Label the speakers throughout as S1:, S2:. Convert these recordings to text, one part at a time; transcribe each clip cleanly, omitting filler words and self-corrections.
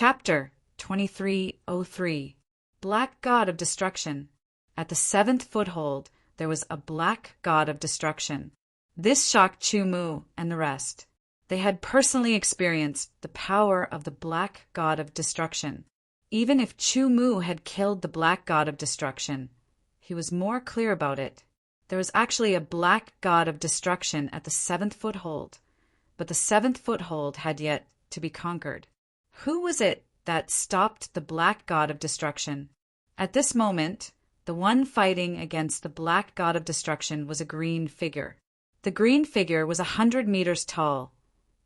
S1: Chapter 2303 Black God of Destruction. At the seventh foothold, there was a black god of destruction. This shocked Chu Mu and the rest. They had personally experienced the power of the black god of destruction. Even if Chu Mu had killed the black god of destruction, he was more clear about it. There was actually a black god of destruction at the seventh foothold, but the seventh foothold had yet to be conquered. Who was it that stopped the black god of destruction? At this moment, the one fighting against the black god of destruction was a green figure. The green figure was 100 meters tall,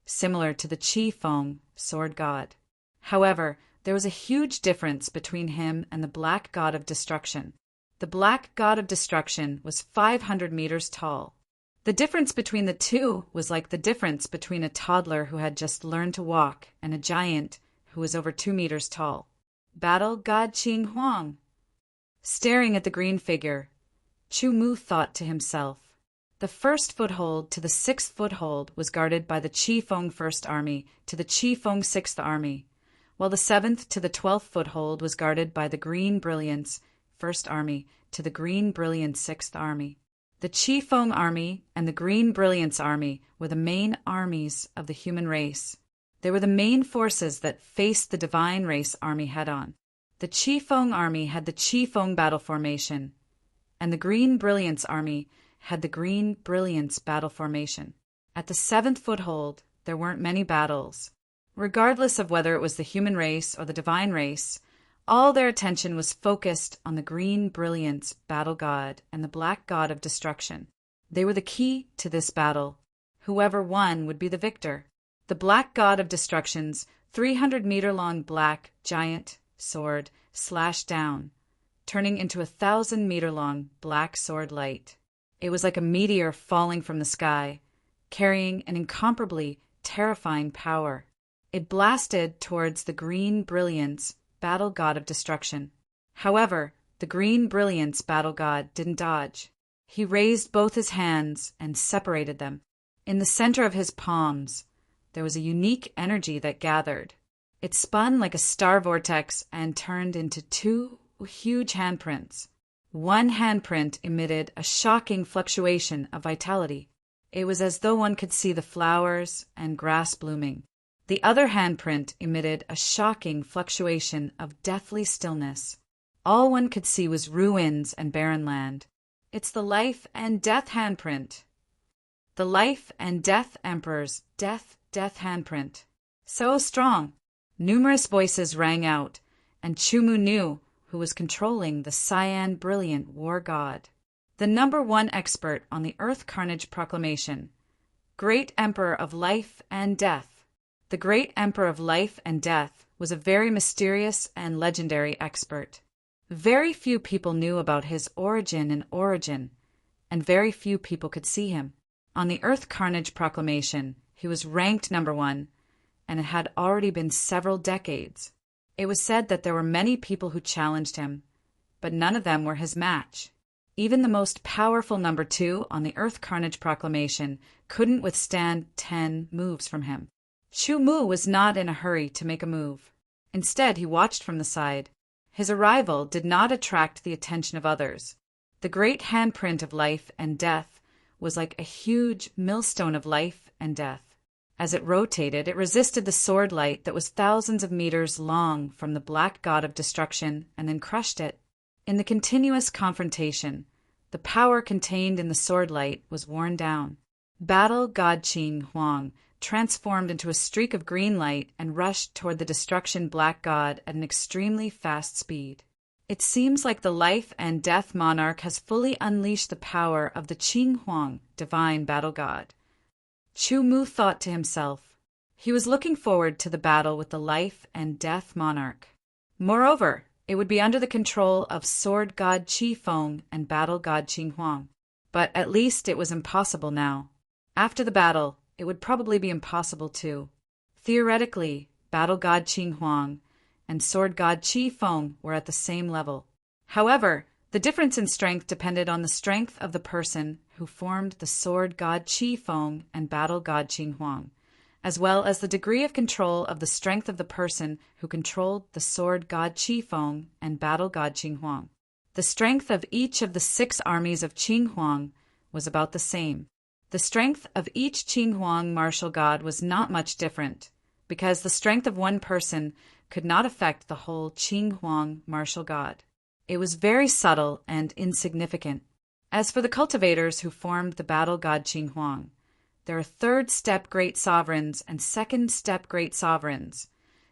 S1: similar to the Qi Feng sword god. However, there was a huge difference between him and the black god of destruction. The black god of destruction was 500 meters tall. The difference between the two was like the difference between a toddler who had just learned to walk and a giant who was over 2 meters tall. Battle God Qing Huang. Staring at the green figure, Chu Mu thought to himself. The first foothold to the sixth foothold was guarded by the Qi Feng First Army to the Qi Feng Sixth Army, while the seventh to the 12th foothold was guarded by the Green Brilliance First Army to the Green Brilliance Sixth Army. The Qi Feng Army and the Green Brilliance Army were the main armies of the human race. They were the main forces that faced the Divine Race Army head-on. The Qi Feng Army had the Qi Feng Battle Formation, and the Green Brilliance Army had the Green Brilliance Battle Formation. At the seventh foothold, there weren't many battles. Regardless of whether it was the human race or the divine race, all their attention was focused on the Green Brilliance Battle God and the Black God of Destruction. They were the key to this battle. Whoever won would be the victor. The Black God of Destruction's 300-meter-long black giant sword slashed down, turning into a 1,000-meter-long black sword light. It was like a meteor falling from the sky, carrying an incomparably terrifying power. It blasted towards the Green Brilliance Battle God of Destruction. However, the Green Brilliance Battle God didn't dodge. He raised both his hands and separated them. In the center of his palms, there was a unique energy that gathered. It spun like a star vortex and turned into two huge handprints. One handprint emitted a shocking fluctuation of vitality. It was as though one could see the flowers and grass blooming. The other handprint emitted a shocking fluctuation of deathly stillness. All one could see was ruins and barren land. It's the Life and Death handprint. The Life and Death Emperor's death handprint. So strong. Numerous voices rang out, and Chu Mu knew who was controlling the Cyan Brilliant War God. The #1 expert on the Earth Carnage Proclamation. Great Emperor of Life and Death. The Great Emperor of Life and Death was a very mysterious and legendary expert. Very few people knew about his origin, and very few people could see him. On the Earth Carnage Proclamation, he was ranked #1, and it had already been several decades. It was said that there were many people who challenged him, but none of them were his match. Even the most powerful #2 on the Earth Carnage Proclamation couldn't withstand 10 moves from him. Chu Mu was not in a hurry to make a move. Instead, he watched from the side. His arrival did not attract the attention of others. The great handprint of life and death was like a huge millstone of life and death. As it rotated, it resisted the sword light that was thousands of meters long from the Black God of Destruction and then crushed it. In the continuous confrontation, the power contained in the sword light was worn down. Battle God Qing Huang transformed into a streak of green light and rushed toward the Destruction Black God at an extremely fast speed. It seems like the Life and Death Monarch has fully unleashed the power of the Qing Huang Divine Battle God. Chu Mu thought to himself. He was looking forward to the battle with the Life and Death Monarch. Moreover, it would be under the control of Sword God Qi Feng and Battle God Qing Huang. But at least it was impossible now. After the battle, it would probably be impossible too. Theoretically, Battle God Qing Huang and Sword God Qi Feng were at the same level. However, the difference in strength depended on the strength of the person who formed the Sword God Qi Feng and Battle God Qing Huang, as well as the degree of control of the strength of the person who controlled the sword god Qi Feng and battle god Qing Huang. The strength of each of the 6 armies of Qing Huang was about the same. The strength of each Qing Huang martial god was not much different, because the strength of one person could not affect the whole Qing Huang martial god. It was very subtle and insignificant. As for the cultivators who formed the battle god Qing Huang, there are 3rd-step great sovereigns and 2nd-step great sovereigns,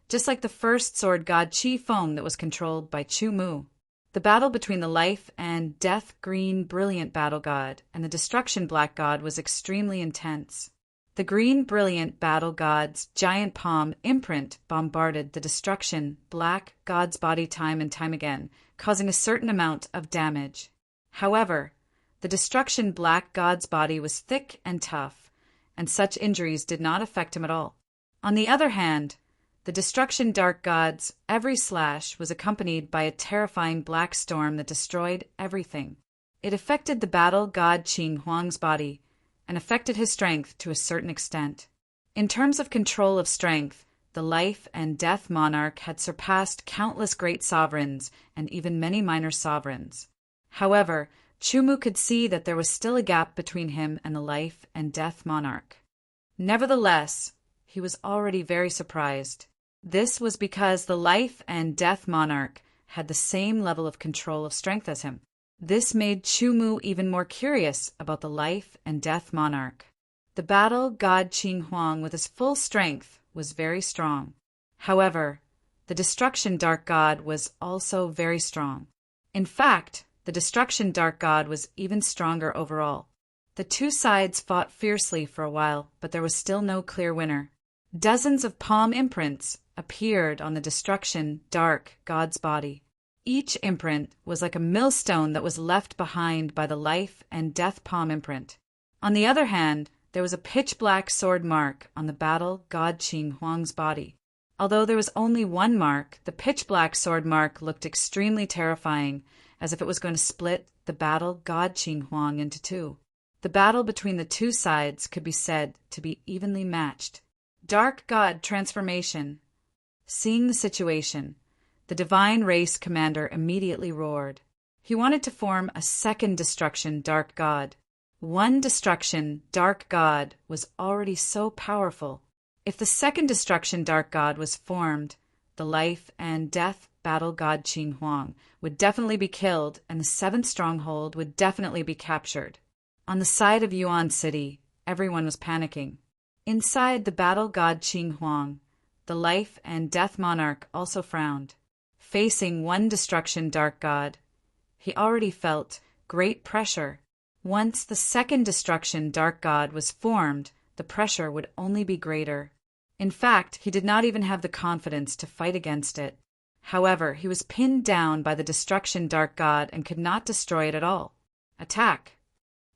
S1: just like the first sword god Qi Feng that was controlled by Chu Mu. The battle between the life and death green brilliant battle god and the destruction black god was extremely intense. The green brilliant battle god's giant palm imprint bombarded the destruction black god's body time and time again, causing a certain amount of damage. However, the destruction black god's body was thick and tough, and such injuries did not affect him at all. On the other hand, the destruction dark god's every slash was accompanied by a terrifying black storm that destroyed everything. It affected the battle god Qing Huang's body and affected his strength to a certain extent. In terms of control of strength, the life and death monarch had surpassed countless great sovereigns and even many minor sovereigns. However, Chu Mu could see that there was still a gap between him and the life and death monarch. Nevertheless, he was already very surprised. This was because the life and death monarch had the same level of control of strength as him. This made Chu Mu even more curious about the life and death monarch. The battle god Qing Huang with his full strength was very strong. However, the destruction dark god was also very strong. In fact, the destruction dark god was even stronger overall. The 2 sides fought fiercely for a while, but there was still no clear winner. Dozens of palm imprints appeared on the destruction dark god's body. Each imprint was like a millstone that was left behind by the life and death palm imprint. On the other hand, there was a pitch-black sword mark on the battle god Qing Huang's body. Although there was only one mark, the pitch-black sword mark looked extremely terrifying, as if it was going to split the battle god Qing Huang into 2. The battle between the 2 sides could be said to be evenly matched. Dark God Transformation. Seeing the situation, the divine race commander immediately roared. He wanted to form a 2nd destruction dark god. One destruction dark god was already so powerful. If the 2nd destruction dark god was formed, the life and death battle god Qing Huang would definitely be killed and the 7th stronghold would definitely be captured. On the side of Yuan City, everyone was panicking. Inside the battle god Qing Huang, the life and death monarch also frowned. Facing one destruction dark god, he already felt great pressure. Once the 2nd destruction dark god was formed, the pressure would only be greater. In fact, he did not even have the confidence to fight against it. However, he was pinned down by the destruction dark god and could not destroy it at all. Attack!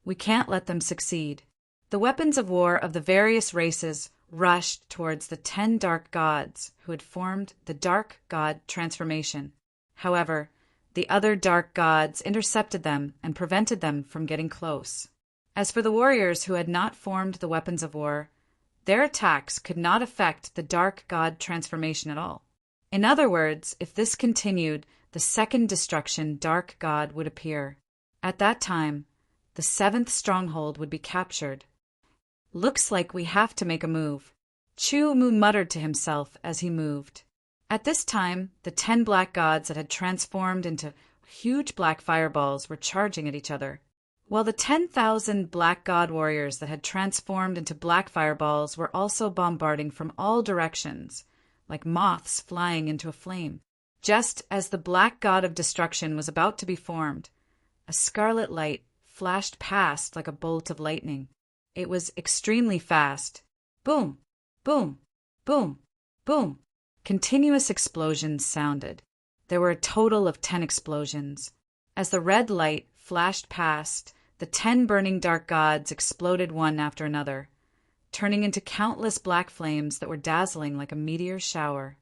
S1: We can't let them succeed. The weapons of war of the various races rushed towards the 10 dark gods who had formed the dark god transformation. However, the other dark gods intercepted them and prevented them from getting close. As for the warriors who had not formed the weapons of war, their attacks could not affect the dark god transformation at all. In other words, if this continued, the 2nd destruction dark god would appear. At that time, the 7th stronghold would be captured. Looks like we have to make a move. Chu Mu muttered to himself as he moved. At this time, the 10 black gods that had transformed into huge black fireballs were charging at each other, while the 10,000 black god warriors that had transformed into black fireballs were also bombarding from all directions, like moths flying into a flame. Just as the black god of destruction was about to be formed, a scarlet light flashed past like a bolt of lightning. It was extremely fast. Boom, boom, boom, boom. Continuous explosions sounded. There were a total of 10 explosions. As the red light flashed past, the 10 burning dark gods exploded one after another, turning into countless black flames that were dazzling like a meteor shower.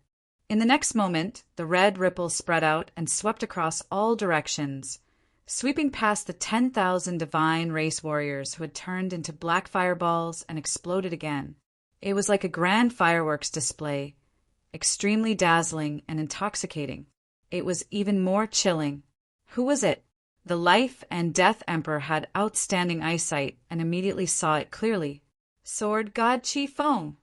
S1: In the next moment, the red ripples spread out and swept across all directions, sweeping past the 10,000 divine race warriors who had turned into black fireballs and exploded again. It was like a grand fireworks display, extremely dazzling and intoxicating. It was even more chilling. Who was it? The Life and Death Emperor had outstanding eyesight and immediately saw it clearly. Sword God Chi Feng.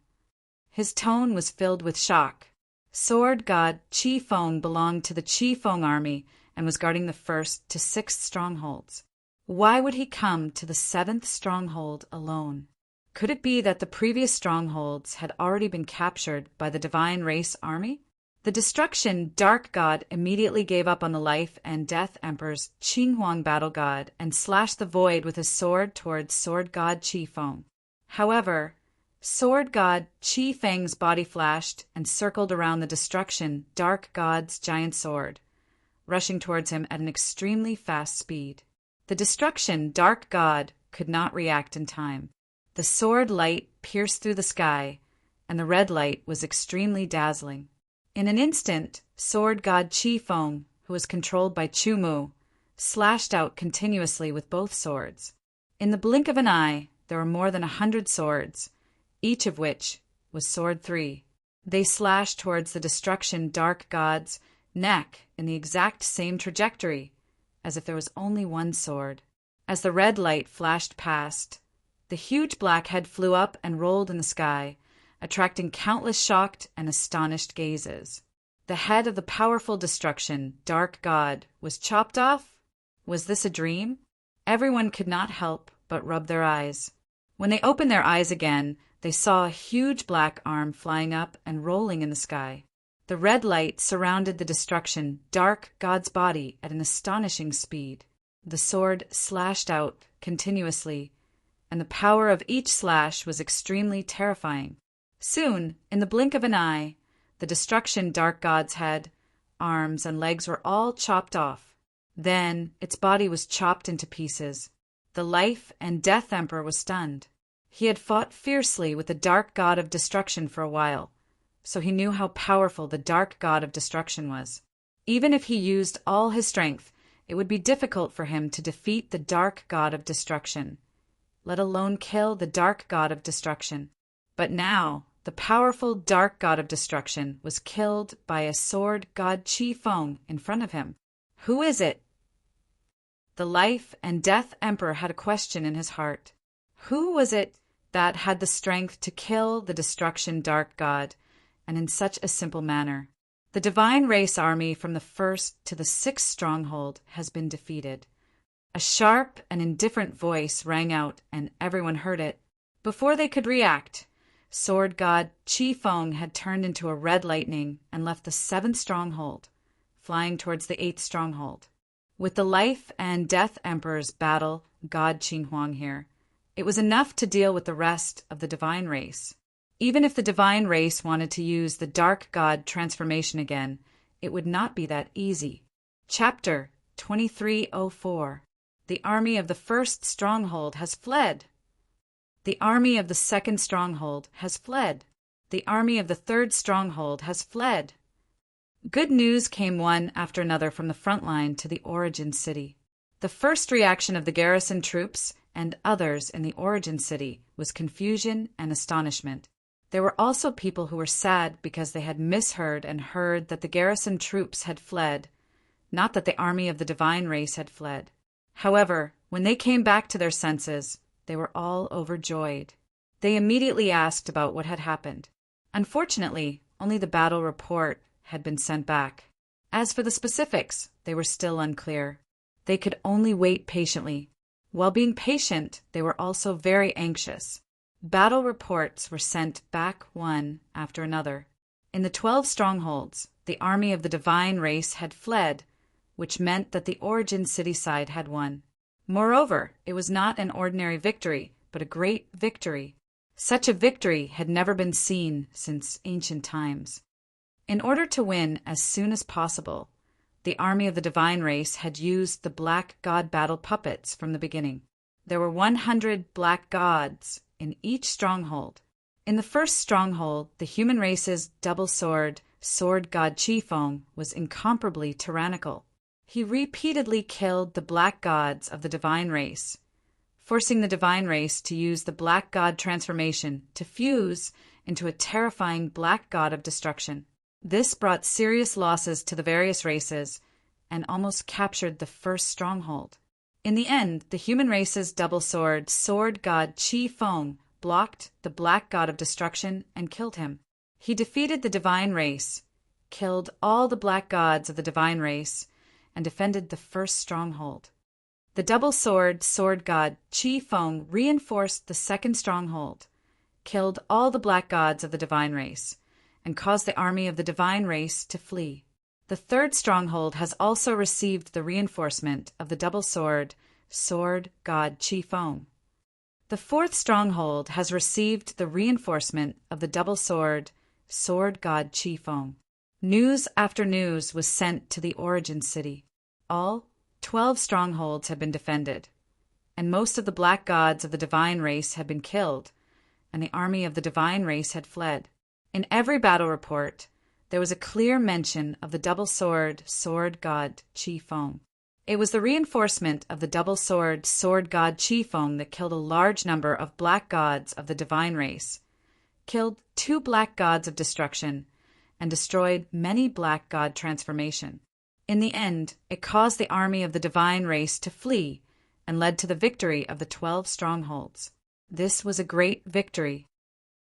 S1: His tone was filled with shock. Sword God Chi Feng belonged to the Chi Feng army and was guarding the 1st to 6th strongholds. Why would he come to the 7th stronghold alone? Could it be that the previous strongholds had already been captured by the Divine Race army? The Destruction Dark God immediately gave up on the Life and Death Emperor's Qinghuang battle god and slashed the void with his sword towards Sword God Chi Feng. However, Sword God Chi Feng's body flashed and circled around the Destruction Dark God's giant sword, rushing towards him at an extremely fast speed. The Destruction Dark God could not react in time. The sword light pierced through the sky, and the red light was extremely dazzling. In an instant, Sword God Chi Feng, who was controlled by Chu Mu, slashed out continuously with both swords. In the blink of an eye, there were more than 100 swords, each of which was Sword 3. They slashed towards the Destruction Dark God's neck in the exact same trajectory, as if there was only one sword. As the red light flashed past, the huge black head flew up and rolled in the sky, attracting countless shocked and astonished gazes. The head of the powerful Destruction Dark God was chopped off? Was this a dream? Everyone could not help but rub their eyes. When they opened their eyes again, they saw a huge black arm flying up and rolling in the sky. The red light surrounded the Destruction Dark God's body at an astonishing speed. The sword slashed out continuously, and the power of each slash was extremely terrifying. Soon, in the blink of an eye, the Destruction Dark God's head, arms, and legs were all chopped off. Then its body was chopped into pieces. The Life and Death Emperor was stunned. He had fought fiercely with the Dark God of Destruction for a while, so he knew how powerful the Dark God of Destruction was. Even if he used all his strength, it would be difficult for him to defeat the Dark God of Destruction, let alone kill the Dark God of Destruction. But now, the powerful Dark God of Destruction was killed by a Sword God Chi Feng in front of him. Who is it? The Life and Death Emperor had a question in his heart. Who was it that had the strength to kill the Destruction Dark God, and in such a simple manner? The Divine Race army from the 1st to the 6th stronghold has been defeated. A sharp and indifferent voice rang out, and everyone heard it. Before they could react, Sword God Chi Feng had turned into a red lightning and left the 7th stronghold, flying towards the 8th stronghold. With the Life and Death Emperor's battle God Qinghuang here, it was enough to deal with the rest of the Divine Race. Even if the Divine Race wanted to use the Dark God transformation again, it would not be that easy. Chapter 2304. The army of the 1st stronghold has fled. The army of the 2nd stronghold has fled. The army of the 3rd stronghold has fled. Good news came one after another from the front line to the origin city. The first reaction of the garrison troops and others in the origin city was confusion and astonishment. There were also people who were sad because they had misheard and heard that the garrison troops had fled, not that the army of the Divine Race had fled. However, when they came back to their senses, they were all overjoyed. They immediately asked about what had happened. Unfortunately, only the battle report had been sent back. As for the specifics, they were still unclear. They could only wait patiently. While being patient, they were also very anxious. Battle reports were sent back one after another. In the 12 strongholds, the army of the Divine Race had fled, which meant that the origin city side had won. Moreover, it was not an ordinary victory, but a great victory. Such a victory had never been seen since ancient times. In order to win as soon as possible, the army of the Divine Race had used the Black God battle puppets from the beginning. There were 100 Black Gods in each stronghold. In the 1st stronghold, the human race's double sword, Sword God Chi Feng, was incomparably tyrannical. He repeatedly killed the Black Gods of the Divine Race, forcing the divine race to use the black god transformation to fuse into a terrifying black god of destruction. This brought serious losses to the various races and almost captured the first stronghold. In the end, the human race's double sword, sword god Qi Feng, blocked the black god of destruction and killed him. He defeated the divine race, killed all the black gods of the divine race, and defended the first stronghold. The double sword, sword god Qi Feng reinforced the second stronghold, killed all the black gods of the divine race, and caused the army of the divine race to flee. The third stronghold has also received the reinforcement of the double sword, sword god Qi Feng. The fourth stronghold has received the reinforcement of the double sword, sword god Qi Feng. News after news was sent to the origin city. All 12 strongholds had been defended, and most of the black gods of the divine race had been killed, and the army of the divine race had fled. In every battle report, there was a clear mention of the double sword, sword god Qi Feng. It was the reinforcement of the double sword, sword god Qi Feng that killed a large number of black gods of the divine race, killed 2 black gods of destruction, and destroyed many black god transformation. In the end, it caused the army of the divine race to flee and led to the victory of the 12 strongholds. This was a great victory.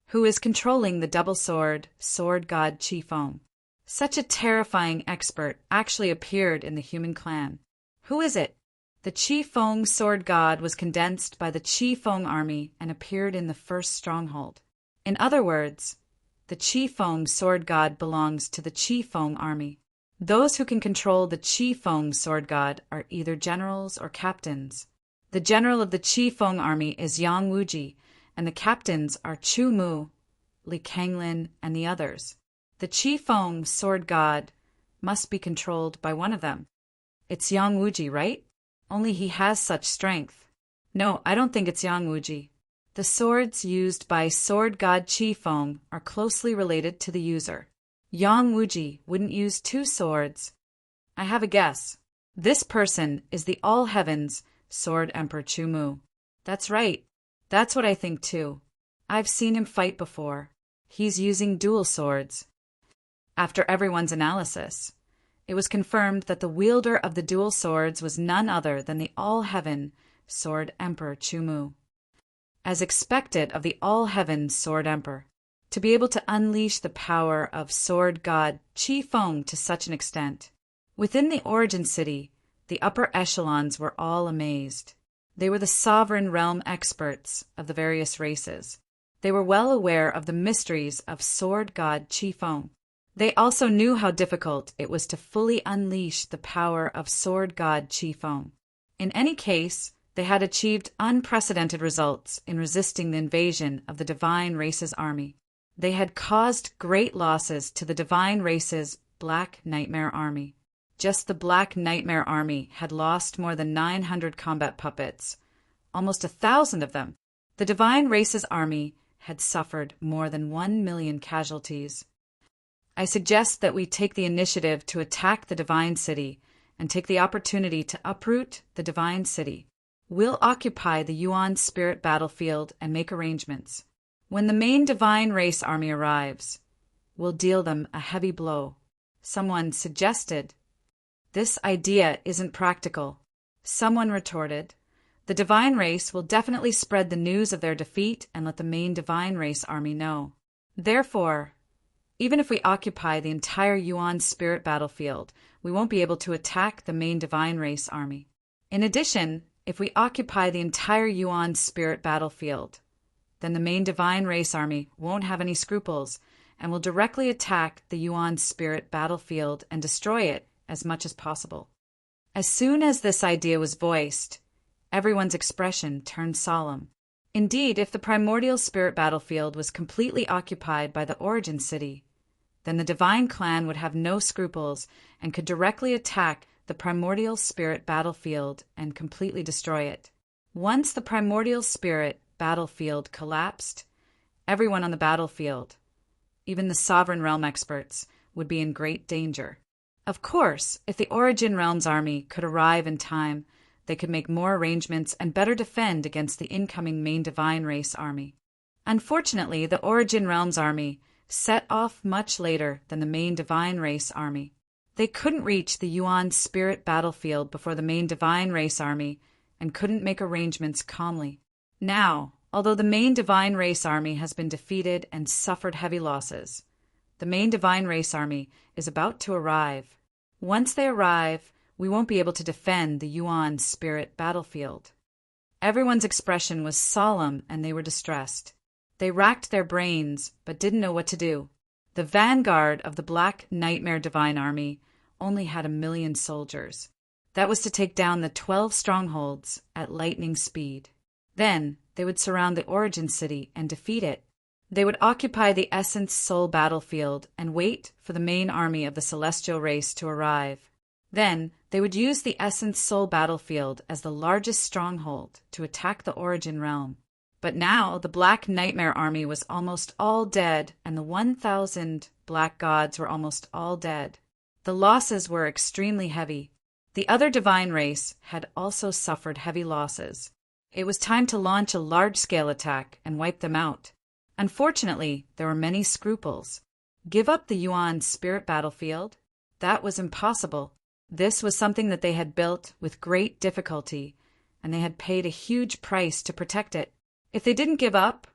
S1: Who is controlling the double sword, sword god Qi Feng? Such a terrifying expert actually appeared in the human clan. Who is it? The Qi Feng sword god was condensed by the Qi Feng army and appeared in the first stronghold. In other words, the Qi Feng sword god belongs to the Qi Feng army. Those who can control the Qi Feng sword god are either generals or captains. The general of the Qi Feng army is Yang Wuji, and the captains are Chu Mu, Li Kanglin, and the others. The Qi Feng sword god must be controlled by one of them. It's Yang Wuji, right? Only he has such strength. No, I don't think it's Yang Wuji. The swords used by sword god Qi Feng are closely related to the user. Yang Wuji wouldn't use 2 swords. I have a guess. This person is the All Heavens Sword Emperor Chu Mu. That's right. That's what I think too. I've seen him fight before. He's using dual swords. After everyone's analysis, it was confirmed that the wielder of the dual swords was none other than the All Heaven Sword Emperor Chu Mu. As expected of the All Heaven Sword Emperor, to be able to unleash the power of sword god Qi Feng to such an extent. Within the origin city, the upper echelons were all amazed. They were the sovereign realm experts of the various races. They were well aware of the mysteries of sword god Qi Feng. They also knew how difficult it was to fully unleash the power of sword god Qi Feng. In any case, they had achieved unprecedented results in resisting the invasion of the divine race's army. They had caused great losses to the divine race's Black Nightmare Army. Just the Black Nightmare Army had lost more than 900 combat puppets, almost 1,000 of them. The divine race's army had suffered more than 1 million casualties. I suggest that we take the initiative to attack the divine city and take the opportunity to uproot the divine city. We'll occupy the Yuan spirit battlefield and make arrangements. When the main divine race army arrives, we'll deal them a heavy blow. Someone suggested. This idea isn't practical. Someone retorted. The divine race will definitely spread the news of their defeat and let the main divine race army know. Therefore, even if we occupy the entire Yuan spirit battlefield, we won't be able to attack the main divine race army. In addition, if we occupy the entire Yuan spirit battlefield, then the main divine race army won't have any scruples and will directly attack the Yuan spirit battlefield and destroy it as much as possible. As soon as this idea was voiced, everyone's expression turned solemn. Indeed, if the primordial spirit battlefield was completely occupied by the origin city, then the divine clan would have no scruples and could directly attack the primordial spirit battlefield and completely destroy it. Once the primordial spirit battlefield collapsed, everyone on the battlefield, even the sovereign realm experts, would be in great danger. Of course, if the origin realm's army could arrive in time, they could make more arrangements and better defend against the incoming main divine race army. Unfortunately, the Origin Realms army set off much later than the main divine race army. They couldn't reach the Yuan spirit battlefield before the main divine race army and couldn't make arrangements calmly. Now, although the main divine race army has been defeated and suffered heavy losses, the main divine race army is about to arrive. Once they arrive, we won't be able to defend the Yuan spirit battlefield. Everyone's expression was solemn and they were distressed. They racked their brains but didn't know what to do. The vanguard of the Black Nightmare Divine Army only had 1,000,000 soldiers. That was to take down the 12 strongholds at lightning speed. Then they would surround the Origin City and defeat it. They would occupy the Essence Soul battlefield and wait for the main army of the Celestial race to arrive. Then they would use the Essence Soul battlefield as the largest stronghold to attack the Origin realm. But now the Black Nightmare army was almost all dead, and the 1,000 black gods were almost all dead. The losses were extremely heavy. The other divine race had also suffered heavy losses. It was time to launch a large-scale attack and wipe them out. Unfortunately, there were many scruples. Give up the Yuan spirit battlefield? That was impossible. This was something that they had built with great difficulty, and they had paid a huge price to protect it. If they didn't give up,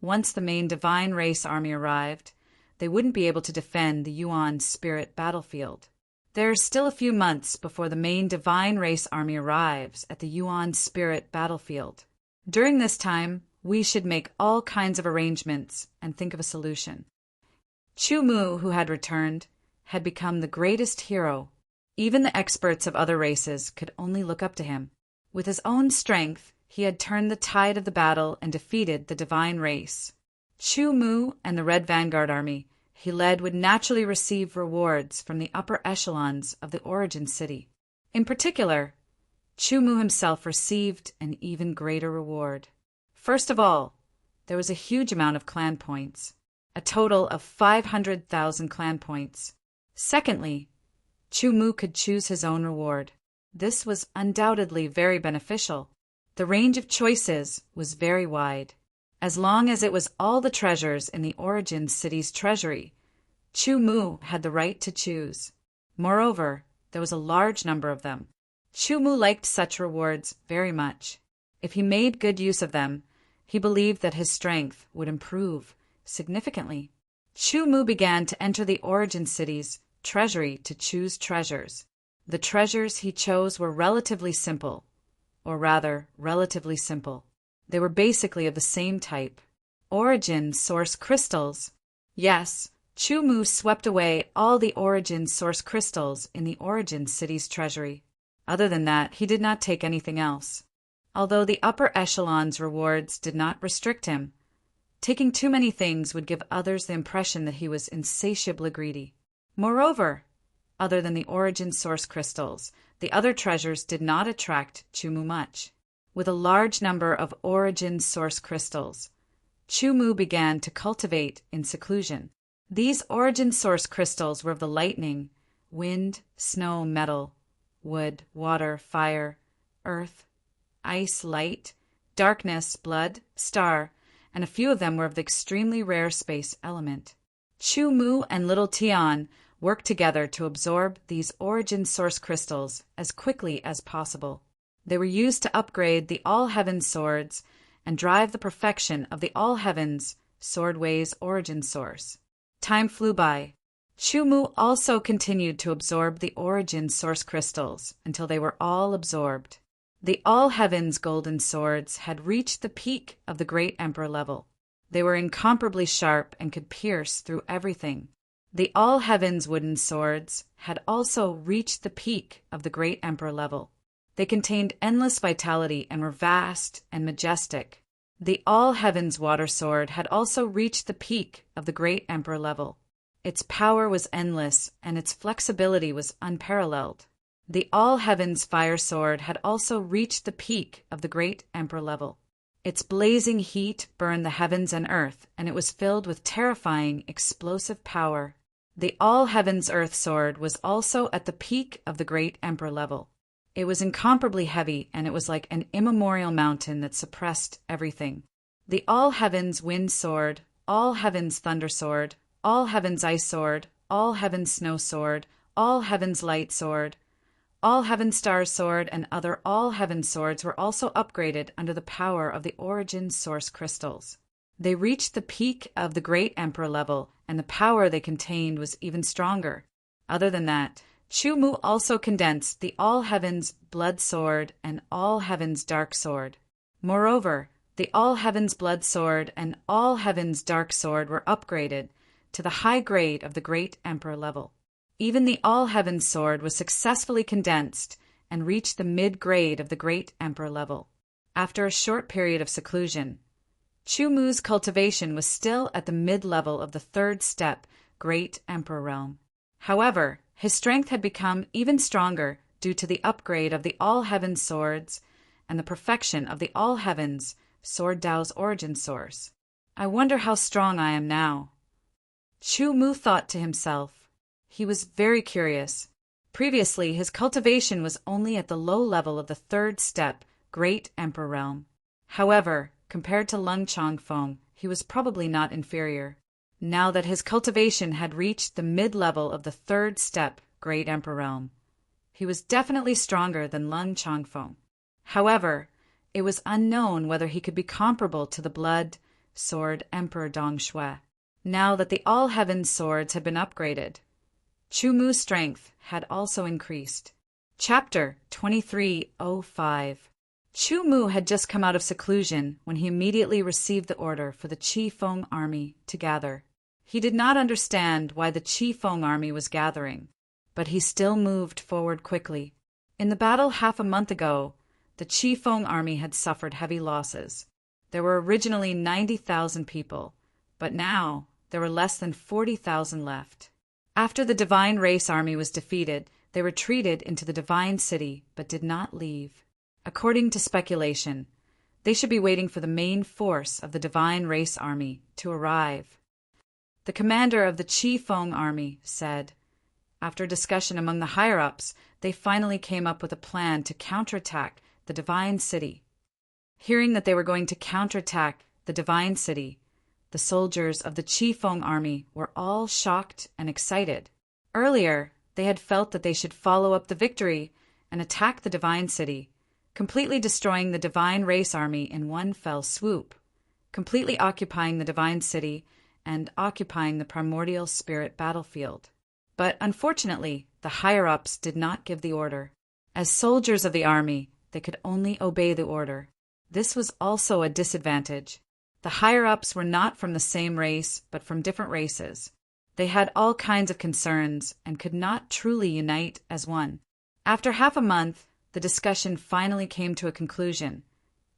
S1: once the main divine race army arrived, they wouldn't be able to defend the Yuan spirit battlefield. There are still a few months before the main divine race army arrives at the Yuan spirit battlefield. During this time, we should make all kinds of arrangements and think of a solution. Chu Mu, who had returned, had become the greatest hero. Even the experts of other races could only look up to him. With his own strength, he had turned the tide of the battle and defeated the divine race. Chu Mu and the Red Vanguard Army he led would naturally receive rewards from the upper echelons of the Origin City. In particular, Chu Mu himself received an even greater reward. First of all, there was a huge amount of clan points, a total of 500,000 clan points. Secondly, Chu Mu could choose his own reward. This was undoubtedly very beneficial. The range of choices was very wide. As long as it was all the treasures in the Origin City's treasury, Chu Mu had the right to choose. Moreover, there was a large number of them. Chu Mu liked such rewards very much. If he made good use of them, he believed that his strength would improve significantly. Chu Mu began to enter the Origin City's treasury to choose treasures. The treasures he chose were relatively simple. They were basically of the same type. Origin source crystals. Yes, Chu Mu swept away all the Origin source crystals in the Origin City's treasury. Other than that, he did not take anything else. Although the upper echelon's rewards did not restrict him, taking too many things would give others the impression that he was insatiably greedy. Moreover, other than the Origin source crystals, the other treasures did not attract Chu Mu much. With a large number of Origin source crystals, Chu Mu began to cultivate in seclusion. These Origin source crystals were of the lightning, wind, snow, metal, wood, water, fire, earth, ice, light, darkness, blood, star, and a few of them were of the extremely rare space element. Chu Mu and Little Tian worked together to absorb these Origin source crystals as quickly as possible. They were used to upgrade the All Heavens swords and drive the perfection of the All Heavens Swordway's origin source. Time flew by. Chu Mu also continued to absorb the Origin source crystals until they were all absorbed. The All Heavens golden swords had reached the peak of the Great Emperor level. They were incomparably sharp and could pierce through everything. The All Heavens wooden swords had also reached the peak of the Great Emperor level. They contained endless vitality and were vast and majestic. The All Heavens water sword had also reached the peak of the Great Emperor level. Its power was endless and its flexibility was unparalleled. The All Heavens fire sword had also reached the peak of the Great Emperor level. Its blazing heat burned the heavens and earth, and it was filled with terrifying, explosive power. The All Heavens earth sword was also at the peak of the Great Emperor level. It was incomparably heavy, and it was like an immemorial mountain that suppressed everything. The all heavens wind sword, all heavens thunder sword, all heavens ice sword, all heavens snow sword, all heavens light sword, all heavens stars sword, and other all heavens swords were also upgraded under the power of the origin source crystals. They reached the peak of the great emperor level, and the power they contained was even stronger. Other than that, Chu Mu also condensed the all heavens blood sword and all heavens dark sword. Moreover, the all heavens blood sword and all heavens dark sword were upgraded to the high grade of the great emperor level. Even the all heavens sword was successfully condensed and reached the mid grade of the great emperor level. After a short period of seclusion, Chu Mu's cultivation was still at the mid-level of the third step, Great Emperor Realm. However, his strength had become even stronger due to the upgrade of the All Heavens swords and the perfection of the All Heavens Sword Tao's origin source. I wonder how strong I am now. Chu Mu thought to himself. He was very curious. Previously, his cultivation was only at the low level of the third step, Great Emperor Realm. However, compared to Lung Chongfeng, he was probably not inferior. Now that his cultivation had reached the mid-level of the third step, Great Emperor Realm, he was definitely stronger than Lung Chongfeng. However, it was unknown whether he could be comparable to the Blood Sword Emperor Dong Shui. Now that the All Heavens swords had been upgraded, Chu Mu's strength had also increased. Chapter 2305. Chu Mu had just come out of seclusion when he immediately received the order for the Qi Feng army to gather. He did not understand why the Qi Feng army was gathering, but he still moved forward quickly. In the battle half a month ago, the Qi Feng army had suffered heavy losses. There were originally 90,000 people, but now there were less than 40,000 left. After the Divine Race army was defeated, they retreated into the Divine City but did not leave. According to speculation, they should be waiting for the main force of the Divine Race army to arrive. The commander of the Qi Feng army said, after discussion among the higher-ups, they finally came up with a plan to counterattack the Divine City. Hearing that they were going to counterattack the Divine City, the soldiers of the Qi Feng army were all shocked and excited. Earlier, they had felt that they should follow up the victory and attack the Divine City, completely destroying the Divine Race army in one fell swoop, completely occupying the Divine City and occupying the Primordial Spirit battlefield. But unfortunately, the higher-ups did not give the order. As soldiers of the army, they could only obey the order. This was also a disadvantage. The higher-ups were not from the same race, but from different races. They had all kinds of concerns and could not truly unite as one. After half a month, the discussion finally came to a conclusion,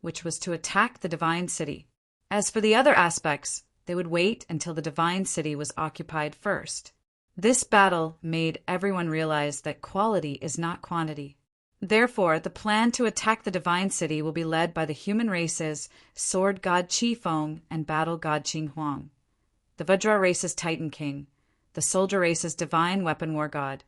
S1: which was to attack the Divine City. As for the other aspects, they would wait until the Divine City was occupied first. This battle made everyone realize that quality is not quantity. Therefore, the plan to attack the Divine City will be led by the human races Sword God Qi Feng and Battle God Qing Huang, the Vajra race's Titan King, the Soldier race's Divine Weapon War God,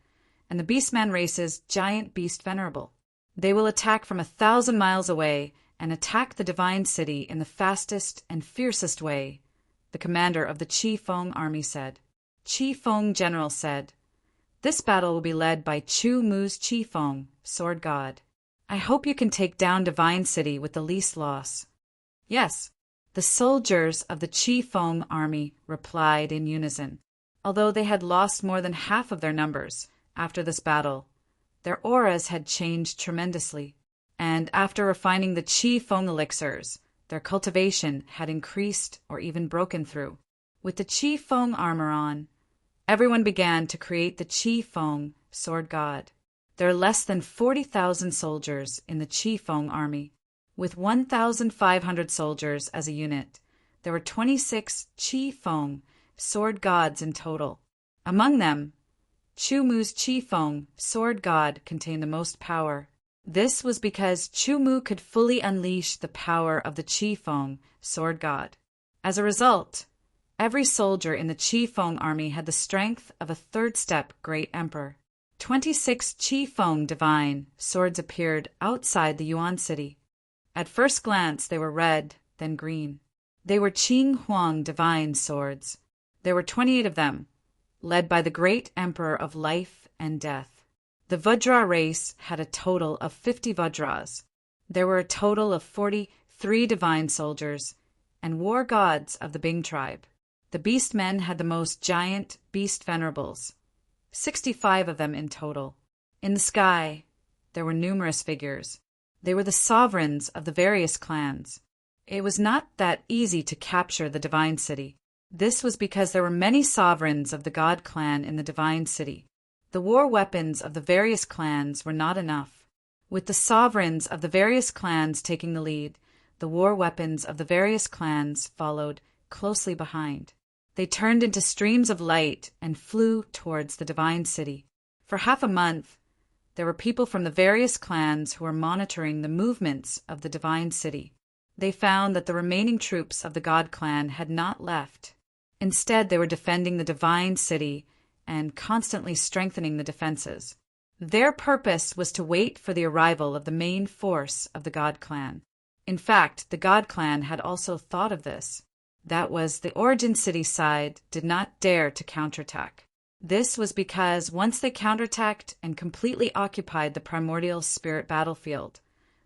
S1: and the Beastman race's Giant Beast Venerable. They will attack from 1,000 miles away and attack the Divine City in the fastest and fiercest way, the commander of the Qi Feng army said. Qi Feng General said, "This battle will be led by Chu Mu's Qi Feng, Sword God. I hope you can take down Divine City with the least loss." Yes, the soldiers of the Qi Feng army replied in unison. Although they had lost more than half of their numbers after this battle, their auras had changed tremendously, and after refining the Qi Feng elixirs, their cultivation had increased or even broken through. With the Qi Feng armor on, everyone began to create the Qi Feng Sword God. There are less than 40,000 soldiers in the Qi Feng army. With 1,500 soldiers as a unit, there were 26 Qi Feng Sword Gods in total. Among them, Chu Mu's Qi Feng Sword God contained the most power. This was because Chu Mu could fully unleash the power of the Qi Feng Sword God. As a result, every soldier in the Qi Feng army had the strength of a third-step Great Emperor. 26 Qi Feng divine swords appeared outside the Yuan city. At first glance, they were red, then green. They were Qing Huang divine swords. There were 28 of them, led by the great emperor of life and death. The Vajra race had a total of 50 Vajras. There were a total of 43 divine soldiers and war gods of the Bing tribe. The beast men had the most giant beast venerables, 65 of them in total. In the sky, there were numerous figures. They were the sovereigns of the various clans. It was not that easy to capture the divine city. This was because there were many sovereigns of the god clan in the divine city. The war weapons of the various clans were not enough. With the sovereigns of the various clans taking the lead, the war weapons of the various clans followed closely behind. They turned into streams of light and flew towards the divine city. For half a month, there were people from the various clans who were monitoring the movements of the divine city. They found that the remaining troops of the god clan had not left. Instead, they were defending the divine city and constantly strengthening the defenses. Their purpose was to wait for the arrival of the main force of the god clan. In fact, the god clan had also thought of this. That was, the origin city side did not dare to counterattack. This was because once they counterattacked and completely occupied the primordial spirit battlefield,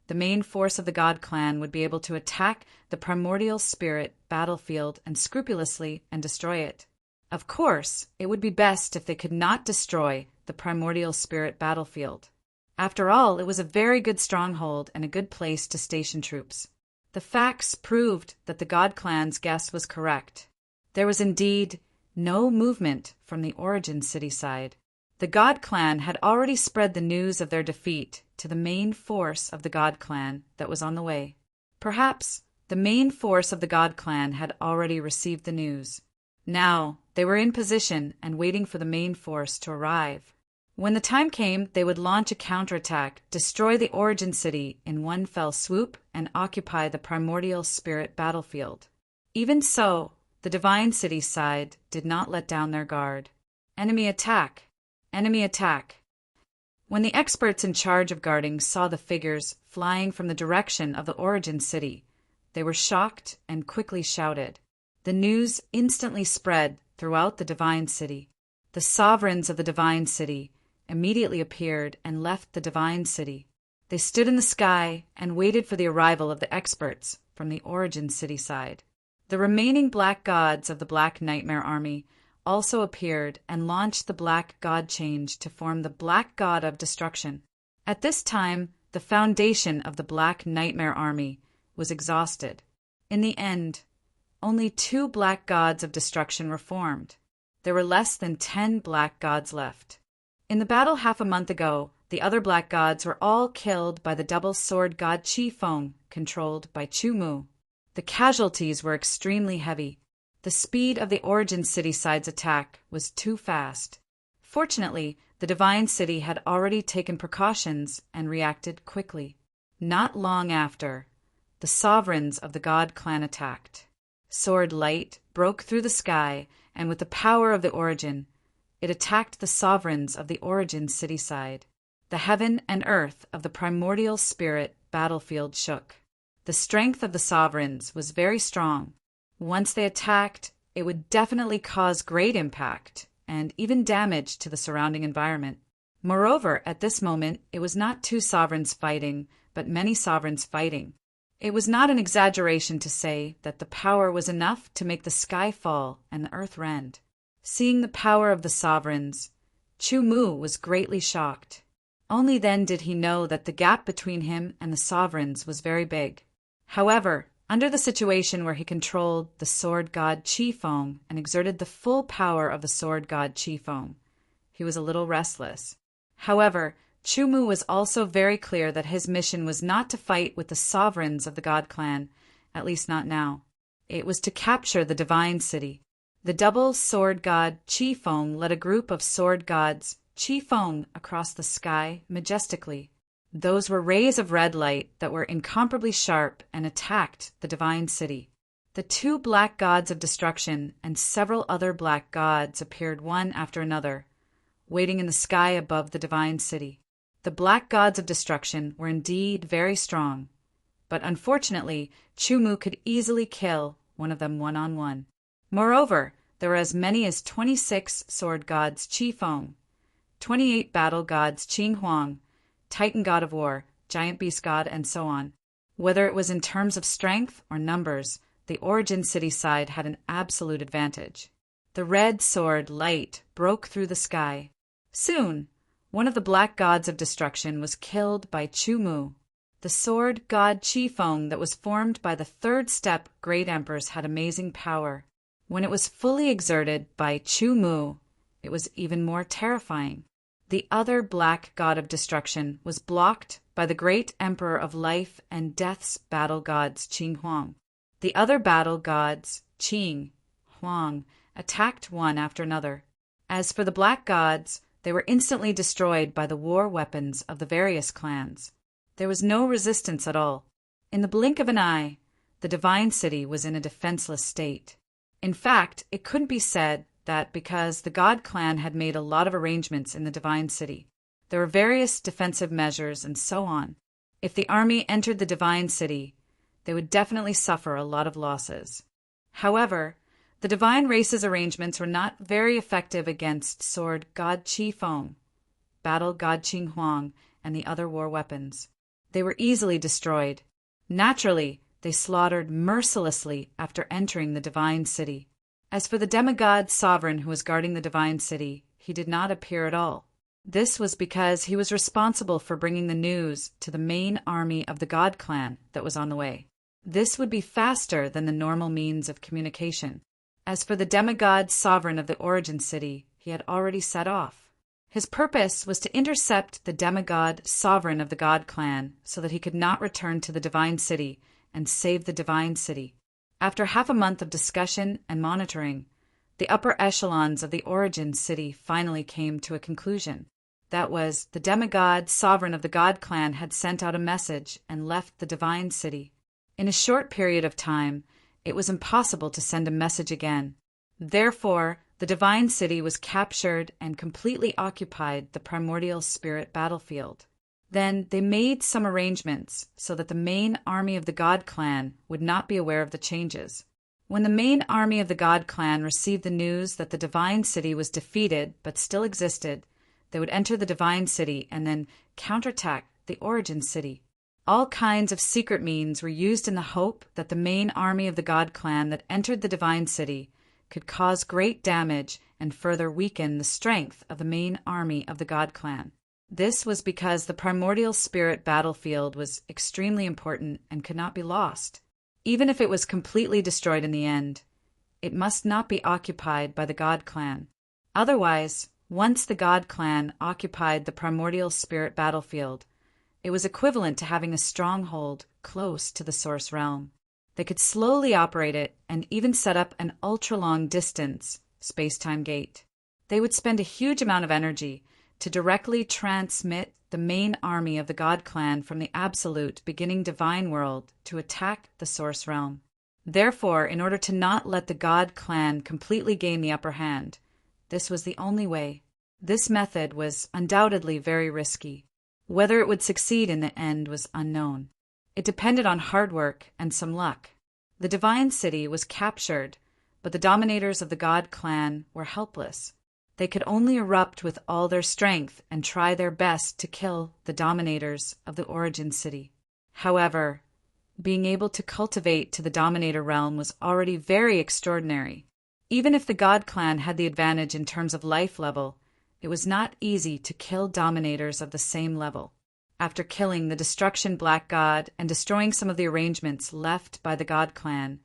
S1: the main force of the god clan would be able to attack the primordial spirit battlefield and scrupulously and destroy it. Of course, it would be best if they could not destroy the primordial spirit battlefield. After all, it was a very good stronghold and a good place to station troops. The facts proved that the god clan's guess was correct. There was indeed no movement from the origin city side. The god clan had already spread the news of their defeat to the main force of the god clan that was on the way. Perhaps the main force of the god clan had already received the news. Now they were in position and waiting for the main force to arrive. When the time came, they would launch a counterattack, destroy the origin city in one fell swoop, and occupy the primordial spirit battlefield. Even so, the divine city side did not let down their guard. Enemy attack! Enemy attack! When the experts in charge of guarding saw the figures flying from the direction of the origin city, they were shocked and quickly shouted. The news instantly spread throughout the divine city. The sovereigns of the divine city immediately appeared and left the divine city. They stood in the sky and waited for the arrival of the experts from the origin city side. The remaining black gods of the Black Nightmare Army also appeared and launched the Black God Change to form the Black God of Destruction. At this time, the foundation of the Black Nightmare Army was exhausted. In the end, only 2 Black Gods of Destruction were formed. There were less than 10 Black Gods left. In the battle half a month ago, the other Black Gods were all killed by the double sword god Qi Feng, controlled by Chu Mu. The casualties were extremely heavy. The speed of the origin city side's attack was too fast. Fortunately, the divine city had already taken precautions and reacted quickly. Not long after, the sovereigns of the god clan attacked. Sword light broke through the sky, and with the power of the origin, it attacked the sovereigns of the origin city side. The heaven and earth of the primordial spirit battlefield shook. The strength of the sovereigns was very strong. Once they attacked, it would definitely cause great impact and even damage to the surrounding environment. Moreover, at this moment, it was not 2 sovereigns fighting, but many sovereigns fighting. It was not an exaggeration to say that the power was enough to make the sky fall and the earth rend. Seeing the power of the sovereigns, Chu Mu was greatly shocked. Only then did he know that the gap between him and the sovereigns was very big. However, under the situation where he controlled the sword god Qi Feng and exerted the full power of the sword god Qi Feng, he was a little restless. However, Chu Mu was also very clear that his mission was not to fight with the sovereigns of the god clan, at least not now. It was to capture the divine city. The double sword god Qi Feng led a group of sword gods Qi Feng across the sky majestically. Those were rays of red light that were incomparably sharp and attacked the divine city. The 2 black gods of destruction and several other black gods appeared one after another, waiting in the sky above the divine city. The black gods of destruction were indeed very strong, but unfortunately, Chu-Mu could easily kill one of them one-on-one. Moreover, there were as many as 26 sword gods Qi-Feng, 28 battle gods Qing-Huang, Titan god of war, giant beast god, and so on. Whether it was in terms of strength or numbers, the Origin City side had an absolute advantage. The red sword light broke through the sky. Soon, one of the black gods of destruction was killed by Chu-Mu. The sword god Qi-Feng that was formed by the third step great emperors had amazing power. When it was fully exerted by Chu-Mu, it was even more terrifying. The other black god of destruction was blocked by the great emperor of life and death's battle gods Qing-Huang. The other battle gods, Qing, Huang, attacked one after another. As for the black gods, they were instantly destroyed by the war weapons of the various clans. There was no resistance at all. In the blink of an eye, the divine city was in a defenseless state. In fact, it couldn't be said that because the god clan had made a lot of arrangements in the divine city. There were various defensive measures and so on. If the army entered the divine city, they would definitely suffer a lot of losses. However, the divine race's arrangements were not very effective against sword god Qi-Feng, battle god Qing-Huang, and the other war weapons. They were easily destroyed. Naturally, they slaughtered mercilessly after entering the divine city. As for the demigod sovereign who was guarding the divine city, he did not appear at all. This was because he was responsible for bringing the news to the main army of the god clan that was on the way. This would be faster than the normal means of communication. As for the demigod sovereign of the origin city, he had already set off. His purpose was to intercept the demigod sovereign of the god clan so that he could not return to the divine city and save the divine city. After half a month of discussion and monitoring, the upper echelons of the origin city finally came to a conclusion. That was, the demigod sovereign of the god clan had sent out a message and left the divine city. In a short period of time, it was impossible to send a message again. Therefore, the divine city was captured and completely occupied the primordial spirit battlefield. Then they made some arrangements so that the main army of the god clan would not be aware of the changes. When the main army of the god clan received the news that the divine city was defeated but still existed, they would enter the divine city and then counterattack the origin city. All kinds of secret means were used in the hope that the main army of the god clan that entered the divine city could cause great damage and further weaken the strength of the main army of the god clan. This was because the primordial spirit battlefield was extremely important and could not be lost. Even if it was completely destroyed in the end, it must not be occupied by the god clan. Otherwise, once the god clan occupied the primordial spirit battlefield, it was equivalent to having a stronghold close to the source realm. They could slowly operate it and even set up an ultra-long distance space-time gate. They would spend a huge amount of energy to directly transmit the main army of the god clan from the absolute beginning divine world to attack the source realm. Therefore, in order to not let the god clan completely gain the upper hand, this was the only way. This method was undoubtedly very risky. Whether it would succeed in the end was unknown. It depended on hard work and some luck. The divine city was captured, but the dominators of the god clan were helpless. They could only erupt with all their strength and try their best to kill the dominators of the origin city. However, being able to cultivate to the dominator realm was already very extraordinary. Even if the god clan had the advantage in terms of life level, it was not easy to kill dominators of the same level. After killing the destruction black god and destroying some of the arrangements left by the god clan,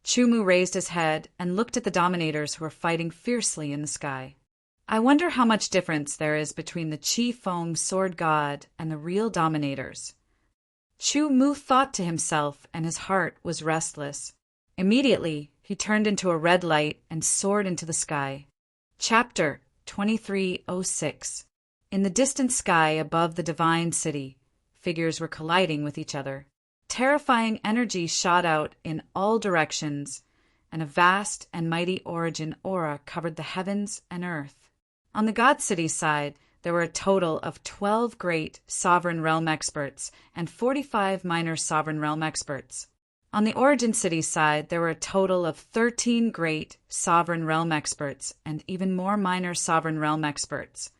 S1: Chu-Mu raised his head and looked at the dominators who were fighting fiercely in the sky. I wonder how much difference there is between the Qi-Feng sword god and the real dominators. Chu-Mu thought to himself, and his heart was restless. Immediately, he turned into a red light and soared into the sky. Chapter 2306. In the distant sky above the divine city, figures were colliding with each other. Terrifying energy shot out in all directions, and a vast and mighty origin aura covered the heavens and earth. On the God City side, there were a total of 12 great Sovereign Realm experts and 45 minor Sovereign Realm experts. On the Origin City side, there were a total of 13 great Sovereign Realm experts and even more minor Sovereign Realm experts,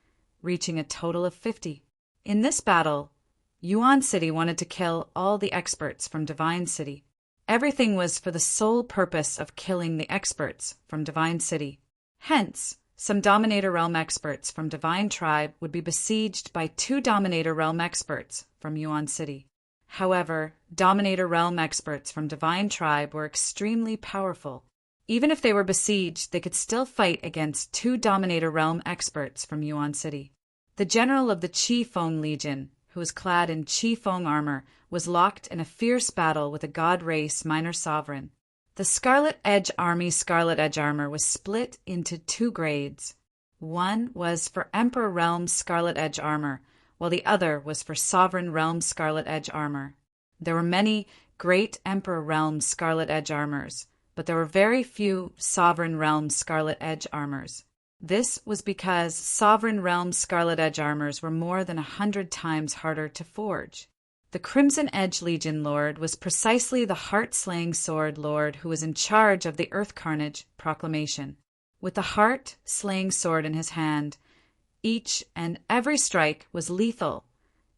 S1: reaching a total of 50. In this battle, Yuan City wanted to kill all the experts from Divine City. Everything was for the sole purpose of killing the experts from Divine City. Hence, some Dominator Realm experts from Divine Tribe would be besieged by 2 Dominator Realm experts from Yuan City. However, Dominator Realm experts from Divine Tribe were extremely powerful. Even if they were besieged, they could still fight against 2 Dominator Realm experts from Yuan City. The general of the Qi Feng Legion, who was clad in Qi Feng armor, was locked in a fierce battle with a God Race minor sovereign. The Scarlet Edge Army Scarlet Edge armor was split into 2 grades. One was for Emperor Realm Scarlet Edge armor, while the other was for Sovereign Realm Scarlet Edge armor. There were many great Emperor Realm Scarlet Edge armors, but there were very few Sovereign Realm Scarlet Edge armors. This was because Sovereign Realm Scarlet Edge armors were more than 100 times harder to forge. The Crimson Edge Legion Lord was precisely the Heart-Slaying Sword Lord who was in charge of the Earth Carnage proclamation. With the Heart-Slaying Sword in his hand, each and every strike was lethal,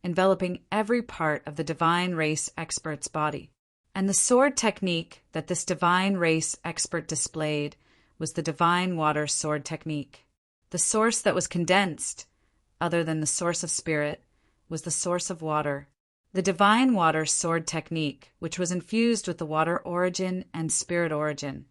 S1: enveloping every part of the Divine Race expert's body. And the sword technique that this Divine Race expert displayed was the Divine Water Sword technique. The source that was condensed, other than the source of spirit, was the source of water. The Divine Water Sword technique, which was infused with the water origin and spirit origin,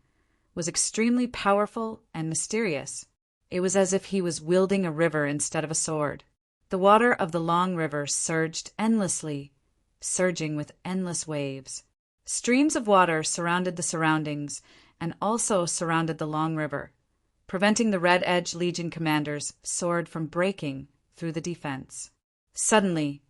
S1: was extremely powerful and mysterious. It was as if he was wielding a river instead of a sword. The water of the long river surged endlessly, surging with endless waves. Streams of water surrounded the surroundings and also surrounded the long river, preventing the Red Edge Legion commander's sword from breaking through the defense. Suddenly,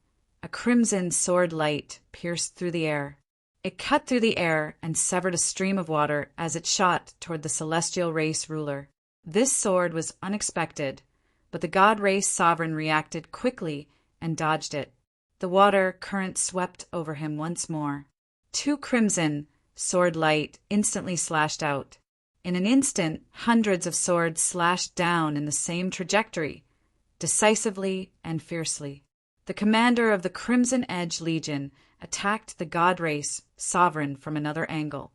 S1: a crimson sword light pierced through the air. It cut through the air and severed a stream of water as it shot toward the celestial race ruler. This sword was unexpected, but the God Race sovereign reacted quickly and dodged it. The water current swept over him once more. 2 crimson sword light instantly slashed out. In an instant, hundreds of swords slashed down in the same trajectory, decisively and fiercely. The commander of the Crimson Edge Legion attacked the God Race sovereign from another angle.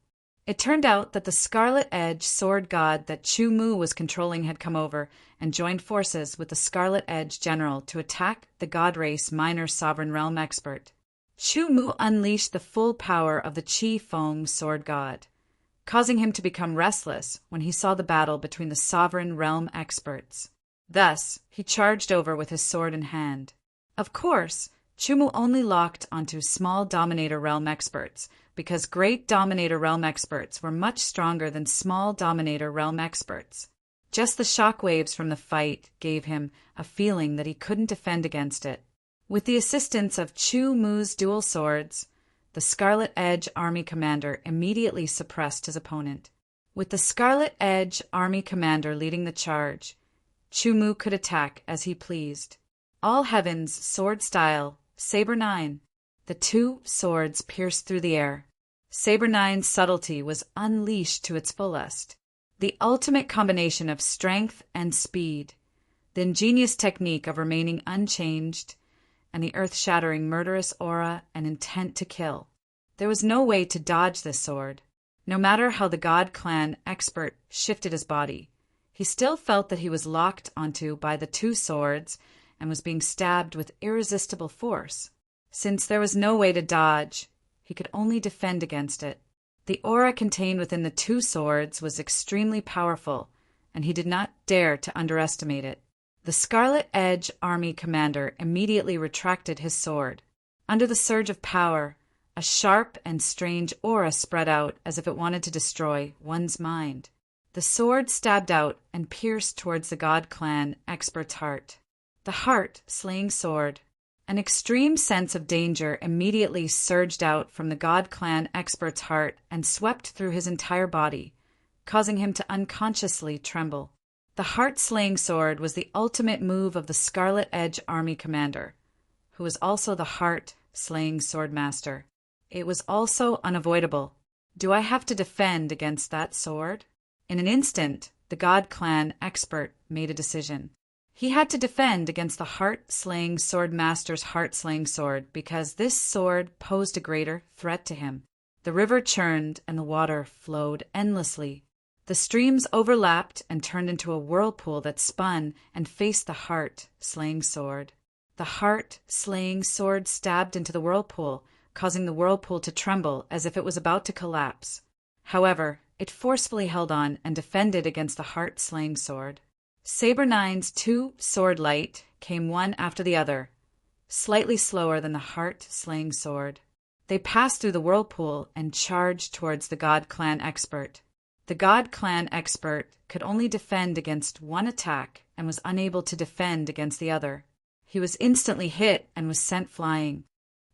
S1: It turned out that the Scarlet Edge sword god that Chu Mu was controlling had come over and joined forces with the Scarlet Edge general to attack the God Race minor sovereign realm expert. Chu Mu unleashed the full power of the Qi Feng sword god, causing him to become restless when he saw the battle between the sovereign realm experts. Thus, he charged over with his sword in hand. Of course, Chu Mu only locked onto small Dominator Realm experts, because great Dominator Realm experts were much stronger than small Dominator Realm experts. Just the shockwaves from the fight gave him a feeling that he couldn't defend against it. With the assistance of Chu Mu's dual swords, the Scarlet Edge Army Commander immediately suppressed his opponent. With the Scarlet Edge Army Commander leading the charge, Chu Mu could attack as he pleased. All Heaven's sword style, Saber 9. The 2 swords pierced through the air. Saber 9's subtlety was unleashed to its fullest. The ultimate combination of strength and speed, the ingenious technique of remaining unchanged, and the earth-shattering murderous aura and intent to kill. There was no way to dodge this sword. No matter how the God Clan expert shifted his body, he still felt that he was locked onto by the 2 swords and was being stabbed with irresistible force. Since there was no way to dodge, he could only defend against it. The aura contained within the 2 swords was extremely powerful, and he did not dare to underestimate it. The Scarlet Edge Army Commander immediately retracted his sword. Under the surge of power, a sharp and strange aura spread out as if it wanted to destroy one's mind. The sword stabbed out and pierced towards the God Clan expert's heart. The Heart-Slaying Sword. An extreme sense of danger immediately surged out from the God Clan expert's heart and swept through his entire body, causing him to unconsciously tremble. The heart-slaying sword was the ultimate move of the Scarlet Edge Army commander, who was also the heart-slaying swordmaster. It was also unavoidable. Do I have to defend against that sword? In an instant, the God Clan expert made a decision. He had to defend against the heart-slaying swordmaster's heart-slaying sword because this sword posed a greater threat to him. The river churned and the water flowed endlessly. The streams overlapped and turned into a whirlpool that spun and faced the heart-slaying sword. The heart-slaying sword stabbed into the whirlpool, causing the whirlpool to tremble as if it was about to collapse. However, it forcefully held on and defended against the heart-slaying sword. Saber Nine's two sword light came one after the other, slightly slower than the heart-slaying sword. They passed through the whirlpool and charged towards the God Clan expert. The God Clan expert could only defend against one attack and was unable to defend against the other. He was instantly hit and was sent flying.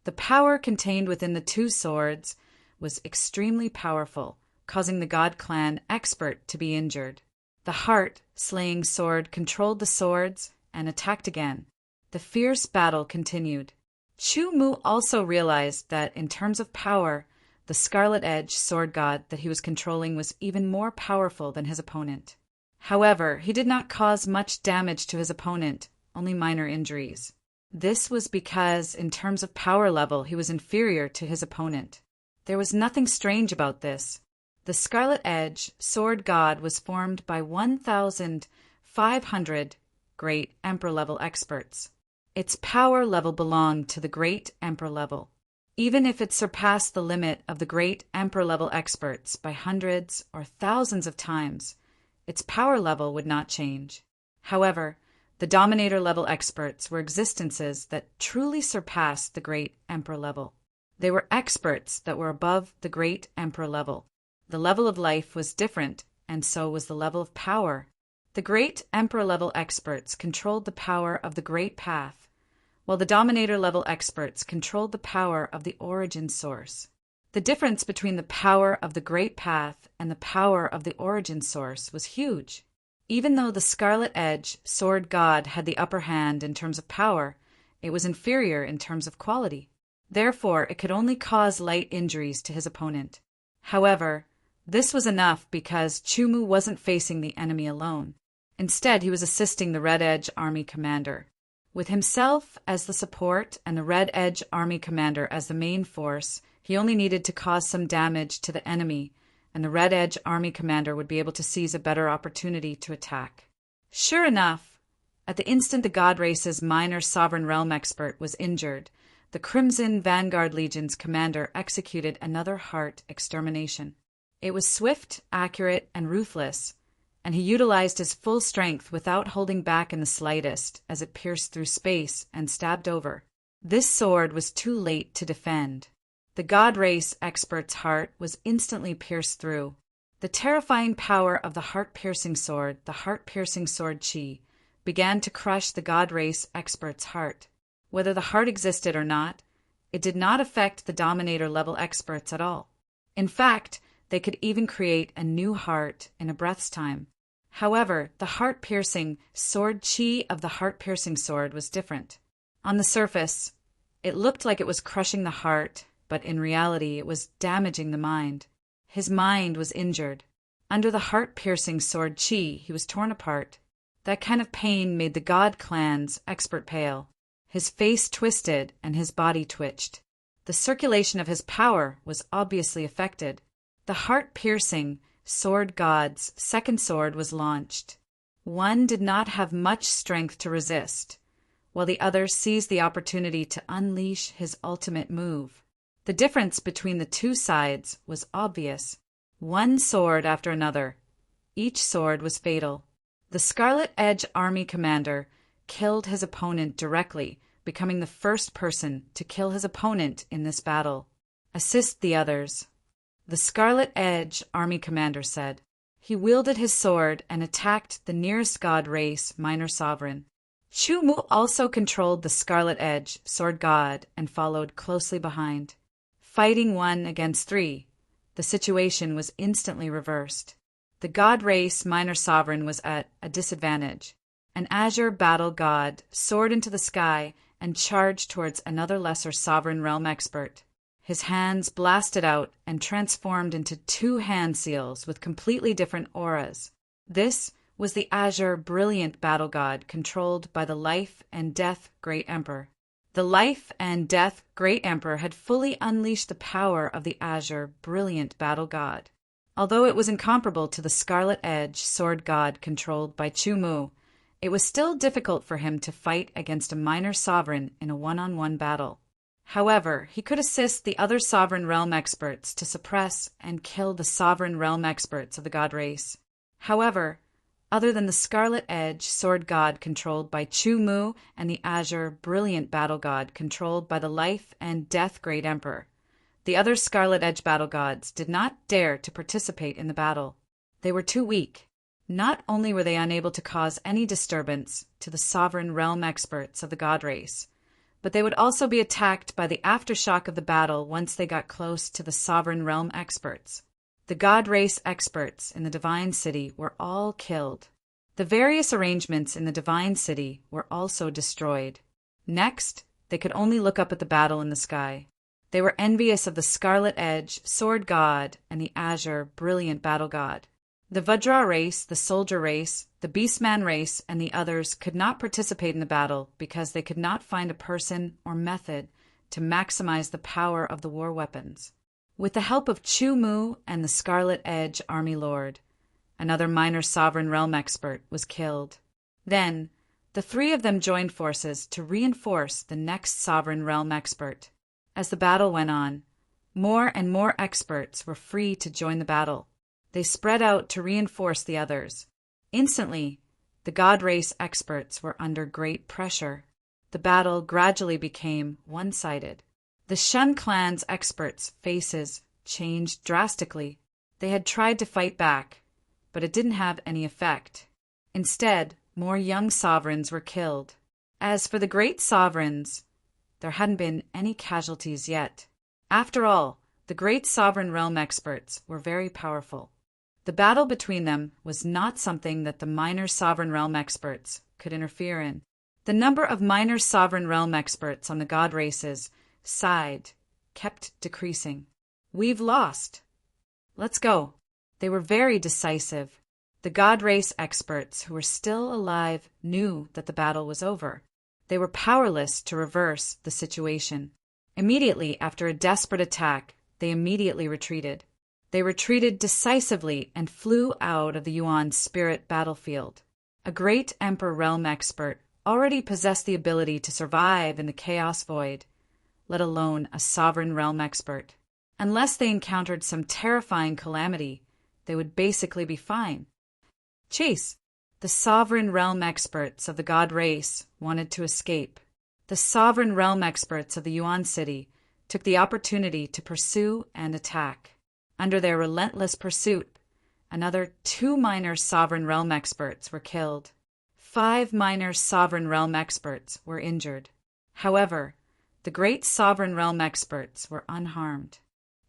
S1: The power contained within the two swords was extremely powerful, causing the God Clan expert to be injured. The heart-slaying sword controlled the swords and attacked again. The fierce battle continued. Chu Mu also realized that in terms of power, the Scarlet Edge sword god that he was controlling was even more powerful than his opponent. However, he did not cause much damage to his opponent, only minor injuries. This was because, in terms of power level, he was inferior to his opponent. There was nothing strange about this. The Scarlet Edge sword god was formed by 1,500 great Emperor level experts. Its power level belonged to the great Emperor level. Even if it surpassed the limit of the great Emperor level experts by hundreds or thousands of times, its power level would not change. However, the Dominator level experts were existences that truly surpassed the great Emperor level. They were experts that were above the great Emperor level. The level of life was different, and so was the level of power. The great Emperor level experts controlled the power of the Great Path, while the Dominator level experts controlled the power of the origin source. The difference between the power of the Great Path and the power of the origin source was huge. Even though the Scarlet Edge sword god had the upper hand in terms of power, it was inferior in terms of quality. Therefore, it could only cause light injuries to his opponent. However, this was enough because Chu Mu wasn't facing the enemy alone. Instead, he was assisting the Red Edge Army commander. With himself as the support and the Red Edge Army commander as the main force, he only needed to cause some damage to the enemy, and the Red Edge Army commander would be able to seize a better opportunity to attack. Sure enough, at the instant the God Race's minor Sovereign Realm expert was injured, the Crimson Vanguard Legion's commander executed another heart extermination. It was swift, accurate, and ruthless, and he utilized his full strength without holding back in the slightest as it pierced through space and stabbed over. This sword was too late to defend. The God Race expert's heart was instantly pierced through. The terrifying power of the heart-piercing sword, the heart-piercing sword chi, began to crush the God Race expert's heart. Whether the heart existed or not, it did not affect the Dominator level experts at all. In fact, they could even create a new heart in a breath's time. However, the heart-piercing sword chi of the heart-piercing sword was different. On the surface, it looked like it was crushing the heart, but in reality it was damaging the mind. His mind was injured. Under the heart-piercing sword chi, he was torn apart. That kind of pain made the God Clan's expert pale. His face twisted and his body twitched. The circulation of his power was obviously affected. The heart-piercing sword god's second sword was launched. One did not have much strength to resist, while the other seized the opportunity to unleash his ultimate move. The difference between the two sides was obvious. One sword after another. Each sword was fatal. The Scarlet Edge Army commander killed his opponent directly, becoming the first person to kill his opponent in this battle. Assist the others. The Scarlet Edge Army commander said. He wielded his sword and attacked the nearest God Race minor sovereign. Chu Mu also controlled the Scarlet Edge sword god and followed closely behind. Fighting 1 against 3, the situation was instantly reversed. The god race minor sovereign was at a disadvantage. An azure battle god soared into the sky and charged towards another lesser sovereign realm expert. His hands blasted out and transformed into two hand seals with completely different auras. This was the azure brilliant battle god controlled by the life and death great emperor. The life and death great emperor had fully unleashed the power of the azure brilliant battle god. Although it was incomparable to the scarlet edge sword god controlled by Chu-Mu, it was still difficult for him to fight against a minor sovereign in a one-on-one battle. However, he could assist the other sovereign realm experts to suppress and kill the sovereign realm experts of the god race. However, other than the Scarlet Edge sword god controlled by Chu-Mu and the azure brilliant battle god controlled by the life and death great emperor, the other Scarlet Edge battle gods did not dare to participate in the battle. They were too weak. Not only were they unable to cause any disturbance to the sovereign realm experts of the god race, but they would also be attacked by the aftershock of the battle once they got close to the sovereign realm experts. The god race experts in the Divine City were all killed. The various arrangements in the Divine City were also destroyed. Next, they could only look up at the battle in the sky. They were envious of the Scarlet Edge sword god and the azure brilliant battle god. The Vajra race, the soldier race, the beastman race, and the others could not participate in the battle because they could not find a person or method to maximize the power of the war weapons. With the help of Chu-Mu and the Scarlet Edge Army Lord, another minor sovereign realm expert was killed. Then, the three of them joined forces to reinforce the next sovereign realm expert. As the battle went on, more and more experts were free to join the battle. They spread out to reinforce the others. Instantly, the god race experts were under great pressure. The battle gradually became one-sided. The Shun clan's experts' faces changed drastically. They had tried to fight back, but it didn't have any effect. Instead, more young sovereigns were killed. As for the great sovereigns, there hadn't been any casualties yet. After all, the great sovereign realm experts were very powerful. The battle between them was not something that the minor sovereign realm experts could interfere in. The number of minor sovereign realm experts on the god races side kept decreasing. We've lost. Let's go. They were very decisive. The god race experts who were still alive knew that the battle was over. They were powerless to reverse the situation. Immediately after a desperate attack, they immediately retreated. They retreated decisively and flew out of the Yuan spirit battlefield. A great Emperor realm expert already possessed the ability to survive in the chaos void, let alone a sovereign realm expert. Unless they encountered some terrifying calamity, they would basically be fine. Chase. The sovereign realm experts of the god race wanted to escape. The sovereign realm experts of the Yuan city took the opportunity to pursue and attack. Under their relentless pursuit, another 2 minor sovereign realm experts were killed. 5 minor sovereign realm experts were injured. However, the great sovereign realm experts were unharmed.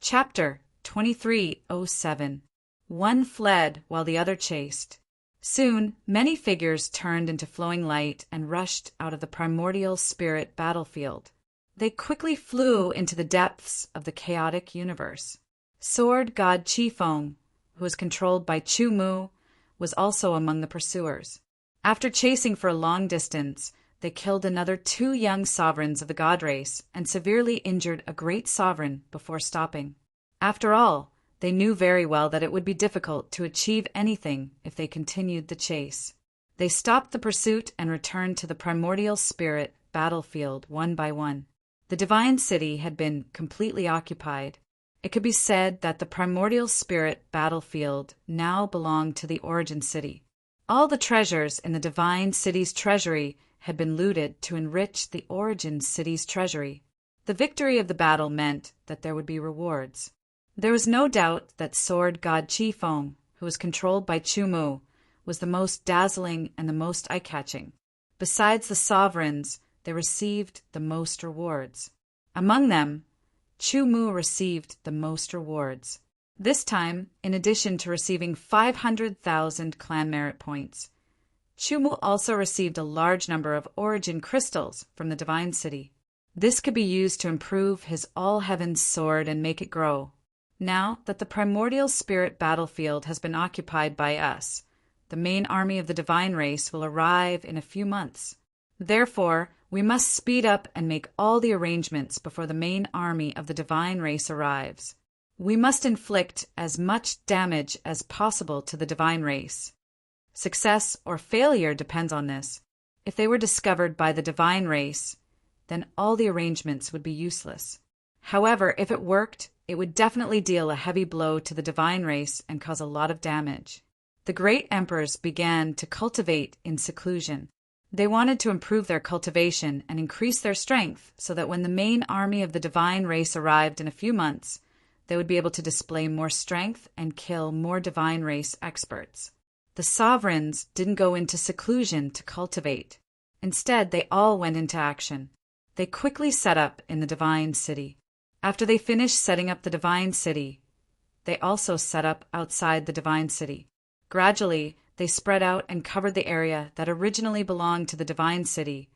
S1: Chapter 2307. One fled while the other chased. Soon, many figures turned into flowing light and rushed out of the primordial spirit battlefield. They quickly flew into the depths of the chaotic universe. Sword god Qifeng, who was controlled by Chu-Mu, was also among the pursuers. After chasing for a long distance, they killed another 2 young sovereigns of the god race and severely injured a great sovereign before stopping. After all, they knew very well that it would be difficult to achieve anything if they continued the chase. They stopped the pursuit and returned to the primordial spirit battlefield one by one. The Divine City had been completely occupied. It could be said that the primordial spirit battlefield now belonged to the Origin City. All the treasures in the Divine City's treasury had been looted to enrich the Origin City's treasury. The victory of the battle meant that there would be rewards. There was no doubt that sword god Qifeng, who was controlled by Chu-Mu, was the most dazzling and the most eye-catching. Besides the sovereigns, they received the most rewards. Among them, Chu-Mu received the most rewards. This time, in addition to receiving 500,000 clan merit points, Chumu also received a large number of origin crystals from the Divine City. This could be used to improve his All-Heavens sword and make it grow. Now that the primordial spirit battlefield has been occupied by us, the main army of the divine race will arrive in a few months. Therefore, we must speed up and make all the arrangements before the main army of the divine race arrives. We must inflict as much damage as possible to the divine race. Success or failure depends on this. If they were discovered by the divine race, then all the arrangements would be useless. However, if it worked, it would definitely deal a heavy blow to the divine race and cause a lot of damage. The great emperors began to cultivate in seclusion. They wanted to improve their cultivation and increase their strength so that when the main army of the divine race arrived in a few months, they would be able to display more strength and kill more divine race experts. The sovereigns didn't go into seclusion to cultivate. Instead, they all went into action. They quickly set up in the divine city. After they finished setting up the divine city, they also set up outside the divine city. Gradually, they spread out and covered the area that originally belonged to the divine city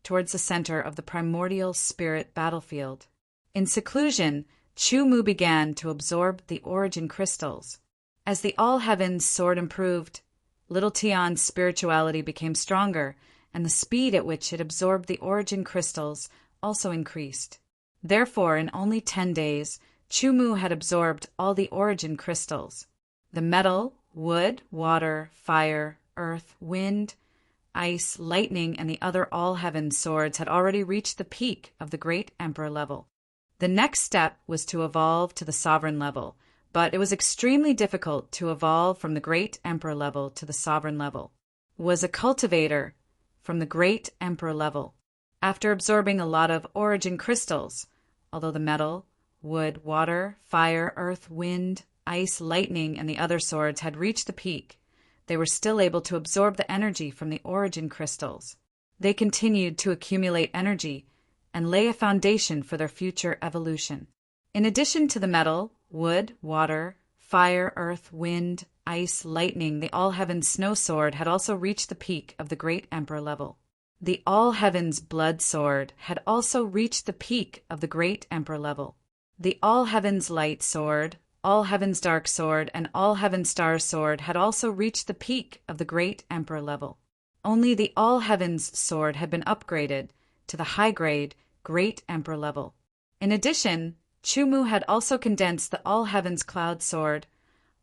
S1: towards the center of the primordial spirit battlefield. In seclusion, Chumu began to absorb the origin crystals. As the All-Heavens sword improved, Little Tion's spirituality became stronger, and the speed at which it absorbed the origin crystals also increased. Therefore, in only 10 days, Chumu had absorbed all the origin crystals. The metal, wood, water, fire, earth, wind, ice, lightning, and the other all-heaven swords had already reached the peak of the Great Emperor level. The next step was to evolve to the sovereign level, but it was extremely difficult to evolve from the Great Emperor level to the sovereign level. Was a cultivator from the Great Emperor level. After absorbing a lot of origin crystals, although the metal, wood, water, fire, earth, wind, ice, lightning, and the other swords had reached the peak, they were still able to absorb the energy from the origin crystals. They continued to accumulate energy and lay a foundation for their future evolution. In addition to the metal, wood, water, fire, earth, wind, ice, lightning, the All-Heavens Snow Sword had also reached the peak of the Great Emperor level. The All-Heavens Blood Sword had also reached the peak of the Great Emperor level. The All-Heavens Light Sword, All-Heavens Dark Sword, and All-Heavens Star Sword had also reached the peak of the Great Emperor level. Only the All-Heavens Sword had been upgraded to the high-grade Great Emperor level. In addition, Chumu had also condensed the All-Heavens Cloud Sword,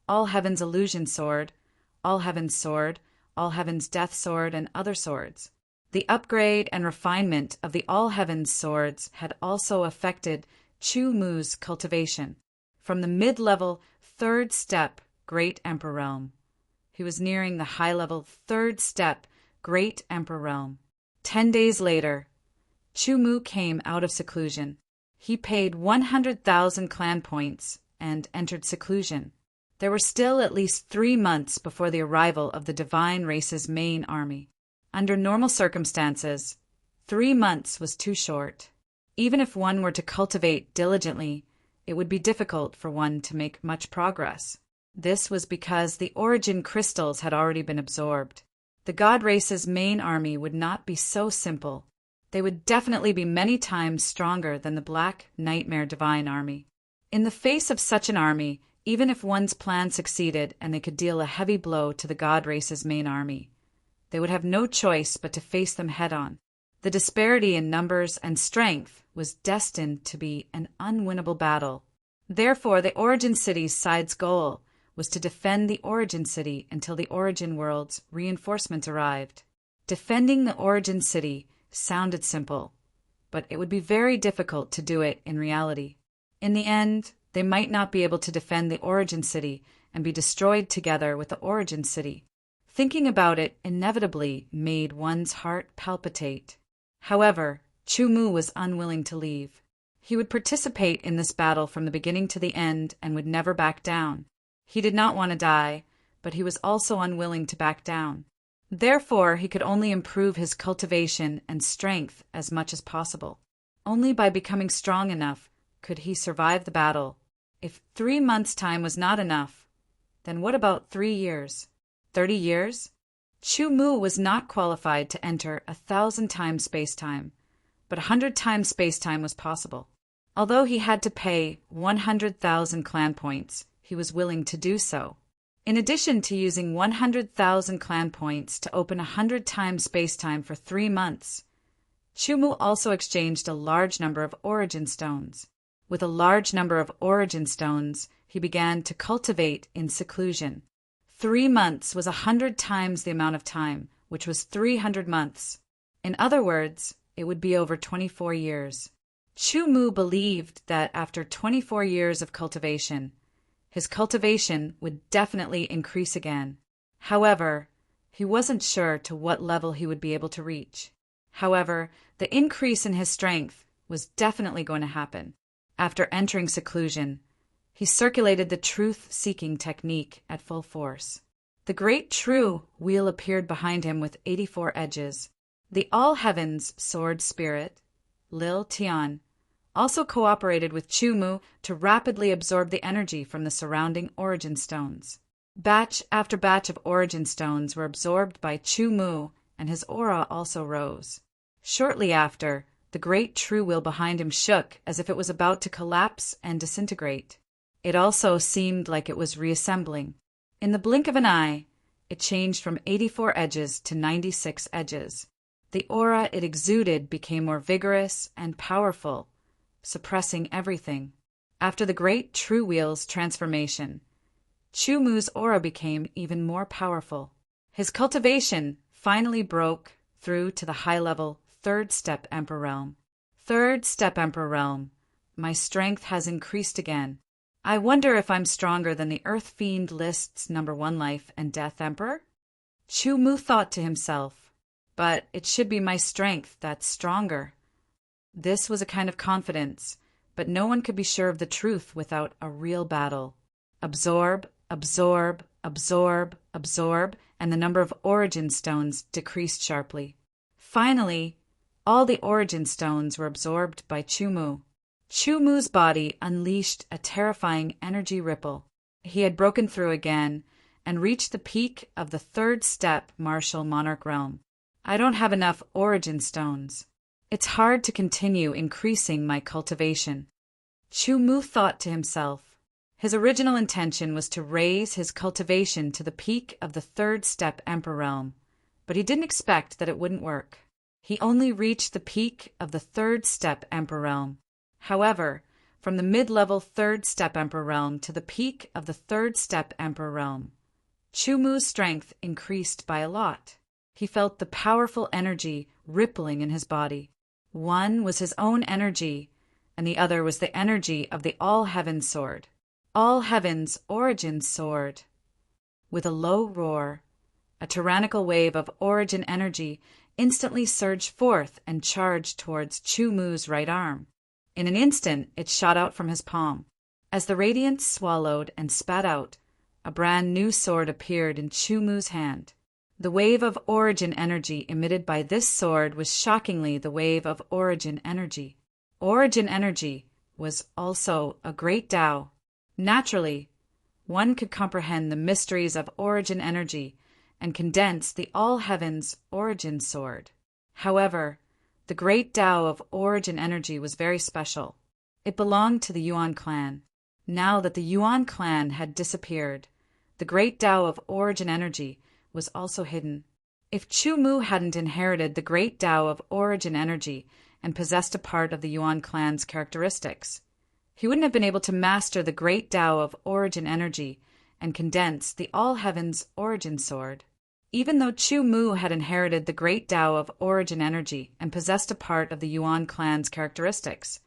S1: All-Heavens Illusion Sword, All-Heavens Death Sword, and other swords. The upgrade and refinement of the All-Heavens swords had also affected Chumu's cultivation. From the mid-level 3rd step Great Emperor Realm, he was nearing the high-level 3rd step Great Emperor Realm. 10 days later, Chumu came out of seclusion. He paid 100,000 clan points and entered seclusion. There were still at least 3 months before the arrival of the divine race's main army. Under normal circumstances, 3 months was too short. Even if one were to cultivate diligently, it would be difficult for one to make much progress. This was because the origin crystals had already been absorbed. The god race's main army would not be so simple. They would definitely be many times stronger than the Black Nightmare Divine Army. In the face of such an army, even if one's plan succeeded and they could deal a heavy blow to the god race's main army, they would have no choice but to face them head-on. The disparity in numbers and strength was destined to be an unwinnable battle. Therefore, the Origin City's side's goal was to defend the Origin City until the Origin World's reinforcements arrived. Defending the Origin City sounded simple, but it would be very difficult to do it in reality. In the end, they might not be able to defend the Origin City and be destroyed together with the Origin City. Thinking about it inevitably made one's heart palpitate. However, Chumu was unwilling to leave. He would participate in this battle from the beginning to the end and would never back down. He did not want to die, but he was also unwilling to back down. Therefore, he could only improve his cultivation and strength as much as possible. Only by becoming strong enough could he survive the battle If 3 months' time was not enough, then what about 3 years? 30 years? Chu Mu was not qualified to enter 1,000 times space-time, but 100 times space-time was possible. Although he had to pay 100,000 clan points, he was willing to do so. In addition to using 100,000 clan points to open 100 times space-time for 3 months, Chu Mu also exchanged a large number of origin stones. With a large number of origin stones, he began to cultivate in seclusion. 3 months was 100 times the amount of time, which was 300 months. In other words, it would be over 24 years. Chu Mu believed that after 24 years of cultivation, his cultivation would definitely increase again. However, he wasn't sure to what level he would be able to reach. However, the increase in his strength was definitely going to happen. After entering seclusion, he circulated the truth-seeking technique at full force. The great true wheel appeared behind him with 84 edges. The All-Heavens Sword Spirit, Lil Tian, also cooperated with Chu Mu to rapidly absorb the energy from the surrounding origin stones. Batch after batch of origin stones were absorbed by Chu Mu, and his aura also rose. Shortly after, the great true wheel behind him shook as if it was about to collapse and disintegrate. It also seemed like it was reassembling. In the blink of an eye, it changed from 84 edges to 96 edges. The aura it exuded became more vigorous and powerful, suppressing everything. After the great true wheel's transformation, Chu Mu's aura became even more powerful. His cultivation finally broke through to the high-level Third Step Emperor Realm. Third Step Emperor Realm. My strength has increased again. I wonder if I'm stronger than the Earth Fiend list's #1 life and death emperor? Chu Mu thought to himself, but it should be my strength that's stronger. This was a kind of confidence, but no one could be sure of the truth without a real battle. Absorb, absorb, absorb, absorb, and the number of origin stones decreased sharply. Finally, all the origin stones were absorbed by Chu Mu. Chu Mu's body unleashed a terrifying energy ripple. He had broken through again and reached the peak of the third step martial monarch realm. I don't have enough origin stones. It's hard to continue increasing my cultivation. Chu Mu thought to himself. His original intention was to raise his cultivation to the peak of the third step emperor realm, but he didn't expect that it wouldn't work. He only reached the peak of the third step emperor realm. However, from the mid-level third step emperor realm to the peak of the third step emperor realm, Chu Mu's strength increased by a lot. He felt the powerful energy rippling in his body. One was his own energy, and the other was the energy of the All-Heavens Sword. All-Heavens Origin Sword. With a low roar, a tyrannical wave of origin energy instantly surged forth and charged towards Chu Mu's right arm. In an instant, it shot out from his palm. As the radiance swallowed and spat out, a brand new sword appeared in Chu Mu's hand. The wave of origin energy emitted by this sword was shockingly the wave of origin energy. Origin energy was also a great Tao. Naturally, one could comprehend the mysteries of origin energy and condense the All-Heavens Origin Sword. However, the great Tao of origin energy was very special. It belonged to the Yuan clan. Now that the Yuan clan had disappeared, the great Tao of origin energy was also hidden. If Chu Mu hadn't inherited the great Tao of origin energy and possessed a part of the Yuan clan's characteristics, he wouldn't have been able to master the great Tao of origin energy and condense the All-Heavens Origin Sword. Even though Chu Mu had inherited the great Tao of origin energy and possessed a part of the Yuan clan's characteristics,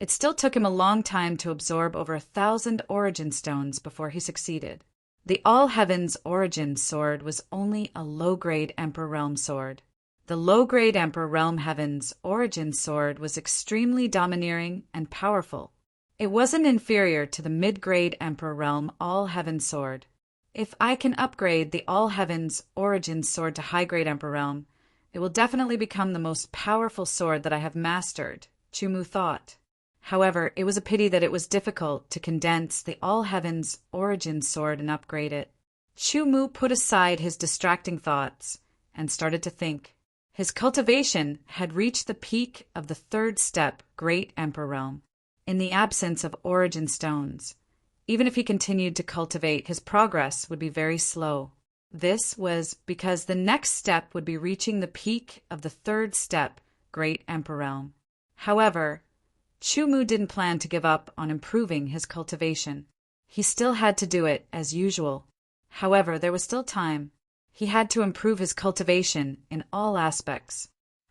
S1: it still took him a long time to absorb over 1,000 origin stones before he succeeded. The All-Heavens Origin Sword was only a low-grade Emperor Realm sword. The low-grade Emperor Realm Heavens Origin Sword was extremely domineering and powerful. It wasn't inferior to the mid-grade Emperor Realm All-Heaven Sword. If I can upgrade the All-Heavens Origin Sword to high-grade Emperor Realm, it will definitely become the most powerful sword that I have mastered, Chu Mu thought. However, it was a pity that it was difficult to condense the All Heavens origin sword and upgrade it. Chu Mu put aside his distracting thoughts and started to think. His cultivation had reached the peak of the third step, Great Emperor Realm. In the absence of origin stones, even if he continued to cultivate, his progress would be very slow. This was because the next step would be reaching the peak of the third step, Great Emperor Realm. However, Chu Mu didn't plan to give up on improving his cultivation. He still had to do it as usual. However, there was still time. He had to improve his cultivation in all aspects.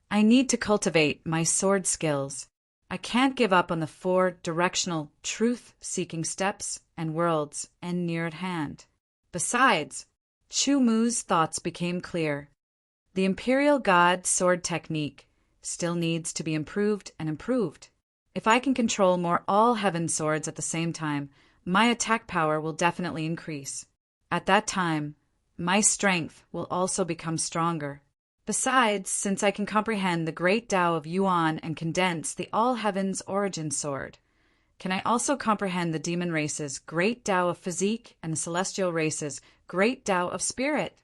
S1: I need to cultivate my sword skills. I can't give up on the 4 directional truth-seeking steps and worlds and near at hand. Besides, Chu Mu's thoughts became clear. The Imperial God sword technique still needs to be improved and improved. If I can control more all-heaven swords at the same time, my attack power will definitely increase. At that time, my strength will also become stronger. Besides, since I can comprehend the great Tao of Yuan and condense the all-heavens origin sword, can I also comprehend the demon race's great Tao of physique and the celestial race's great Tao of spirit?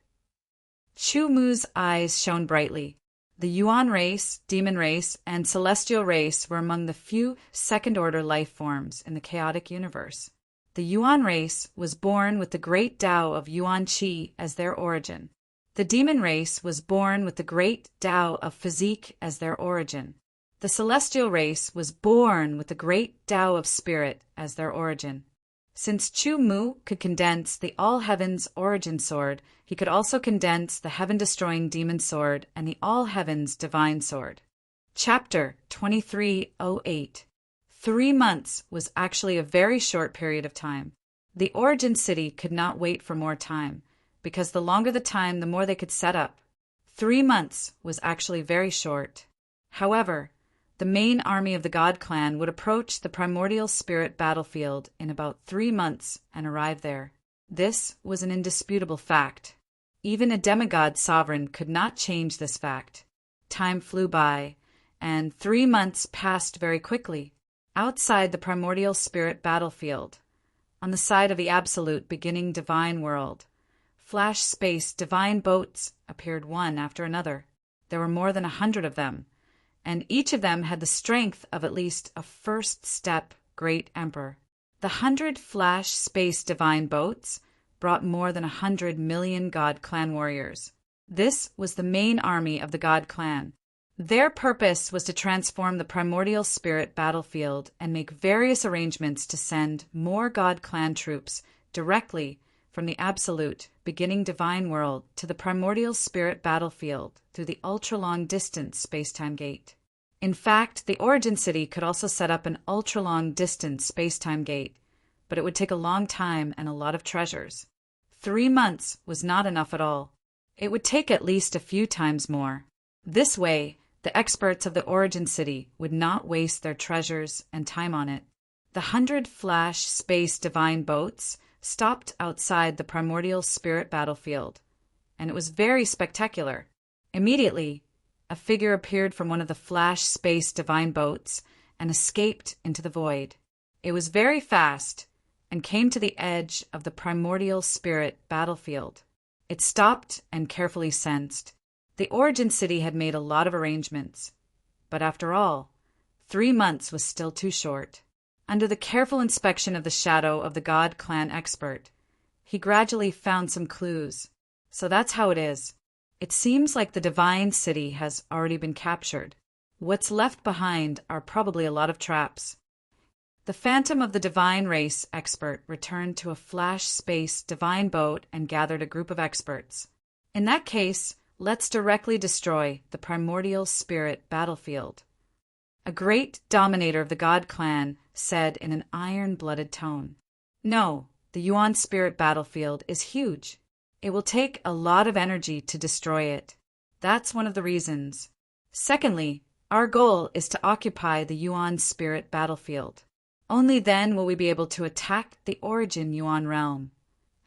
S1: Chu Mu's eyes shone brightly. The Yuan race, demon race, and celestial race were among the few second-order life forms in the chaotic universe. The Yuan race was born with the great Tao of Yuan Qi as their origin. The demon race was born with the great Tao of physique as their origin. The celestial race was born with the great Tao of spirit as their origin. Since Chu Mu could condense the all-heavens origin sword, he could also condense the heaven-destroying demon sword and the all-heavens divine sword. Chapter 2308. 3 months was actually a very short period of time. The origin city could not wait for more time, because the longer the time, the more they could set up. 3 months was actually very short. However, the main army of the God clan would approach the primordial spirit battlefield in about 3 months and arrive there. This was an indisputable fact. Even a demigod sovereign could not change this fact. Time flew by, and 3 months passed very quickly. Outside the primordial spirit battlefield, on the side of the absolute beginning divine world, flash space divine boats appeared one after another. There were more than 100 of them, and each of them had the strength of at least a first step great emperor. The 100 flash space divine boats brought more than 100 million God clan warriors. This was the main army of the God clan. Their purpose was to transform the primordial spirit battlefield and make various arrangements to send more God clan troops directly from the absolute beginning divine world to the primordial spirit battlefield through the ultra-long distance space-time gate. In fact, the origin city could also set up an ultra-long distance space-time gate, but it would take a long time and a lot of treasures. 3 months was not enough at all. It would take at least a few times more. This way, the experts of the origin city would not waste their treasures and time on it. The 100 flash space divine boats stopped outside the primordial spirit battlefield, and it was very spectacular. Immediately, a figure appeared from one of the flash space divine boats and escaped into the void. It was very fast and came to the edge of the primordial spirit battlefield. It stopped and carefully sensed. The origin city had made a lot of arrangements, but after all, 3 months was still too short. Under the careful inspection of the shadow of the God clan expert, he gradually found some clues. So that's how it is. It seems like the divine city has already been captured. What's left behind are probably a lot of traps. The phantom of the divine race expert returned to a flash space divine boat and gathered a group of experts. In that case, let's directly destroy the primordial spirit battlefield. A great dominator of the God clan said in an iron-blooded tone. No, the Yuan spirit battlefield is huge. It will take a lot of energy to destroy it. That's one of the reasons. Secondly, our goal is to occupy the Yuan spirit battlefield. Only then will we be able to attack the origin Yuan realm,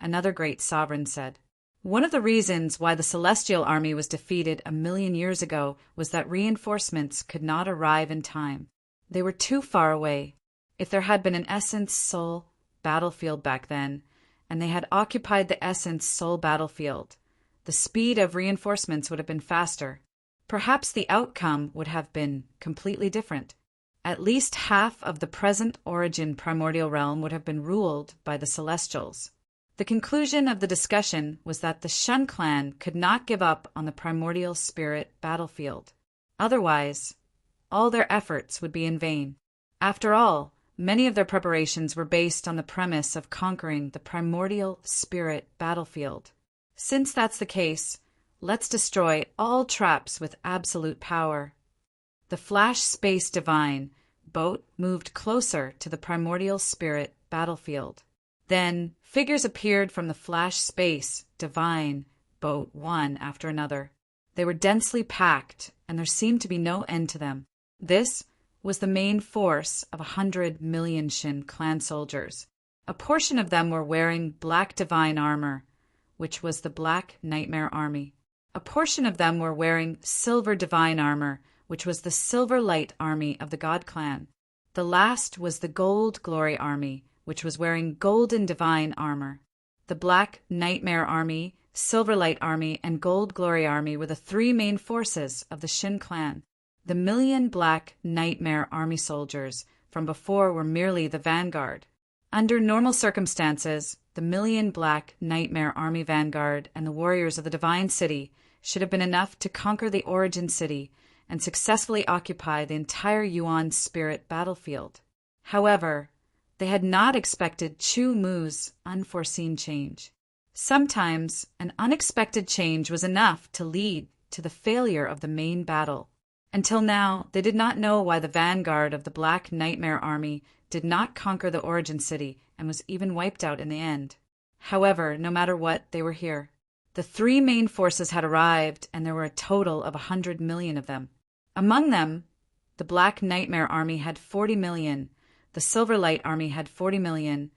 S1: another great sovereign said. One of the reasons why the Celestial Army was defeated 1,000,000 years ago was that reinforcements could not arrive in time. They were too far away. If there had been an Essence Soul battlefield back then, and they had occupied the Essence Soul battlefield, the speed of reinforcements would have been faster. Perhaps the outcome would have been completely different. At least half of the present origin primordial realm would have been ruled by the Celestials. The conclusion of the discussion was that the Shun clan could not give up on the primordial spirit battlefield. Otherwise, all their efforts would be in vain. After all, many of their preparations were based on the premise of conquering the primordial spirit battlefield. Since that's the case, let's destroy all traps with absolute power. The Flash Space Divine boat moved closer to the primordial spirit battlefield. Then, figures appeared from the Flash Space Divine boat one after another. They were densely packed, and there seemed to be no end to them. This was the main force of 100 million Shin clan soldiers. A portion of them were wearing black divine armor, which was the Black Nightmare Army. A portion of them were wearing silver divine armor, which was the Silver Light Army of the God Clan. The last was the Gold Glory Army, which was wearing golden divine armor. The Black Nightmare Army, Silver Light Army, and Gold Glory Army were the three main forces of the Shin clan. The million Black Nightmare Army soldiers from before were merely the vanguard. Under normal circumstances, the million Black Nightmare Army vanguard and the warriors of the Divine City should have been enough to conquer the Origin City and successfully occupy the entire Yuan spirit battlefield. However, they had not expected Chu Mu's unforeseen change. Sometimes an unexpected change was enough to lead to the failure of the main battle. Until now, they did not know why the vanguard of the Black Nightmare Army did not conquer the Origin City and was even wiped out in the end. However, no matter what, they were here. The three main forces had arrived, and there were a total of 100 million of them. Among them, the Black Nightmare Army had 40 million, the Silver Light Army had 40 million,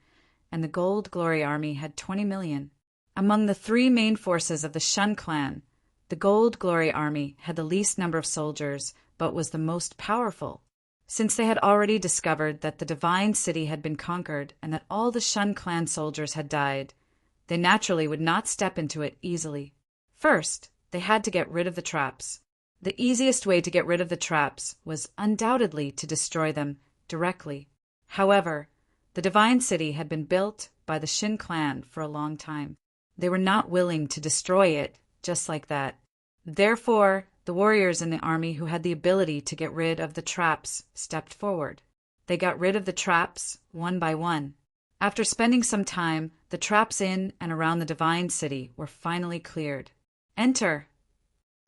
S1: and the Gold Glory Army had 20 million. Among the three main forces of the Shun clan, the Gold Glory Army had the least number of soldiers, but was the most powerful. Since they had already discovered that the Divine City had been conquered and that all the Shun clan soldiers had died, they naturally would not step into it easily. First, they had to get rid of the traps. The easiest way to get rid of the traps was undoubtedly to destroy them directly. However, the Divine City had been built by the Shin clan for a long time. They were not willing to destroy it just like that. Therefore, the warriors in the army who had the ability to get rid of the traps stepped forward. They got rid of the traps one by one. After spending some time, the traps in and around the Divine City were finally cleared. Enter!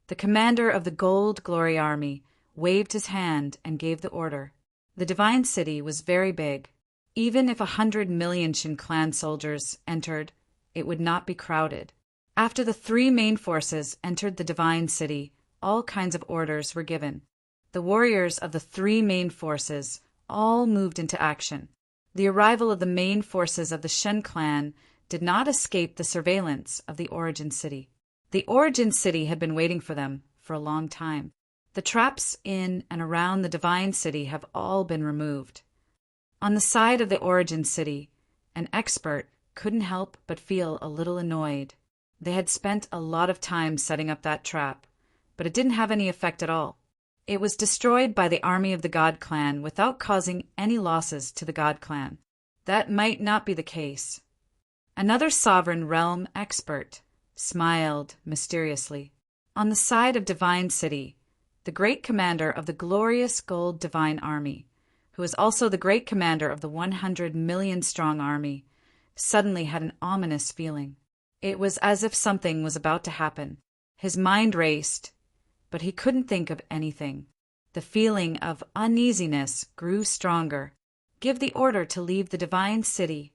S1: The commander of the Gold Glory Army waved his hand and gave the order. The Divine City was very big. Even if 100 million Shin clan soldiers entered, it would not be crowded. After the three main forces entered the Divine City, all kinds of orders were given. The warriors of the three main forces all moved into action. The arrival of the main forces of the Shen clan did not escape the surveillance of the Origin City. The Origin City had been waiting for them for a long time. The traps in and around the Divine City have all been removed. On the side of the Origin City, an expert couldn't help but feel a little annoyed. They had spent a lot of time setting up that trap, but it didn't have any effect at all. It was destroyed by the army of the God Clan without causing any losses to the God Clan. That might not be the case. Another sovereign realm expert smiled mysteriously. On the side of Divine City, the great commander of the glorious Gold Divine Army, who is also the great commander of the 100 million strong army, suddenly had an ominous feeling. It was as if something was about to happen. His mind raced, but he couldn't think of anything. The feeling of uneasiness grew stronger. Give the order to leave the Divine City.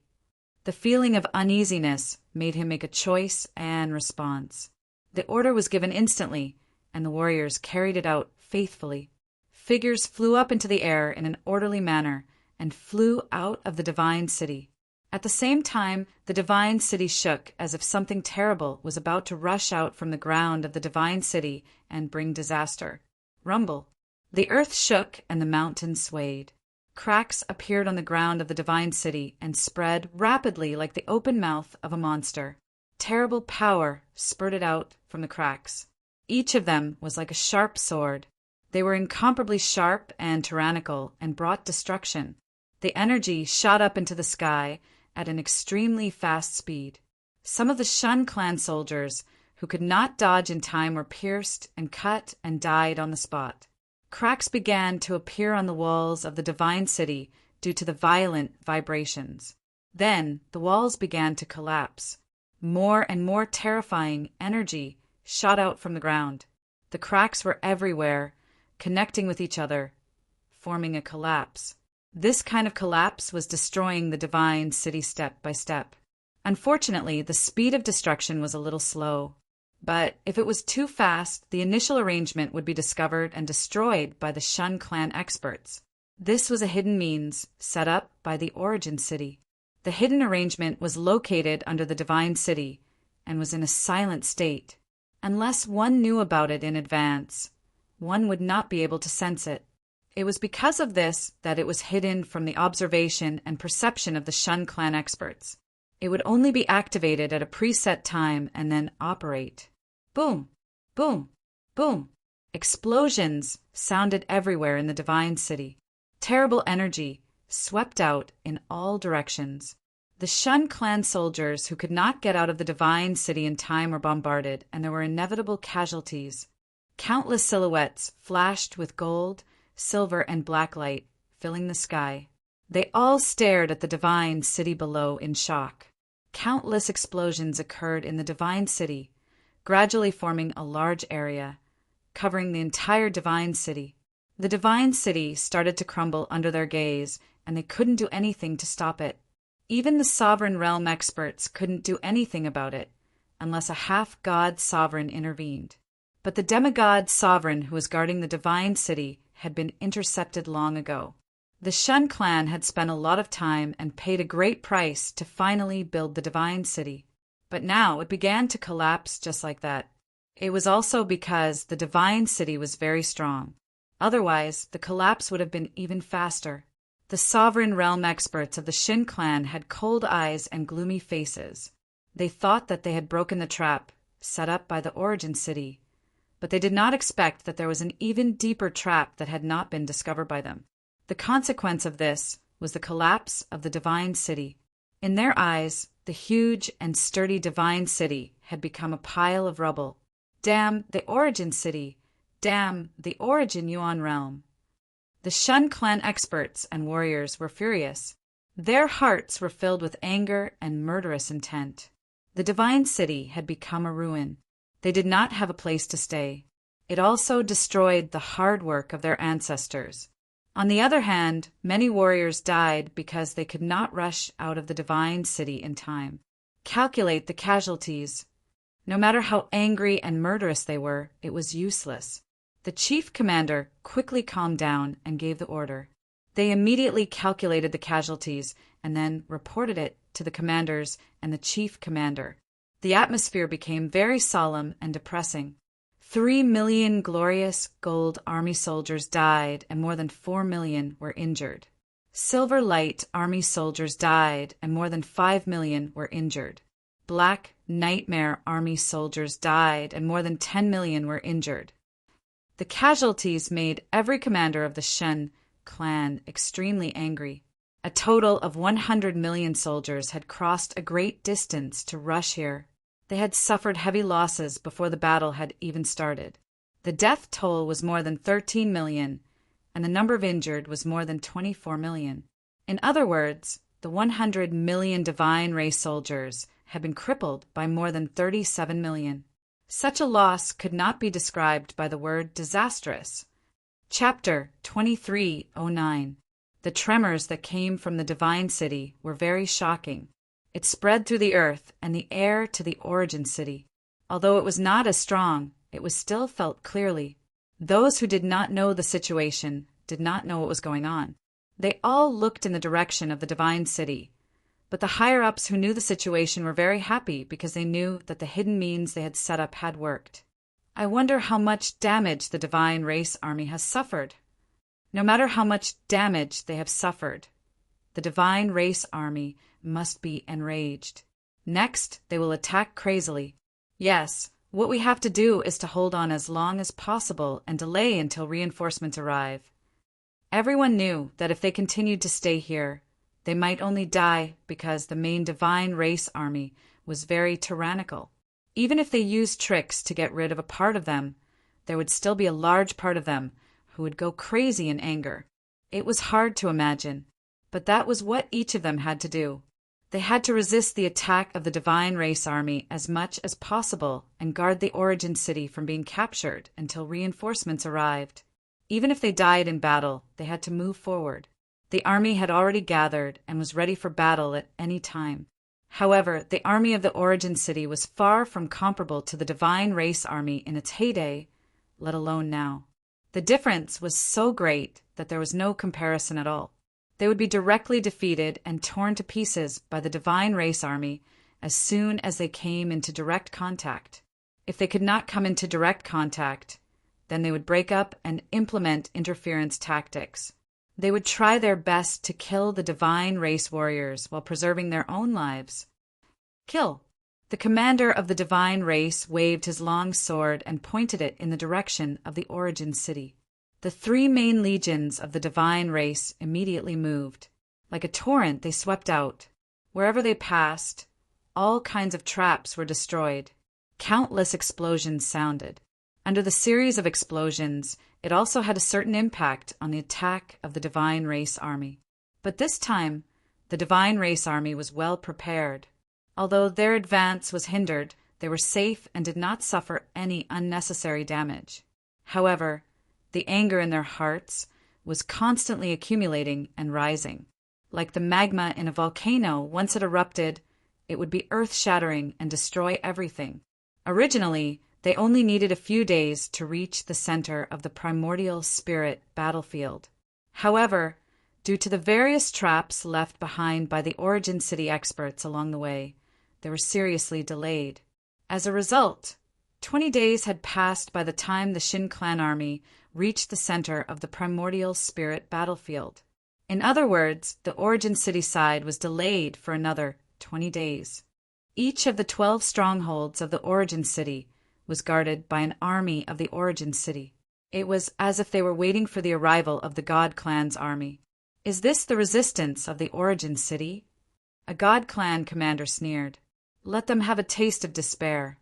S1: The feeling of uneasiness made him make a choice and response. The order was given instantly, and the warriors carried it out faithfully. Figures flew up into the air in an orderly manner and flew out of the Divine City. At the same time, the Divine City shook as if something terrible was about to rush out from the ground of the Divine City and bring disaster. Rumble. The earth shook and the mountains swayed. Cracks appeared on the ground of the divine city and spread rapidly like the open mouth of a monster. Terrible power spurted out from the cracks. Each of them was like a sharp sword. They were incomparably sharp and tyrannical and brought destruction. The energy shot up into the sky at an extremely fast speed. Some of the Shun clan soldiers who could not dodge in time were pierced and cut and died on the spot. Cracks began to appear on the walls of the divine city due to the violent vibrations. Then the walls began to collapse. More and more terrifying energy shot out from the ground. The cracks were everywhere, connecting with each other, forming a collapse. This kind of collapse was destroying the divine city step by step. Unfortunately, the speed of destruction was a little slow. But if it was too fast, the initial arrangement would be discovered and destroyed by the Shun clan experts. This was a hidden means set up by the origin city. The hidden arrangement was located under the divine city and was in a silent state. Unless one knew about it in advance, one would not be able to sense it. It was because of this that it was hidden from the observation and perception of the Shun clan experts. It would only be activated at a preset time and then operate. Boom, boom, boom. Explosions sounded everywhere in the divine city. Terrible energy swept out in all directions. The Shun clan soldiers who could not get out of the divine city in time were bombarded, and there were inevitable casualties. Countless silhouettes flashed with gold, silver, and black light, filling the sky. They all stared at the divine city below in shock. Countless explosions occurred in the divine city, gradually forming a large area, covering the entire divine city. The divine city started to crumble under their gaze, and they couldn't do anything to stop it. Even the sovereign realm experts couldn't do anything about it, unless a half-god sovereign intervened. But the demigod sovereign who was guarding the divine city had been intercepted long ago. The Shun clan had spent a lot of time and paid a great price to finally build the divine city. But now it began to collapse just like that. It was also because the divine city was very strong. Otherwise, the collapse would have been even faster. The sovereign realm experts of the Shin clan had cold eyes and gloomy faces. They thought that they had broken the trap set up by the origin city, but they did not expect that there was an even deeper trap that had not been discovered by them. The consequence of this was the collapse of the divine city. In their eyes, the huge and sturdy divine city had become a pile of rubble. Damn the origin city! Damn the origin Yuan realm! The Shun clan experts and warriors were furious. Their hearts were filled with anger and murderous intent. The divine city had become a ruin. They did not have a place to stay. It also destroyed the hard work of their ancestors. On the other hand, many warriors died because they could not rush out of the divine city in time. Calculate the casualties. No matter how angry and murderous they were, it was useless. The chief commander quickly calmed down and gave the order. They immediately calculated the casualties and then reported it to the commanders and the chief commander. The atmosphere became very solemn and depressing. 3 million glorious gold army soldiers died and more than 4 million were injured. Silver light army soldiers died and more than 5 million were injured. Black nightmare army soldiers died and more than 10 million were injured. The casualties made every commander of the Shun clan extremely angry. A total of 100 million soldiers had crossed a great distance to rush here. They had suffered heavy losses before the battle had even started. The death toll was more than 13 million, and the number of injured was more than 24 million. In other words, the 100 million divine race soldiers had been crippled by more than 37 million. Such a loss could not be described by the word disastrous. Chapter 2309. The tremors that came from the divine city were very shocking. It spread through the earth and the air to the origin city. Although it was not as strong, it was still felt clearly. Those who did not know the situation did not know what was going on. They all looked in the direction of the divine city. But the higher-ups who knew the situation were very happy because they knew that the hidden means they had set up had worked. I wonder how much damage the divine race army has suffered. No matter how much damage they have suffered, the divine race army must be enraged. Next, they will attack crazily. Yes, what we have to do is to hold on as long as possible and delay until reinforcements arrive. Everyone knew that if they continued to stay here, they might only die because the main divine race army was very tyrannical. Even if they used tricks to get rid of a part of them, there would still be a large part of them who would go crazy in anger. It was hard to imagine, but that was what each of them had to do. They had to resist the attack of the divine race army as much as possible and guard the origin city from being captured until reinforcements arrived. Even if they died in battle, they had to move forward. The army had already gathered and was ready for battle at any time. However, the army of the origin city was far from comparable to the divine race army in its heyday, let alone now. The difference was so great that there was no comparison at all. They would be directly defeated and torn to pieces by the divine race army as soon as they came into direct contact. If they could not come into direct contact, then they would break up and implement interference tactics. They would try their best to kill the divine race warriors while preserving their own lives. Kill. The commander of the divine race waved his long sword and pointed it in the direction of the origin city. The 3 main legions of the divine race immediately moved. Like a torrent, they swept out. Wherever they passed, all kinds of traps were destroyed. Countless explosions sounded. Under the series of explosions, it also had a certain impact on the attack of the divine race army. But this time, the divine race army was well prepared. Although their advance was hindered, they were safe and did not suffer any unnecessary damage. However, the anger in their hearts was constantly accumulating and rising. Like the magma in a volcano, once it erupted, it would be earth-shattering and destroy everything. Originally, they only needed a few days to reach the center of the primordial spirit battlefield. However, due to the various traps left behind by the origin city experts along the way, they were seriously delayed. As a result, 20 days had passed by the time the Shin Clan army reached the center of the primordial spirit battlefield. In other words, the origin city side was delayed for another 20 days. Each of the 12 strongholds of the origin city was guarded by an army of the origin city. It was as if they were waiting for the arrival of the God Clan's army. Is this the resistance of the origin city? A God Clan commander sneered. Let them have a taste of despair.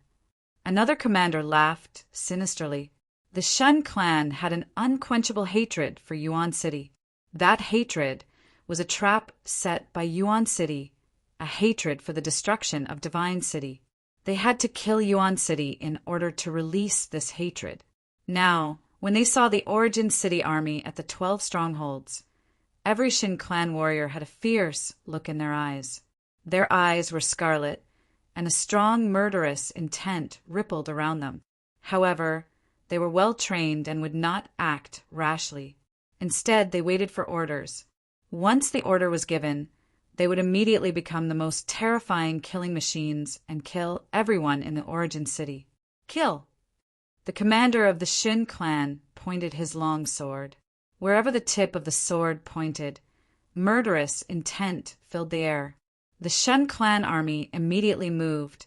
S1: Another commander laughed sinisterly. The Shun clan had an unquenchable hatred for Yuan City. That hatred was a trap set by Yuan City, a hatred for the destruction of Divine City. They had to kill Yuan City in order to release this hatred. Now, when they saw the Origin City army at the 12 strongholds, every Shin Clan warrior had a fierce look in their eyes. Their eyes were scarlet, and a strong murderous intent rippled around them. However, they were well trained and would not act rashly. Instead, they waited for orders. Once the order was given, they would immediately become the most terrifying killing machines and kill everyone in the Origin City. Kill! The commander of the Shin clan pointed his long sword. Wherever the tip of the sword pointed, murderous intent filled the air. The Shun clan army immediately moved,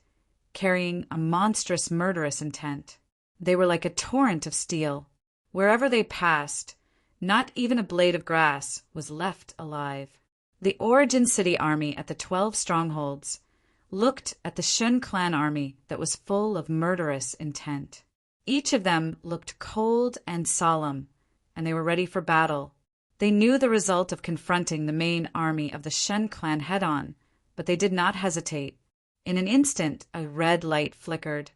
S1: carrying a monstrous murderous intent. They were like a torrent of steel. Wherever they passed, not even a blade of grass was left alive. The Origin City army at the 12 strongholds looked at the Shun clan army that was full of murderous intent. Each of them looked cold and solemn, and they were ready for battle. They knew the result of confronting the main army of the Shun clan head-on, but they did not hesitate. In an instant, a red light flickered,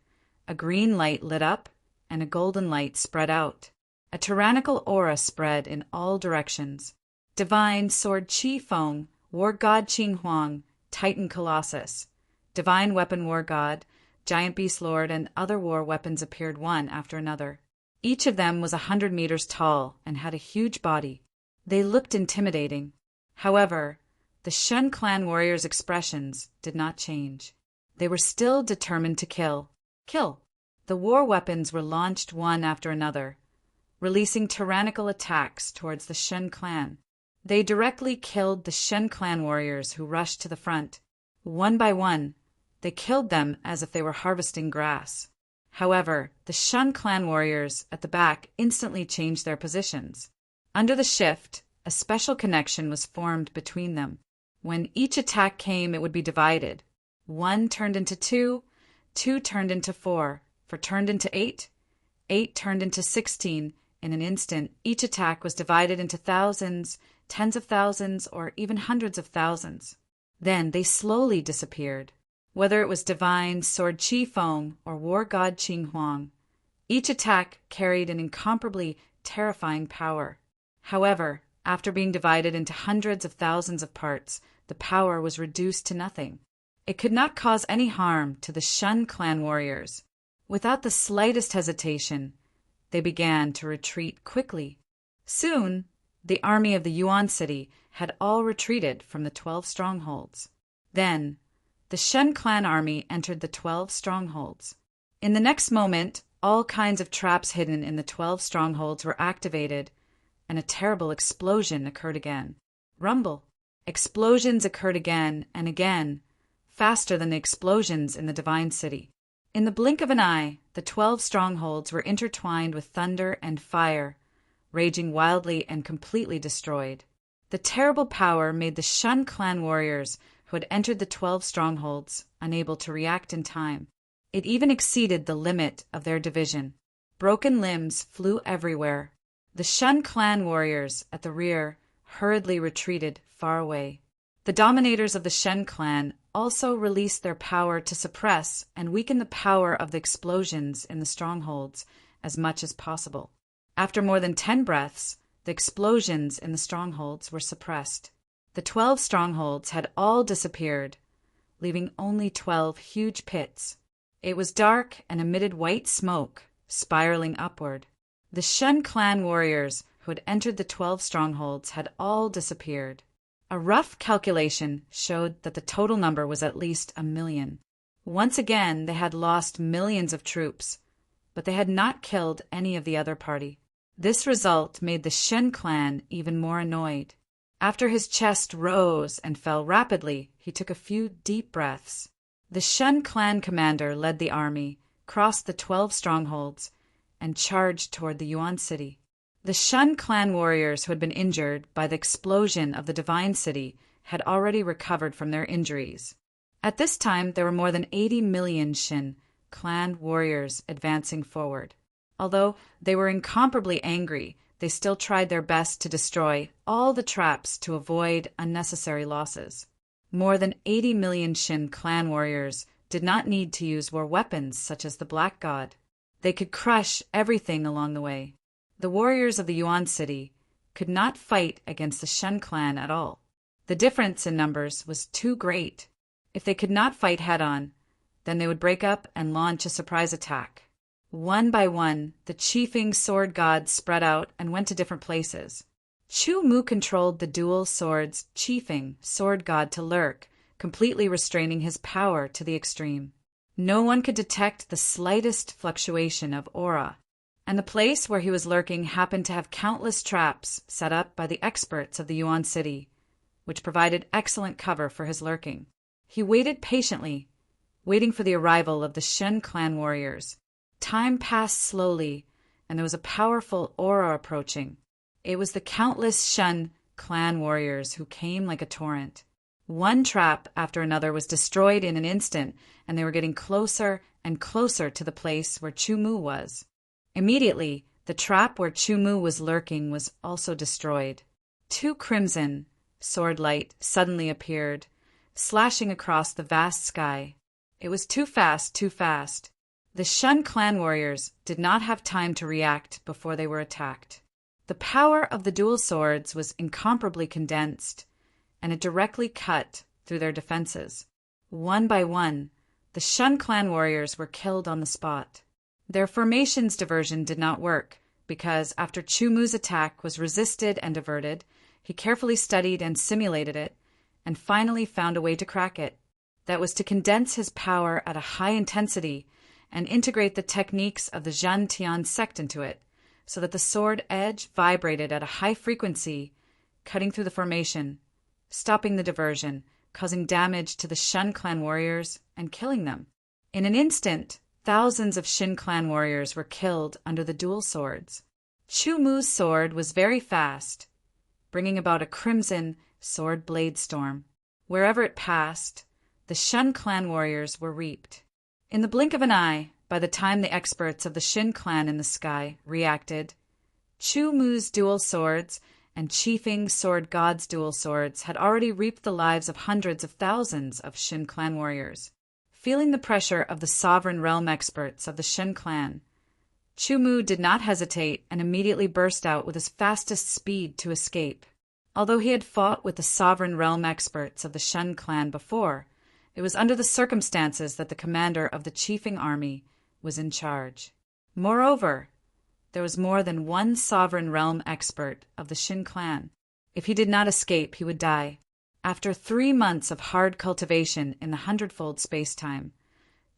S1: a green light lit up, and a golden light spread out. A tyrannical aura spread in all directions. Divine Sword Chi Feng, War God Qing Huang, Titan Colossus, Divine Weapon War God, Giant Beast Lord, and other war weapons appeared one after another. Each of them was 100 meters tall and had a huge body. They looked intimidating. However, the Shun clan warriors' expressions did not change. They were still determined to kill. Kill! The war weapons were launched one after another. releasing tyrannical attacks towards the Shen clan. They directly killed the Shen clan warriors who rushed to the front. One by one, they killed them as if they were harvesting grass. However, the Shen clan warriors at the back instantly changed their positions. Under the shift, a special connection was formed between them. When each attack came, it would be divided. 1 turned into 2, 2 turned into 4 turned into 8, 8 turned into 16. In an instant, each attack was divided into thousands, tens of thousands, or even hundreds of thousands. Then they slowly disappeared. Whether it was divine sword Qi Feng or war god Qing Huang, each attack carried an incomparably terrifying power. However, after being divided into hundreds of thousands of parts, the power was reduced to nothing. It could not cause any harm to the Shen clan warriors. Without the slightest hesitation, they began to retreat quickly. Soon, the army of the Yuan city had all retreated from the 12 strongholds. Then, the Shen clan army entered the 12 strongholds. In the next moment, all kinds of traps hidden in the 12 strongholds were activated, and a terrible explosion occurred again. Rumble. Explosions occurred again and again, faster than the explosions in the Divine City. In the blink of an eye, the 12 strongholds were intertwined with thunder and fire, raging wildly and completely destroyed. The terrible power made the Shen clan warriors who had entered the 12 strongholds unable to react in time. It even exceeded the limit of their division. Broken limbs flew everywhere. The Shen clan warriors at the rear hurriedly retreated far away. The dominators of the Shen clan also released their power to suppress and weaken the power of the explosions in the strongholds as much as possible. After more than 10 breaths, the explosions in the strongholds were suppressed. The 12 strongholds had all disappeared, leaving only 12 huge pits. It was dark and emitted white smoke, spiraling upward. The Shen clan warriors who had entered the 12 strongholds had all disappeared. A rough calculation showed that the total number was at least 1 million. Once again, they had lost millions of troops, but they had not killed any of the other party. This result made the Shen clan even more annoyed. After his chest rose and fell rapidly, he took a few deep breaths. The Shen clan commander led the army, crossed the 12 strongholds, and charged toward the Yuan city. The Shen clan warriors who had been injured by the explosion of the Divine City had already recovered from their injuries. At this time, there were more than 80 million Shen clan warriors advancing forward. Although they were incomparably angry, they still tried their best to destroy all the traps to avoid unnecessary losses. More than 80 million Shen clan warriors did not need to use war weapons such as the Black God. They could crush everything along the way. The warriors of the Yuan city could not fight against the Shen clan at all. The difference in numbers was too great. If they could not fight head-on, then they would break up and launch a surprise attack. One by one, the chiefing sword gods spread out and went to different places. Chu Mu controlled the dual swords chiefing sword god to lurk, completely restraining his power to the extreme. No one could detect the slightest fluctuation of aura, and the place where he was lurking happened to have countless traps set up by the experts of the Yuan city, which provided excellent cover for his lurking. He waited patiently, waiting for the arrival of the Shen clan warriors. Time passed slowly, and there was a powerful aura approaching. It was the countless Shen clan warriors who came like a torrent. One trap after another was destroyed in an instant, and they were getting closer and closer to the place where Chu Mu was. Immediately, the trap where Chu Mu was lurking was also destroyed. 2 crimson sword light suddenly appeared, slashing across the vast sky. It was too fast, too fast. The Shen clan warriors did not have time to react before they were attacked. The power of the dual swords was incomparably condensed, and it directly cut through their defenses. One by one, the Shen clan warriors were killed on the spot. Their formations diversion did not work, because after Chu Mu's attack was resisted and diverted, he carefully studied and simulated it, and finally found a way to crack it. That was to condense his power at a high intensity and integrate the techniques of the Zhan Tian sect into it, so that the sword edge vibrated at a high frequency, cutting through the formation, stopping the diversion, causing damage to the Shun clan warriors, and killing them. In an instant, thousands of Shin clan warriors were killed under the dual swords. Chu Mu's sword was very fast, bringing about a crimson sword blade storm. Wherever it passed, the Shun clan warriors were reaped. In the blink of an eye, by the time the experts of the Shin clan in the sky reacted, Chu Mu's dual swords and Chiefing Sword God's dual swords had already reaped the lives of hundreds of thousands of Shin clan warriors. Feeling the pressure of the sovereign realm experts of the Shin clan, Chu Mu did not hesitate and immediately burst out with his fastest speed to escape. Although he had fought with the sovereign realm experts of the Shun clan before, it was under the circumstances that the commander of the chiefing army was in charge. Moreover, there was more than one sovereign realm expert of the Shin clan. If he did not escape, he would die. After 3 months of hard cultivation in the hundredfold space-time,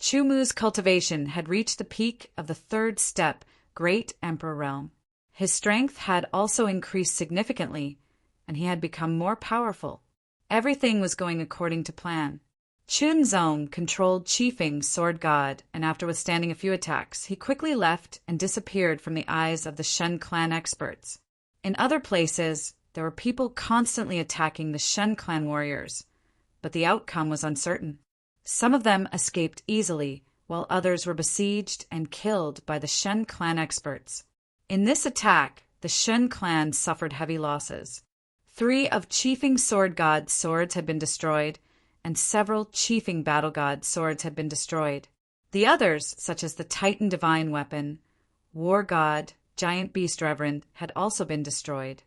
S1: Chu Mu's cultivation had reached the peak of the 3rd step Great Emperor Realm. His strength had also increased significantly, and he had become more powerful. Everything was going according to plan. Chun Zong controlled Chiefing Sword God, and after withstanding a few attacks, he quickly left and disappeared from the eyes of the Shun clan experts. In other places, there were people constantly attacking the Shun clan warriors, but the outcome was uncertain. Some of them escaped easily, while others were besieged and killed by the Shun clan experts. In this attack, the Shun clan suffered heavy losses. 3 of Chiefing Sword God's swords had been destroyed, and several Chiefing Battle God swords had been destroyed. The others, such as the Titan Divine Weapon, War God, Giant Beast Reverend, had also been destroyed.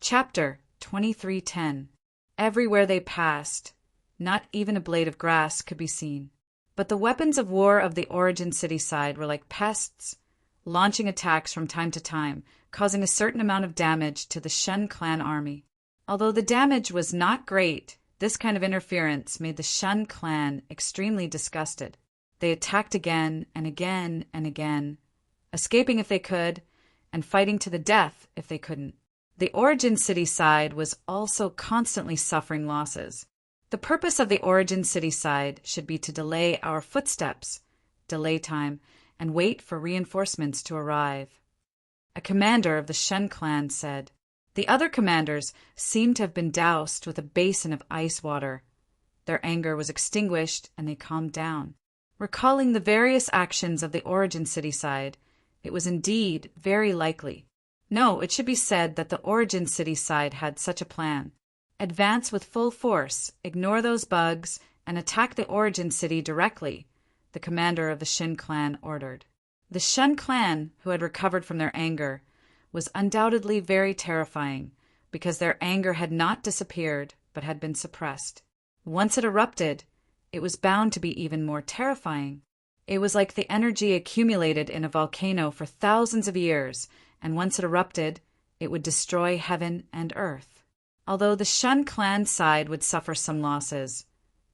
S1: Chapter 2310. Everywhere they passed, not even a blade of grass could be seen. But the weapons of war of the Origin City side were like pests, launching attacks from time to time, causing a certain amount of damage to the Shun clan army. Although the damage was not great, this kind of interference made the Shun clan extremely disgusted. They attacked again and again and again, escaping if they could, and fighting to the death if they couldn't. The Origin City side was also constantly suffering losses. The purpose of the Origin City side should be to delay our footsteps, delay time, and wait for reinforcements to arrive. A commander of the Shun clan said. The other commanders seemed to have been doused with a basin of ice water. Their anger was extinguished, and they calmed down. Recalling the various actions of the Origin City side, it was indeed very likely. No, it should be said that the Origin City side had such a plan. Advance with full force, ignore those bugs, and attack the Origin City directly, the commander of the Shin clan ordered. The Shun clan, who had recovered from their anger, was undoubtedly very terrifying, because their anger had not disappeared, but had been suppressed. Once it erupted, it was bound to be even more terrifying. It was like the energy accumulated in a volcano for thousands of years, and once it erupted, it would destroy heaven and earth. Although the Shun clan side would suffer some losses,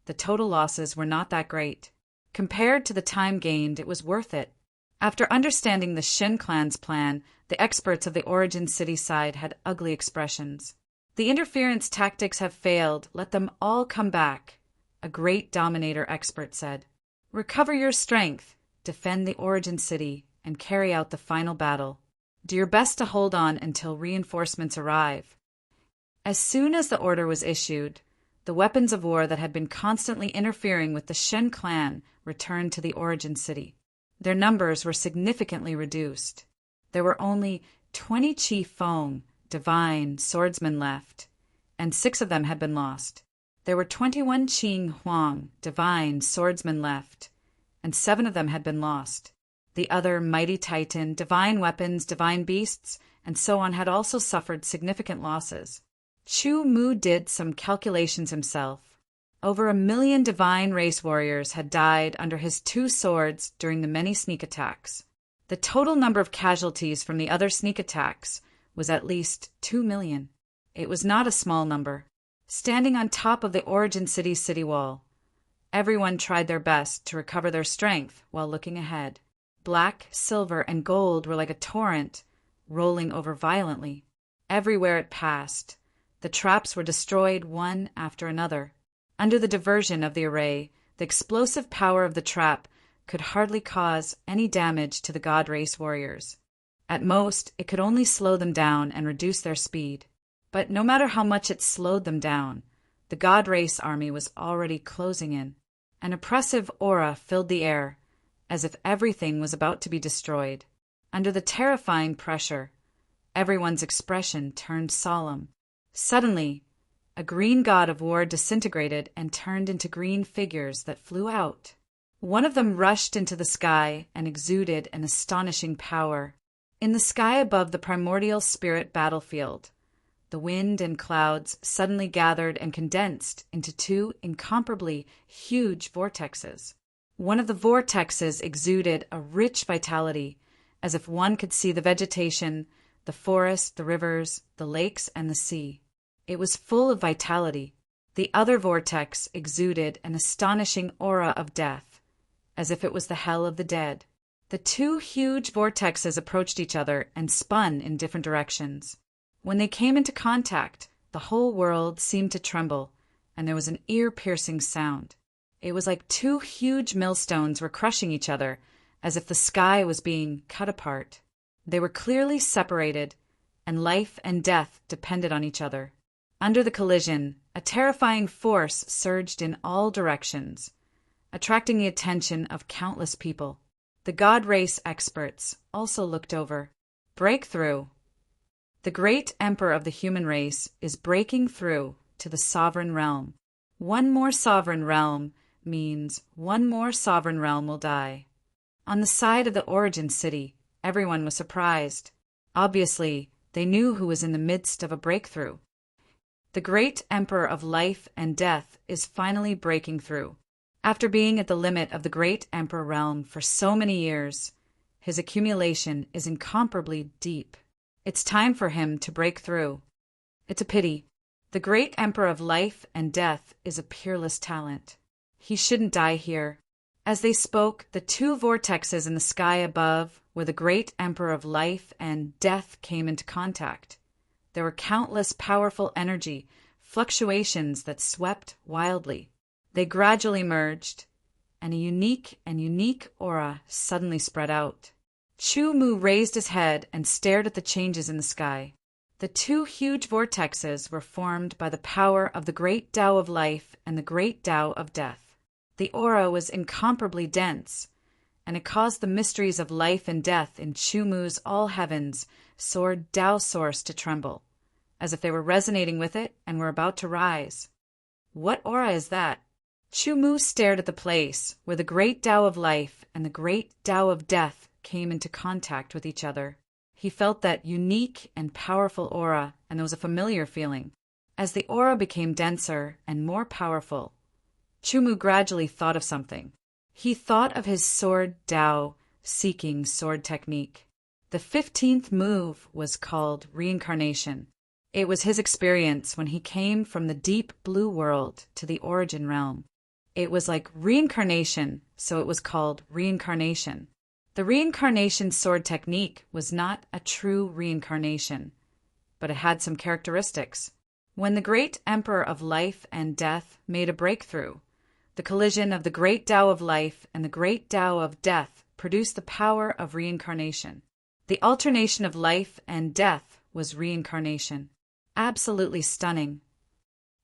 S1: the total losses were not that great. Compared to the time gained, it was worth it. After understanding the Shin clan's plan, the experts of the Origin City side had ugly expressions. The interference tactics have failed. Let them all come back, a great dominator expert said. Recover your strength, defend the Origin City, and carry out the final battle. Do your best to hold on until reinforcements arrive. As soon as the order was issued, the weapons of war that had been constantly interfering with the Shin clan returned to the Origin City. Their numbers were significantly reduced. There were only 20 Chief Feng, divine swordsmen left, and 6 of them had been lost. There were 21 Qing Huang, divine swordsmen left, and 7 of them had been lost. The other mighty Titan, divine weapons, divine beasts, and so on had also suffered significant losses. Chu Mu did some calculations himself. Over 1 million divine race warriors had died under his 2 swords during the many sneak attacks. The total number of casualties from the other sneak attacks was at least 2 million. It was not a small number. Standing on top of the Origin City city wall, everyone tried their best to recover their strength while looking ahead. Black, silver, and gold were like a torrent, rolling over violently. Everywhere it passed, the traps were destroyed one after another. Under the diversion of the array, the explosive power of the trap could hardly cause any damage to the god race warriors. At most, it could only slow them down and reduce their speed. But no matter how much it slowed them down, the god race army was already closing in. An oppressive aura filled the air, as if everything was about to be destroyed. Under the terrifying pressure, everyone's expression turned solemn. Suddenly, a green god of war disintegrated and turned into green figures that flew out. One of them rushed into the sky and exuded an astonishing power. In the sky above the primordial spirit battlefield, the wind and clouds suddenly gathered and condensed into two incomparably huge vortexes. One of the vortexes exuded a rich vitality, as if one could see the vegetation, the forest, the rivers, the lakes, and the sea. It was full of vitality. The other vortex exuded an astonishing aura of death, as if it was the hell of the dead. The two huge vortexes approached each other and spun in different directions. When they came into contact, the whole world seemed to tremble, and there was an ear-piercing sound. It was like two huge millstones were crushing each other, as if the sky was being cut apart. They were clearly separated, and life and death depended on each other. Under the collision, a terrifying force surged in all directions, attracting the attention of countless people. The God race experts also looked over. Breakthrough. The great emperor of the human race is breaking through to the sovereign realm. One more sovereign realm means one more sovereign realm will die. On the side of the origin city, everyone was surprised. Obviously, they knew who was in the midst of a breakthrough. The great emperor of life and death is finally breaking through. After being at the limit of the great emperor realm for so many years, his accumulation is incomparably deep. It's time for him to break through. It's a pity. The great emperor of life and death is a peerless talent. He shouldn't die here. As they spoke, the two vortexes in the sky above, where the great emperor of life and death came into contact. There were countless powerful energy fluctuations that swept wildly. They gradually merged, and a unique aura suddenly spread out. Chu Mu raised his head and stared at the changes in the sky. The two huge vortexes were formed by the power of the great Tao of life and the great Tao of death. The aura was incomparably dense, and it caused the mysteries of life and death in Chu Mu's all heavens soared Tao source to tremble, as if they were resonating with it and were about to rise. What aura is that? Chu Mu stared at the place where the great Tao of life and the great Tao of death came into contact with each other. He felt that unique and powerful aura, and there was a familiar feeling. As the aura became denser and more powerful, Chu Mu gradually thought of something. He thought of his sword Tao seeking sword technique. The 15th move was called reincarnation. It was his experience when he came from the deep blue world to the origin realm. It was like reincarnation, so it was called reincarnation. The reincarnation sword technique was not a true reincarnation, but it had some characteristics. When the great emperor of life and death made a breakthrough, the collision of the great Tao of life and the great Tao of death produced the power of reincarnation. The alternation of life and death was reincarnation. Absolutely stunning.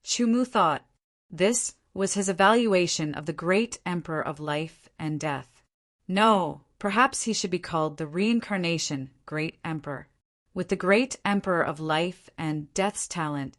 S1: Chu Mu thought, this was his evaluation of the great emperor of life and death. No, perhaps he should be called the reincarnation great emperor. With the great emperor of life and death's talent,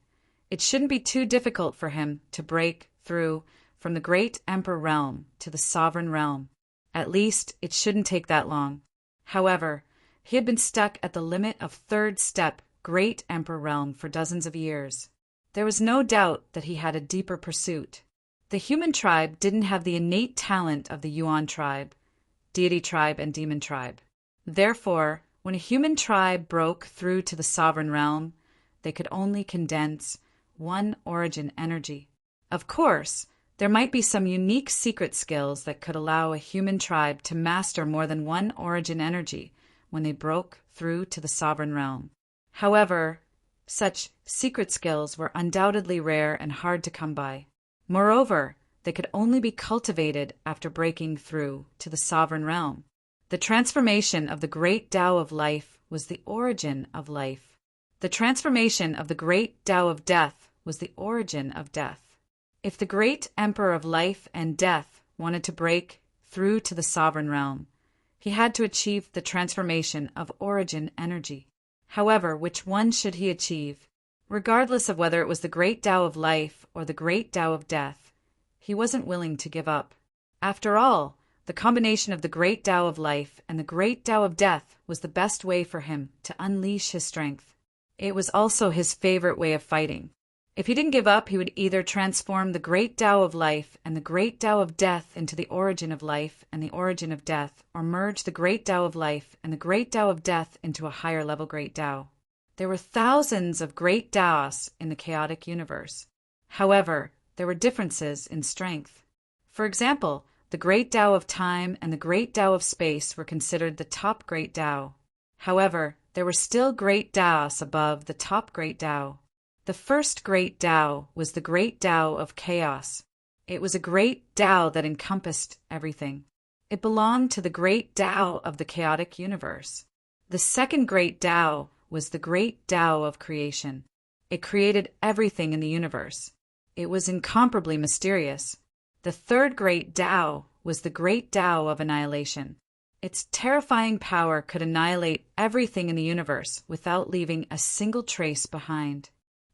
S1: it shouldn't be too difficult for him to break through from the great emperor realm to the sovereign realm. At least, it shouldn't take that long. However, he had been stuck at the limit of third step great emperor realm for dozens of years. There was no doubt that he had a deeper pursuit. The human tribe didn't have the innate talent of the Yuan tribe, deity tribe, and demon tribe. Therefore, when a human tribe broke through to the sovereign realm, they could only condense one origin energy. Of course, there might be some unique secret skills that could allow a human tribe to master more than one origin energy when they broke through to the sovereign realm. However, such secret skills were undoubtedly rare and hard to come by. Moreover, they could only be cultivated after breaking through to the sovereign realm. The transformation of the great Tao of life was the origin of life. The transformation of the great Tao of death was the origin of death. If the great Emperor of life and death wanted to break through to the sovereign realm, he had to achieve the transformation of origin energy. However, which one should he achieve? Regardless of whether it was the great Tao of life or the great Tao of death, he wasn't willing to give up. After all, the combination of the great Tao of life and the great Tao of death was the best way for him to unleash his strength. It was also his favorite way of fighting. If he didn't give up, he would either transform the great Tao of life and the great Tao of death into the origin of life and the origin of death, or merge the great Tao of life and the great Tao of death into a higher level great Tao. There were thousands of great Taos in the chaotic universe. However, there were differences in strength. For example, the great Tao of time and the great Tao of space were considered the top great Tao. However, there were still great Taos above the top great Tao. The first great Tao was the great Tao of chaos. It was a great Tao that encompassed everything. It belonged to the great Tao of the chaotic universe. The second great Tao was the great Tao of creation. It created everything in the universe. It was incomparably mysterious. The third great Tao was the great Tao of annihilation. Its terrifying power could annihilate everything in the universe without leaving a single trace behind.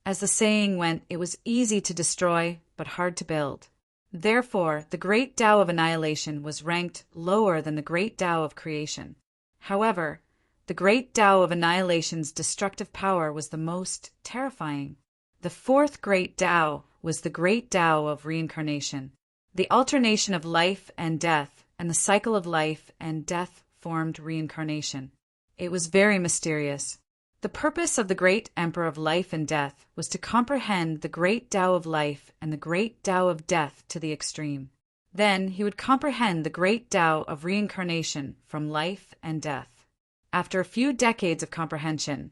S1: As the saying went, it was easy to destroy, but hard to build. Therefore, the great Tao of annihilation was ranked lower than the great Tao of creation. However, the great Tao of annihilation's destructive power was the most terrifying. The fourth great Tao was the great Tao of reincarnation. The alternation of life and death, and the cycle of life and death formed reincarnation. It was very mysterious. The purpose of the great Emperor of life and death was to comprehend the great Tao of life and the great Tao of death to the extreme. Then he would comprehend the great Tao of reincarnation from life and death. After a few decades of comprehension,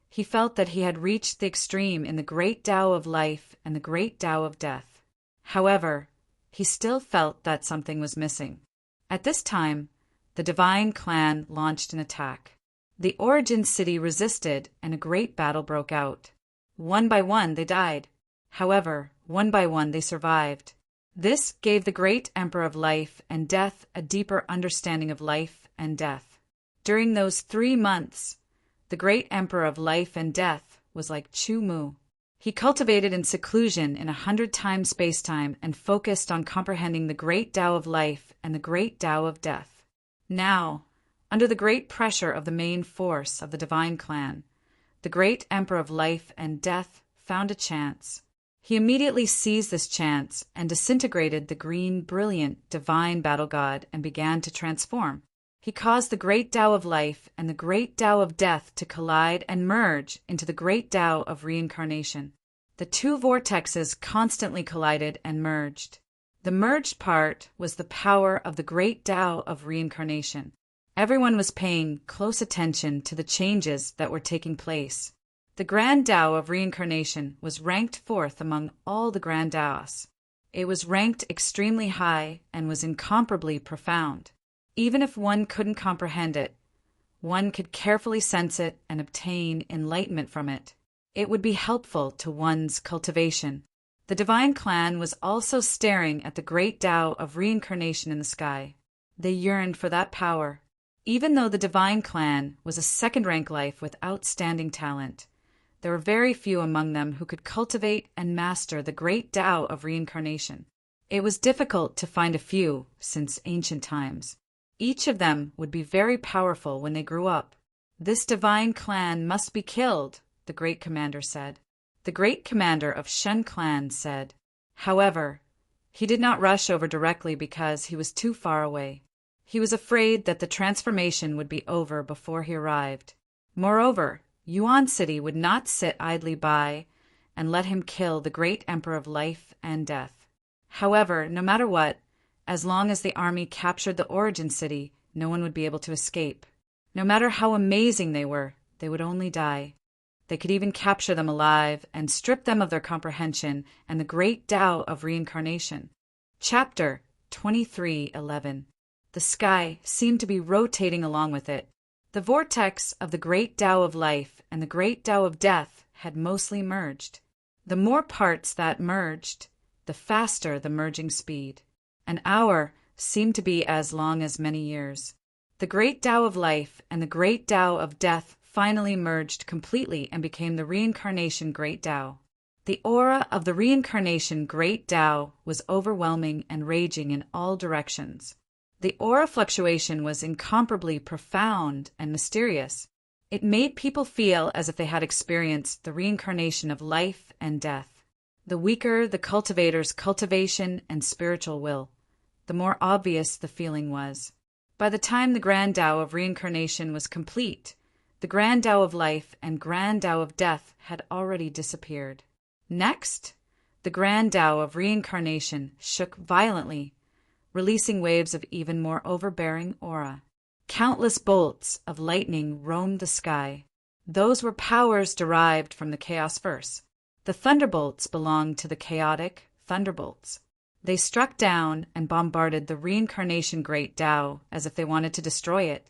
S1: he felt that he had reached the extreme in the great Tao of life and the great Tao of death. However, he still felt that something was missing. At this time, the Divine Clan launched an attack. The Origin City resisted, and a great battle broke out. One by one, they died. However, one by one, they survived. This gave the great Emperor of life and death a deeper understanding of life and death. During those 3 months, the great Emperor of life and death was like Chu Mu. He cultivated in seclusion in 100-time space-time and focused on comprehending the great Tao of life and the great Tao of death. Now, under the great pressure of the main force of the Divine Clan, the great Emperor of life and death found a chance. He immediately seized this chance and disintegrated the green, brilliant, divine battle god and began to transform. He caused the great Tao of life and the great Tao of death to collide and merge into the great Tao of reincarnation. The two vortexes constantly collided and merged. The merged part was the power of the great Tao of reincarnation. Everyone was paying close attention to the changes that were taking place. The Grand Tao of reincarnation was ranked 4th among all the Grand Taos. It was ranked extremely high and was incomparably profound. Even if one couldn't comprehend it, one could carefully sense it and obtain enlightenment from it. It would be helpful to one's cultivation. The Divine Clan was also staring at the great Tao of reincarnation in the sky. They yearned for that power. Even though the Divine Clan was a second-rank life with outstanding talent, there were very few among them who could cultivate and master the great Tao of reincarnation. It was difficult to find a few since ancient times. Each of them would be very powerful when they grew up. This Divine Clan must be killed, the great commander said. The great commander of Shen Clan said. However, he did not rush over directly because he was too far away. He was afraid that the transformation would be over before he arrived. Moreover, Yuan City would not sit idly by and let him kill the great Emperor of life and death. However, no matter what, as long as the army captured the Origin City, no one would be able to escape. No matter how amazing they were, they would only die. They could even capture them alive and strip them of their comprehension and the great Tao of reincarnation. Chapter 23:11. The sky seemed to be rotating along with it. The vortex of the great Tao of life and the great Tao of death had mostly merged. The more parts that merged, the faster the merging speed. An hour seemed to be as long as many years. The great Tao of life and the great Tao of death finally merged completely and became the reincarnation great Tao. The aura of the reincarnation great Tao was overwhelming and raging in all directions. The aura fluctuation was incomparably profound and mysterious. It made people feel as if they had experienced the reincarnation of life and death. The weaker the cultivator's cultivation and spiritual will, the more obvious the feeling was. By the time the grand Tao of reincarnation was complete, the grand Tao of life and grand Tao of death had already disappeared. Next, the grand Tao of reincarnation shook violently, releasing waves of even more overbearing aura. Countless bolts of lightning roamed the sky. Those were powers derived from the chaos verse. The thunderbolts belonged to the chaotic thunderbolts. They struck down and bombarded the reincarnation great Tao as if they wanted to destroy it.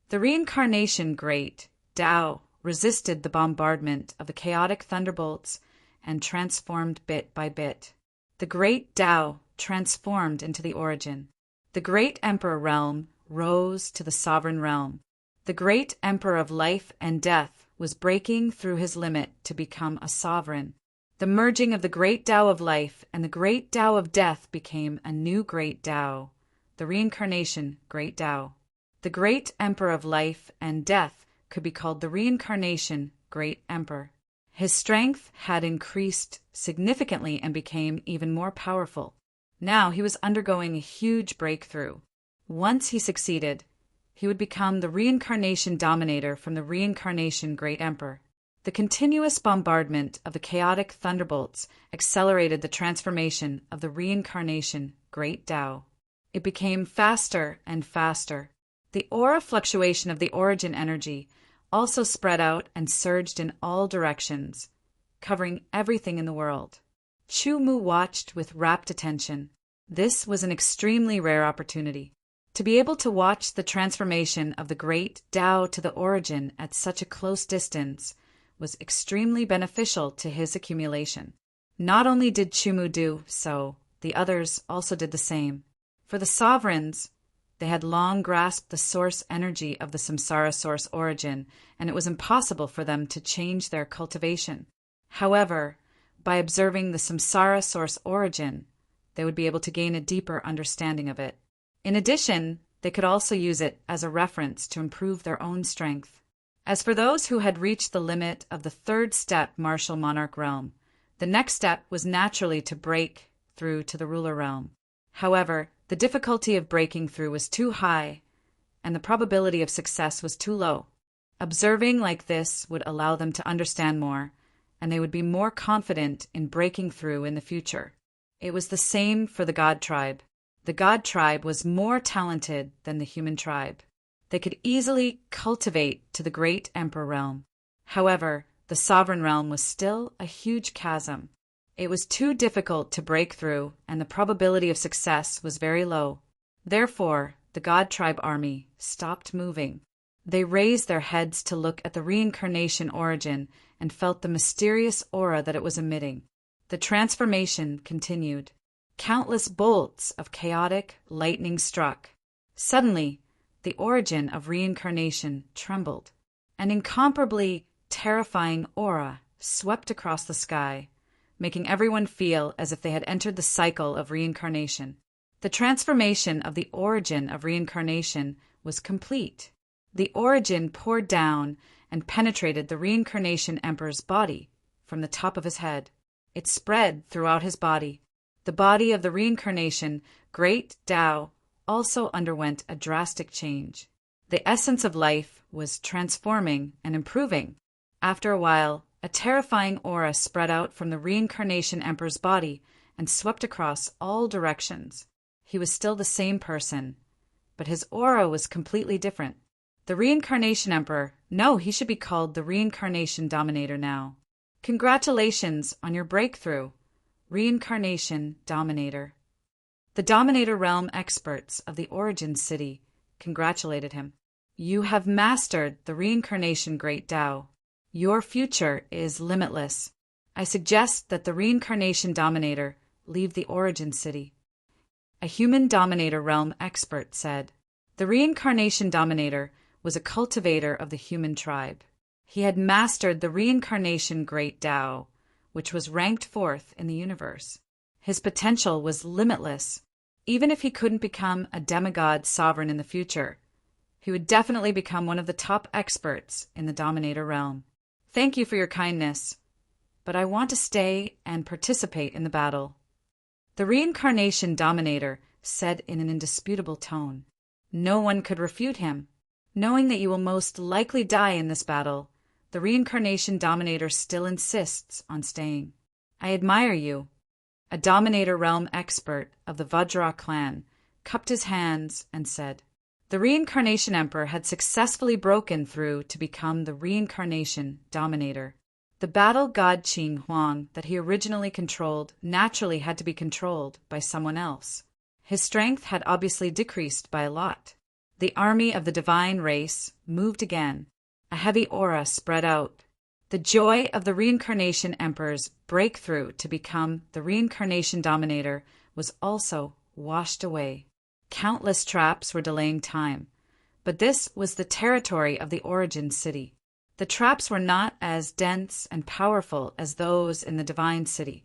S1: The reincarnation great Tao resisted the bombardment of the chaotic thunderbolts and transformed bit by bit. The great Tao transformed into the origin. The great emperor realm rose to the sovereign realm. The great emperor of life and death was breaking through his limit to become a sovereign. The merging of the great Tao of life and the great Tao of death became a new great Tao, the reincarnation great Tao. The great emperor of life and death could be called the reincarnation great emperor. His strength had increased significantly and became even more powerful. Now he was undergoing a huge breakthrough. Once he succeeded, he would become the reincarnation dominator from the reincarnation great emperor. The continuous bombardment of the chaotic thunderbolts accelerated the transformation of the reincarnation great Tao. It became faster and faster. The aura fluctuation of the origin energy also spread out and surged in all directions, covering everything in the world. Chu Mu watched with rapt attention. This was an extremely rare opportunity. To be able to watch the transformation of the great Tao to the origin at such a close distance was extremely beneficial to his accumulation. Not only did Chu Mu do so, the others also did the same. For the sovereigns, they had long grasped the source energy of the samsara source origin, and it was impossible for them to change their cultivation. However, by observing the samsara source origin, they would be able to gain a deeper understanding of it. In addition, they could also use it as a reference to improve their own strength. As for those who had reached the limit of the third step martial monarch realm, the next step was naturally to break through to the ruler realm. However, the difficulty of breaking through was too high, and the probability of success was too low. Observing like this would allow them to understand more, and they would be more confident in breaking through in the future. It was the same for the God tribe. The God tribe was more talented than the human tribe. They could easily cultivate to the great emperor realm. However, the sovereign realm was still a huge chasm. It was too difficult to break through, and the probability of success was very low. Therefore, the God tribe army stopped moving. They raised their heads to look at the reincarnation origin and felt the mysterious aura that it was emitting. The transformation continued. Countless bolts of chaotic lightning struck. Suddenly, the origin of reincarnation trembled. An incomparably terrifying aura swept across the sky, making everyone feel as if they had entered the cycle of reincarnation. The transformation of the origin of reincarnation was complete. The origin poured down and penetrated the reincarnation emperor's body from the top of his head. It spread throughout his body. The body of the reincarnation great Tao also underwent a drastic change. The essence of life was transforming and improving. After a while, a terrifying aura spread out from the reincarnation emperor's body and swept across all directions. He was still the same person, but his aura was completely different. The Reincarnation Emperor. No, he should be called the Reincarnation Dominator now. Congratulations on your breakthrough, Reincarnation Dominator. The Dominator Realm experts of the Origin City congratulated him. You have mastered the Reincarnation Great Tao. Your future is limitless. I suggest that the Reincarnation Dominator leave the Origin City. A human Dominator Realm expert said. The Reincarnation Dominator was a cultivator of the human tribe. He had mastered the Reincarnation Great Tao, which was ranked fourth in the universe. His potential was limitless. Even if he couldn't become a demigod sovereign in the future, he would definitely become one of the top experts in the Dominator realm. Thank you for your kindness, but I want to stay and participate in the battle. The Reincarnation Dominator said in an indisputable tone. No one could refute him. Knowing that you will most likely die in this battle, the Reincarnation Dominator still insists on staying. I admire you. A Dominator Realm expert of the Vajra clan cupped his hands and said. The Reincarnation Emperor had successfully broken through to become the Reincarnation Dominator. The battle god Qing Huang that he originally controlled naturally had to be controlled by someone else. His strength had obviously decreased by a lot. The army of the divine race moved again. A heavy aura spread out. The joy of the Reincarnation Emperor's breakthrough to become the Reincarnation Dominator was also washed away. Countless traps were delaying time, but this was the territory of the Origin City. The traps were not as dense and powerful as those in the Divine City.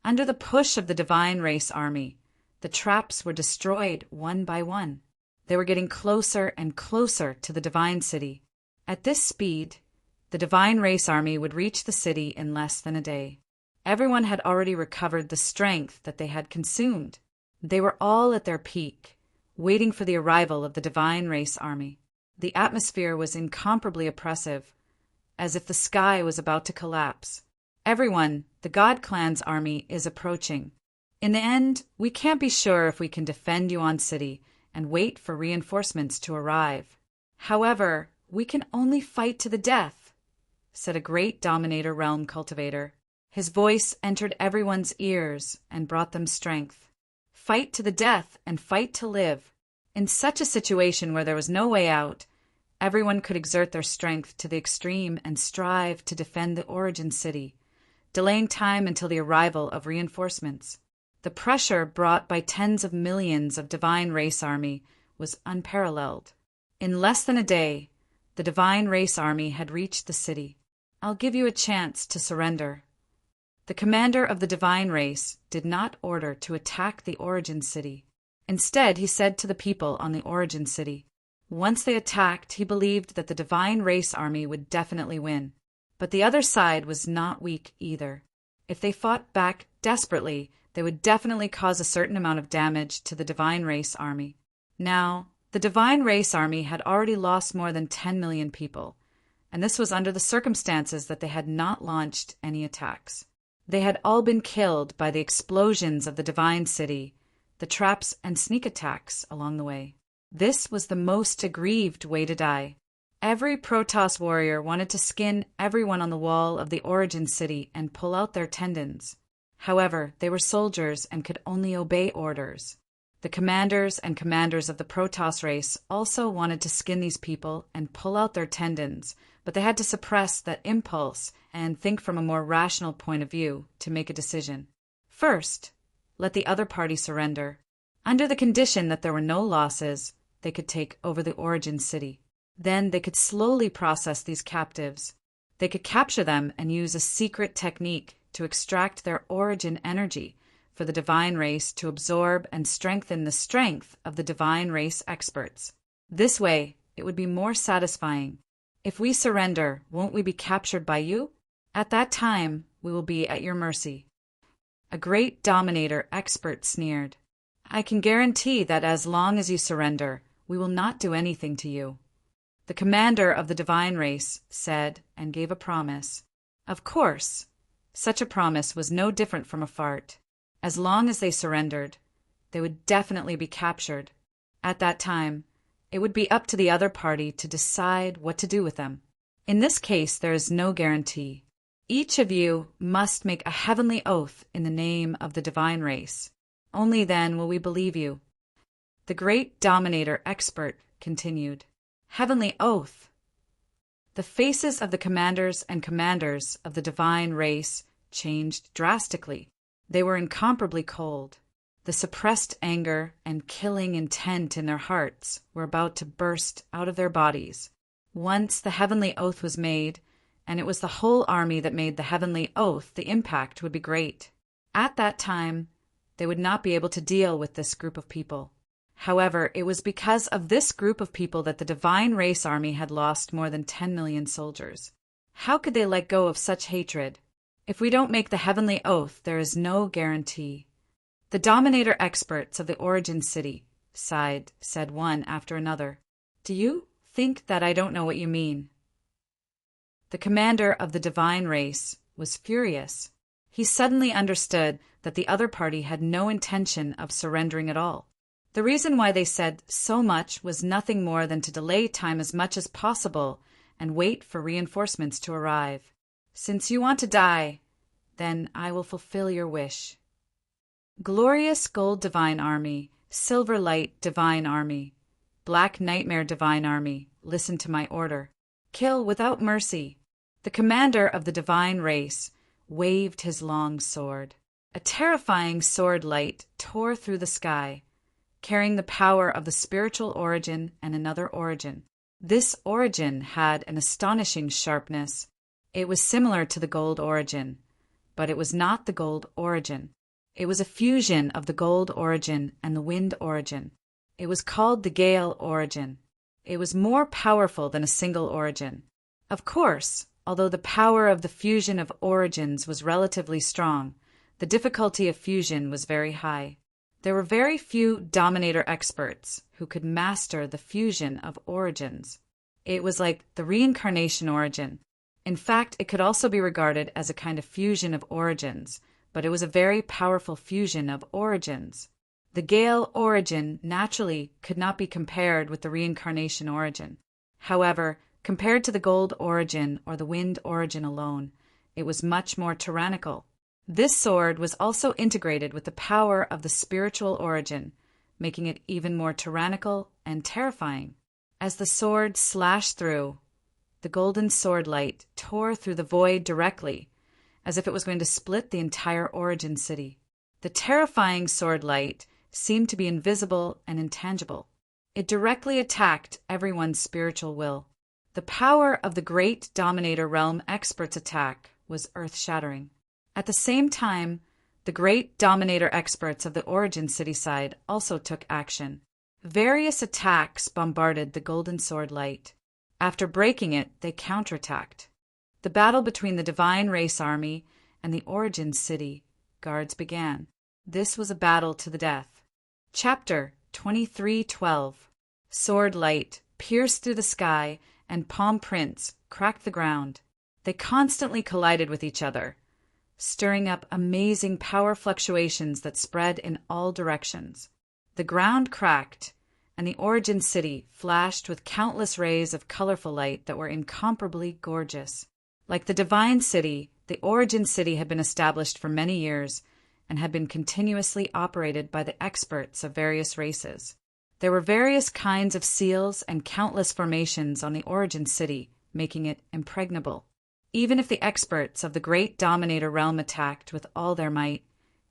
S1: Under the push of the Divine Race Army, the traps were destroyed one by one. They were getting closer and closer to the Divine City. At this speed, the Divine Race Army would reach the city in less than a day. Everyone had already recovered the strength that they had consumed. They were all at their peak, waiting for the arrival of the Divine Race Army. The atmosphere was incomparably oppressive, as if the sky was about to collapse. Everyone, the God Clan's army is approaching. In the end, we can't be sure if we can defend Yuan City and wait for reinforcements to arrive. However, we can only fight to the death, said a great Dominator Realm cultivator. His voice entered everyone's ears and brought them strength. Fight to the death and fight to live. In such a situation where there was no way out, everyone could exert their strength to the extreme and strive to defend the Origin City, delaying time until the arrival of reinforcements. The pressure brought by tens of millions of Divine Race Army was unparalleled. In less than a day, the Divine Race Army had reached the city. I'll give you a chance to surrender. The commander of the Divine Race did not order to attack the Origin City. Instead, he said to the people on the Origin City, once they attacked, he believed that the Divine Race Army would definitely win. But the other side was not weak either. If they fought back desperately, they would definitely cause a certain amount of damage to the Divine Race Army. Now, the Divine Race Army had already lost more than 10 million people, and this was under the circumstances that they had not launched any attacks. They had all been killed by the explosions of the Divine City, the traps and sneak attacks along the way. This was the most aggrieved way to die. Every Protoss warrior wanted to skin everyone on the wall of the Origin City and pull out their tendons. However, they were soldiers and could only obey orders. The commanders and commanders of the Protoss race also wanted to skin these people and pull out their tendons, but they had to suppress that impulse and think from a more rational point of view to make a decision. First, let the other party surrender. Under the condition that there were no losses, they could take over the Origin City. Then they could slowly process these captives. They could capture them and use a secret technique to extract their origin energy for the Divine Race to absorb and strengthen the strength of the Divine Race experts. This way, it would be more satisfying. If we surrender, won't we be captured by you? At that time, we will be at your mercy. A great Dominator expert sneered. I can guarantee that as long as you surrender, we will not do anything to you. The commander of the Divine Race said and gave a promise. Of course, such a promise was no different from a fart. As long as they surrendered, they would definitely be captured. At that time, It would be up to the other party to decide what to do with them. In this case, there is no guarantee. Each of you must make a heavenly oath in the name of the divine race. Only then will we believe you. The great dominator expert continued. Heavenly oath! The faces of the commanders and commanders of the divine race changed drastically. They were incomparably cold. The suppressed anger and killing intent in their hearts were about to burst out of their bodies. Once the heavenly oath was made, and it was the whole army that made the heavenly oath, the impact would be great. At that time, they would not be able to deal with this group of people. However, it was because of this group of people that the divine race army had lost more than 10 million soldiers. How could they let go of such hatred? If we don't make the heavenly oath, there is no guarantee. The dominator experts of the origin city sighed, said one after another. Do you think that I don't know what you mean? The commander of the divine race was furious. He suddenly understood that the other party had no intention of surrendering at all. The reason why they said so much was nothing more than to delay time as much as possible and wait for reinforcements to arrive. Since you want to die, then I will fulfill your wish. Glorious gold divine army, silver light divine army, black nightmare divine army, listen to my order. Kill without mercy. The commander of the divine race waved his long sword. A terrifying sword light tore through the sky, carrying the power of the spiritual origin and another origin. This origin had an astonishing sharpness. It was similar to the gold origin, but it was not the gold origin. It was a fusion of the gold origin and the wind origin. It was called the gale origin. It was more powerful than a single origin. Of course, although the power of the fusion of origins was relatively strong, the difficulty of fusion was very high. There were very few dominator experts who could master the fusion of origins. It was like the reincarnation origin. In fact, it could also be regarded as a kind of fusion of origins, but it was a very powerful fusion of origins. The Gale origin naturally could not be compared with the reincarnation origin. However, compared to the gold origin or the wind origin alone, it was much more tyrannical. This sword was also integrated with the power of the spiritual origin, making it even more tyrannical and terrifying. As the sword slashed through, the golden sword light tore through the void directly, as if it was going to split the entire origin city. The terrifying sword light seemed to be invisible and intangible. It directly attacked everyone's spiritual will. The power of the great dominator realm expert's attack was earth-shattering. At the same time, the great dominator experts of the origin city side also took action. Various attacks bombarded the golden sword light. After breaking it, they counterattacked. The battle between the divine race army and the origin city guards began. This was a battle to the death. Chapter 23:12. Sword light pierced through the sky and palm prints cracked the ground. They constantly collided with each other, stirring up amazing power fluctuations that spread in all directions. The ground cracked, and the origin city flashed with countless rays of colorful light that were incomparably gorgeous. Like the divine city, the origin city had been established for many years and had been continuously operated by the experts of various races. There were various kinds of seals and countless formations on the origin city, making it impregnable. Even if the experts of the great dominator realm attacked with all their might,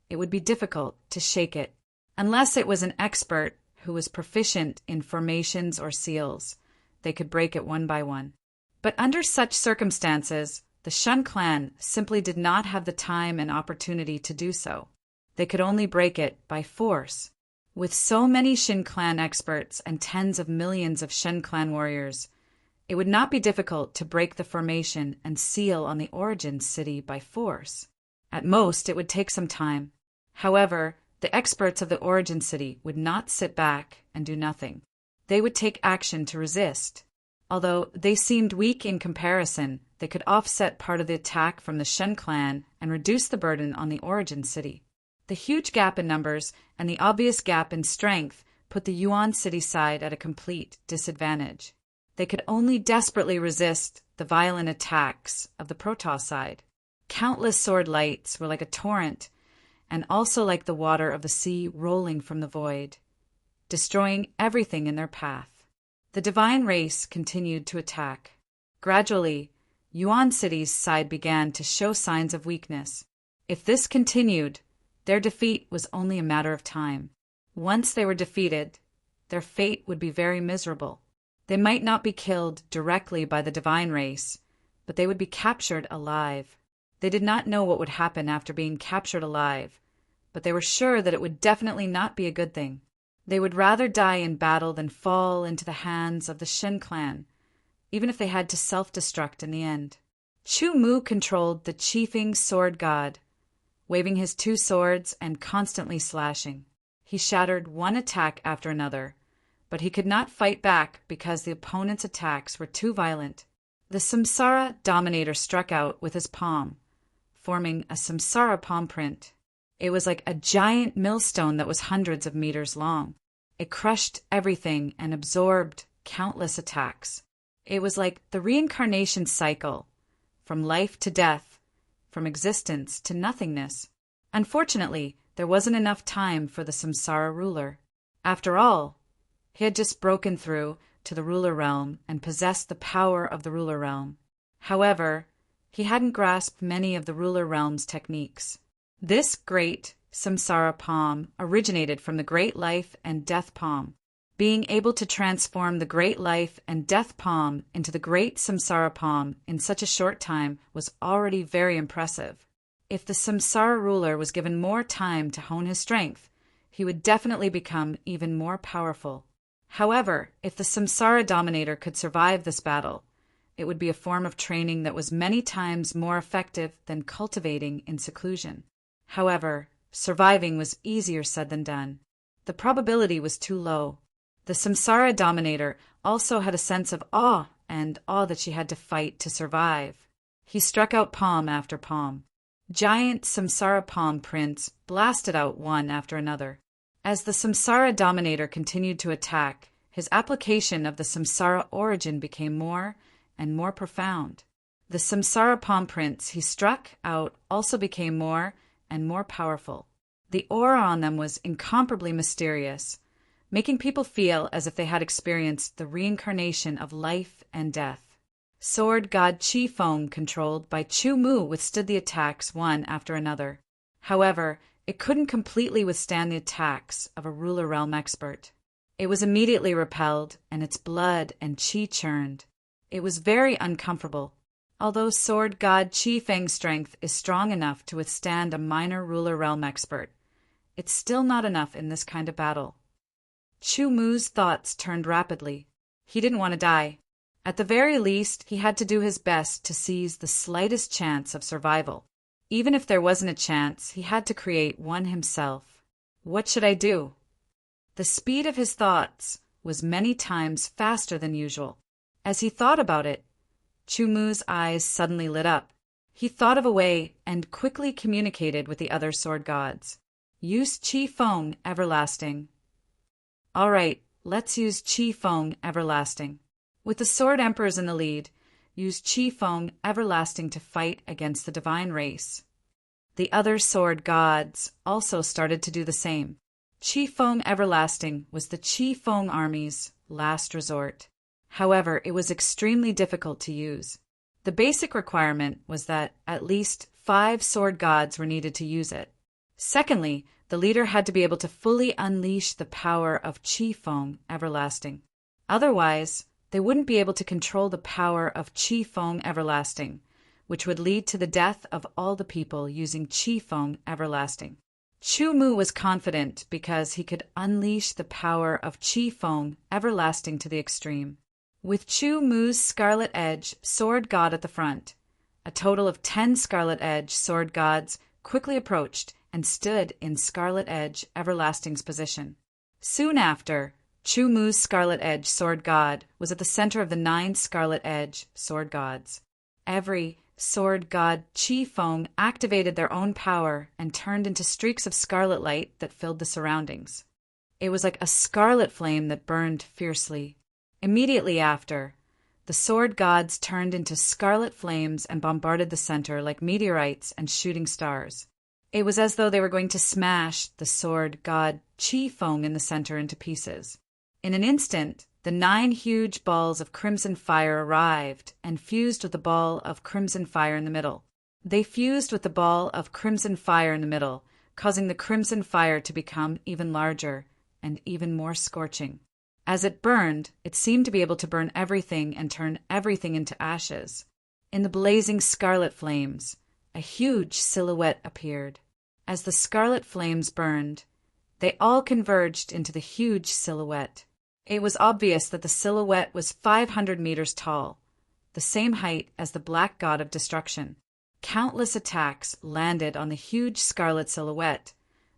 S1: it would be difficult to shake it, unless it was an expert who was proficient in formations or seals. They could break it one by one. But under such circumstances, the Shun clan simply did not have the time and opportunity to do so. They could only break it by force. With so many Shin clan experts and tens of millions of Shin clan warriors, it would not be difficult to break the formation and seal on the origin city by force. At most, it would take some time. However, the experts of the origin city would not sit back and do nothing. They would take action to resist. Although they seemed weak in comparison, they could offset part of the attack from the Shen clan and reduce the burden on the origin city. The huge gap in numbers and the obvious gap in strength put the Yuan City side at a complete disadvantage. They could only desperately resist the violent attacks of the Protoss side. Countless sword lights were like a torrent, and also like the water of the sea rolling from the void, destroying everything in their path. The divine race continued to attack. Gradually, Yuan City's side began to show signs of weakness. If this continued, their defeat was only a matter of time. Once they were defeated, their fate would be very miserable. They might not be killed directly by the divine race, but they would be captured alive. They did not know what would happen after being captured alive, but they were sure that it would definitely not be a good thing. They would rather die in battle than fall into the hands of the Shen clan, even if they had to self-destruct in the end. Chu Mu controlled the chiefing sword god, waving his two swords and constantly slashing. He shattered one attack after another, but he could not fight back because the opponent's attacks were too violent. The Samsara Dominator struck out with his palm, forming a Samsara palm print. It was like a giant millstone that was hundreds of meters long. It crushed everything and absorbed countless attacks. It was like the reincarnation cycle, from life to death, from existence to nothingness. Unfortunately, there wasn't enough time for the Samsara ruler. After all, he had just broken through to the ruler realm and possessed the power of the ruler realm. However, he hadn't grasped many of the ruler realm's techniques. This great Samsara palm originated from the great life and death palm. Being able to transform the great life and death palm into the great Samsara palm in such a short time was already very impressive. If the Samsara ruler was given more time to hone his strength, he would definitely become even more powerful. However, if the Samsara Dominator could survive this battle, it would be a form of training that was many times more effective than cultivating in seclusion. However, surviving was easier said than done. The probability was too low. The Samsara Dominator also had a sense of awe and awe that she had to fight to survive. He struck out palm after palm. Giant Samsara palm prints blasted out one after another. As the Samsara Dominator continued to attack, his application of the Samsara origin became more and more profound. The Samsara palm prints he struck out also became more and more powerful. The aura on them was incomparably mysterious, making people feel as if they had experienced the reincarnation of life and death. Sword god Qi Feng, controlled by Chu Mu, withstood the attacks one after another. However, it couldn't completely withstand the attacks of a ruler realm expert. It was immediately repelled, and its blood and qi churned. It was very uncomfortable. Although sword god Qi Feng's strength is strong enough to withstand a minor ruler realm expert, it's still not enough in this kind of battle. Chu Mu's thoughts turned rapidly. He didn't want to die. At the very least, he had to do his best to seize the slightest chance of survival. Even if there wasn't a chance, he had to create one himself. What should I do? The speed of his thoughts was many times faster than usual. As he thought about it, Chu Mu's eyes suddenly lit up. He thought of a way and quickly communicated with the other sword gods. Use Qi Feng Everlasting. All right, let's use Qi Feng Everlasting. With the sword emperors in the lead, use Qi Feng Everlasting to fight against the divine race. The other sword gods also started to do the same. Qi Feng Everlasting was the Qi Feng army's last resort. However, it was extremely difficult to use. The basic requirement was that at least 5 sword gods were needed to use it. Secondly, the leader had to be able to fully unleash the power of Qi Feng Everlasting. Otherwise, they wouldn't be able to control the power of Qi Feng Everlasting, which would lead to the death of all the people using Qi Feng Everlasting. Chu Mu was confident because he could unleash the power of Qi Feng Everlasting to the extreme. With Chu Mu's Scarlet Edge sword god at the front, a total of 10 Scarlet Edge sword gods quickly approached and stood in Scarlet Edge Everlasting's position. Soon after, Chu Mu's Scarlet Edge sword god was at the center of the 9 Scarlet Edge sword gods. Every sword god Qi Feng activated their own power and turned into streaks of scarlet light that filled the surroundings. It was like a scarlet flame that burned fiercely. Immediately after, the sword gods turned into scarlet flames and bombarded the center like meteorites and shooting stars. It was as though they were going to smash the sword god Chi Feng in the center into pieces. In an instant, the 9 huge balls of crimson fire arrived and fused with the ball of crimson fire in the middle. They fused with the ball of crimson fire in the middle, causing the crimson fire to become even larger and even more scorching. As it burned, it seemed to be able to burn everything and turn everything into ashes. In the blazing scarlet flames, a huge silhouette appeared. As the scarlet flames burned, they all converged into the huge silhouette. It was obvious that the silhouette was 500 meters tall, the same height as the black god of destruction. Countless attacks landed on the huge scarlet silhouette,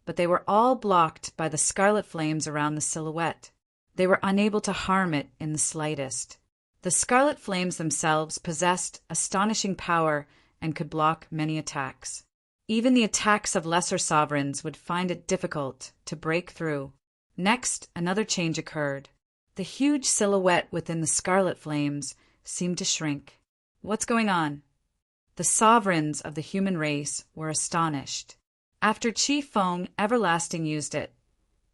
S1: but they were all blocked by the scarlet flames around the silhouette. They were unable to harm it in the slightest. The scarlet flames themselves possessed astonishing power and could block many attacks. Even the attacks of lesser sovereigns would find it difficult to break through. Next, another change occurred. The huge silhouette within the scarlet flames seemed to shrink. What's going on? The sovereigns of the human race were astonished. After Chi Feng Everlasting used it,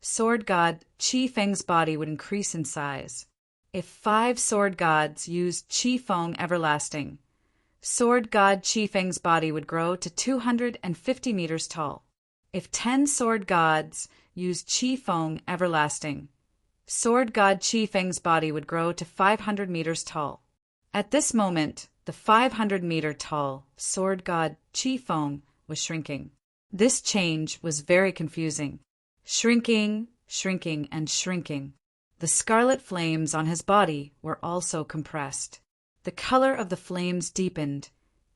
S1: sword god Chi Feng's body would increase in size. If 5 sword gods used Chi Feng Everlasting, sword god Chi Feng's body would grow to 250 meters tall. If 10 sword gods used Chi Feng Everlasting, sword god Chi Feng's body would grow to 500 meters tall. At this moment, the 500-meter-tall sword god Chi Feng was shrinking. This change was very confusing. Shrinking, shrinking, and shrinking. The scarlet flames on his body were also compressed. The color of the flames deepened,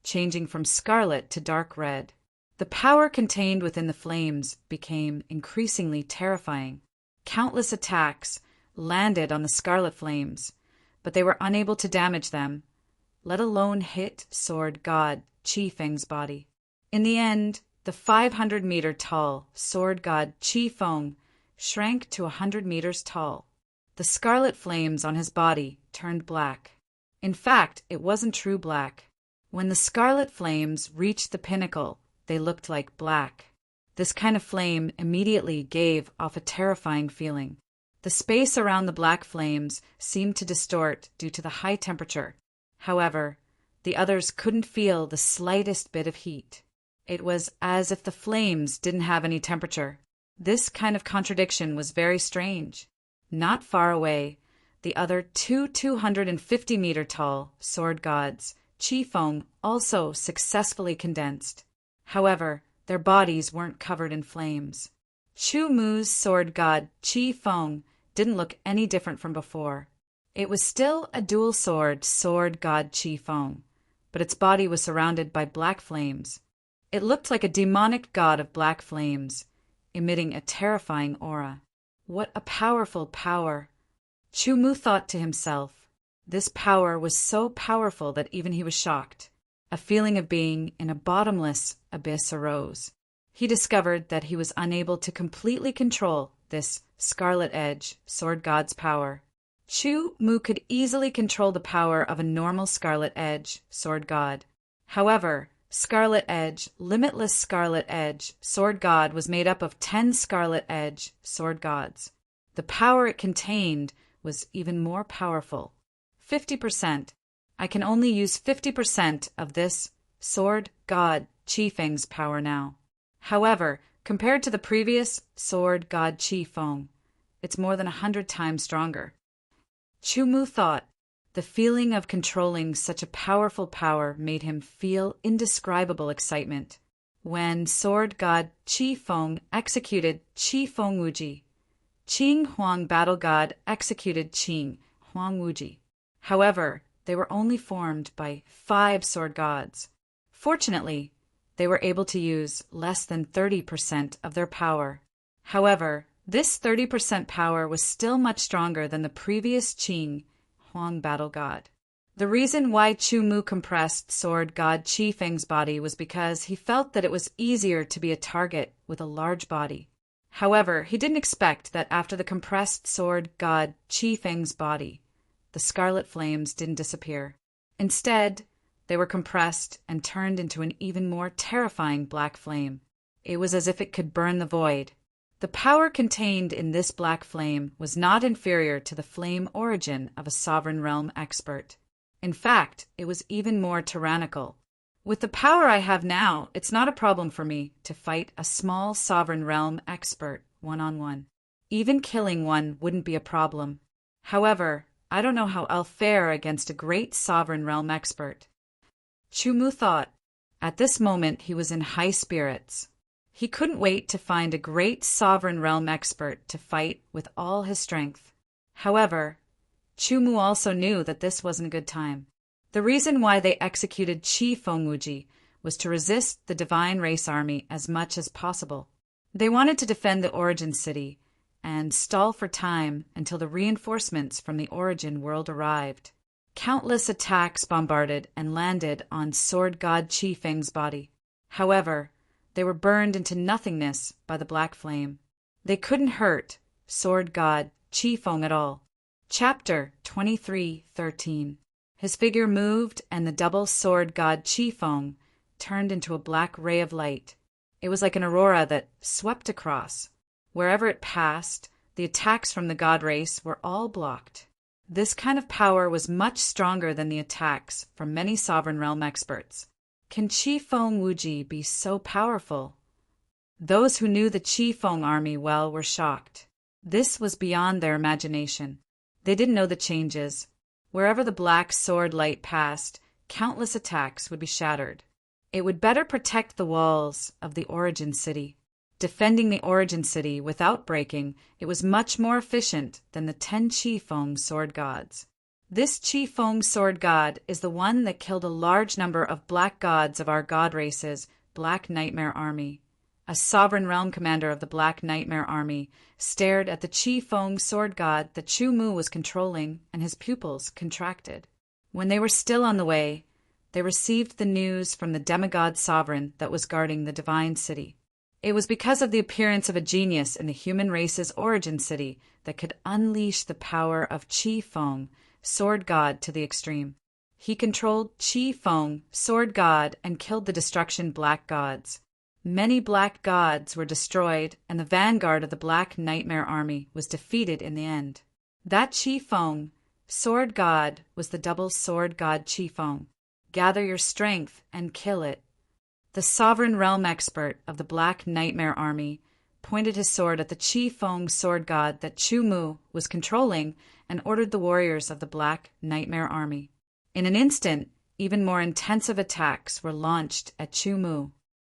S1: changing from scarlet to dark red. The power contained within the flames became increasingly terrifying. Countless attacks landed on the scarlet flames, but they were unable to damage them, let alone hit sword god Chi Feng's body. In the end, the 500-meter-tall sword god Chi Feng shrank to 100 meters tall. The scarlet flames on his body turned black. In fact, it wasn't true black. When the scarlet flames reached the pinnacle, they looked like black. This kind of flame immediately gave off a terrifying feeling. The space around the black flames seemed to distort due to the high temperature. However, the others couldn't feel the slightest bit of heat. It was as if the flames didn't have any temperature. This kind of contradiction was very strange. Not far away, the other 2 250-meter-tall sword gods, Chi Feng, also successfully condensed. However, their bodies weren't covered in flames. Chu Mu's sword god, Chi Feng, didn't look any different from before. It was still a dual sword god Chi Feng, but its body was surrounded by black flames. It looked like a demonic god of black flames, emitting a terrifying aura. What a powerful power! Chu Mu thought to himself. This power was so powerful that even he was shocked. A feeling of being in a bottomless abyss arose. He discovered that he was unable to completely control this Scarlet Edge sword god's power. Chu Mu could easily control the power of a normal Scarlet Edge sword god. However, Scarlet Edge, limitless Scarlet Edge sword god was made up of 10 Scarlet Edge sword gods. The power it contained was even more powerful. 50%. I can only use 50% of this sword god Chi Feng's power now. However, compared to the previous sword god Chi Feng, it's more than 100 times stronger. Chu Mu thought. The feeling of controlling such a powerful power made him feel indescribable excitement. When sword god Chi Feng executed Chi Feng Wuji, Qing Huang battle god executed Qing Huang Wuji. However, they were only formed by 5 sword gods. Fortunately, they were able to use less than 30% of their power. However, this 30% power was still much stronger than the previous Qing Huang battle god. The reason why Chu Mu compressed sword god Chi Feng's body was because he felt that it was easier to be a target with a large body. However, he didn't expect that after the compressed sword god Qi Feng's body, the scarlet flames didn't disappear. Instead, they were compressed and turned into an even more terrifying black flame. It was as if it could burn the void. The power contained in this black flame was not inferior to the flame origin of a sovereign realm expert. In fact, it was even more tyrannical. With the power I have now, it's not a problem for me to fight a small sovereign realm expert one-on-one. Even killing one wouldn't be a problem. However, I don't know how I'll fare against a great sovereign realm expert. Chu Mu thought. At this moment, he was in high spirits. He couldn't wait to find a great sovereign realm expert to fight with all his strength. However, Chu Mu also knew that this wasn't a good time. The reason why they executed Qi Fengwuji was to resist the divine race army as much as possible. They wanted to defend the origin city and stall for time until the reinforcements from the origin world arrived. Countless attacks bombarded and landed on sword god Qi Feng's body. However, they were burned into nothingness by the black flame. They couldn't hurt sword god Qi Feng at all. Chapter 23:13. His figure moved, and the double sword god Qi Feng turned into a black ray of light. It was like an aurora that swept across. Wherever it passed, the attacks from the god race were all blocked. This kind of power was much stronger than the attacks from many sovereign realm experts. Can Qi Fengwuji be so powerful? Those who knew the Qi Feng army well were shocked. This was beyond their imagination. They didn't know the changes. Wherever the black sword light passed, countless attacks would be shattered. It would better protect the walls of the origin city. Defending the origin city without breaking, it was much more efficient than the 10 Qi Feng sword gods. This Qi Feng sword god is the one that killed a large number of black gods of our god race's Black Nightmare Army. A sovereign realm commander of the Black Nightmare Army stared at the Qi Feng sword god that Chu Mu was controlling, and his pupils contracted. When they were still on the way, they received the news from the demigod sovereign that was guarding the divine city. It was because of the appearance of a genius in the human race's origin city that could unleash the power of Qi Feng, sword god, to the extreme. He controlled Qi Feng, sword god, and killed the destruction black gods. Many black gods were destroyed, and the vanguard of the Black Nightmare Army was defeated in the end. That Qi Feng, sword god, was the double sword god Qi Feng. Gather your strength and kill it. The sovereign realm expert of the Black Nightmare Army pointed his sword at the Qi Feng sword god that Chu Mu was controlling and ordered the warriors of the Black Nightmare Army. In an instant, even more intensive attacks were launched at Chu Mu.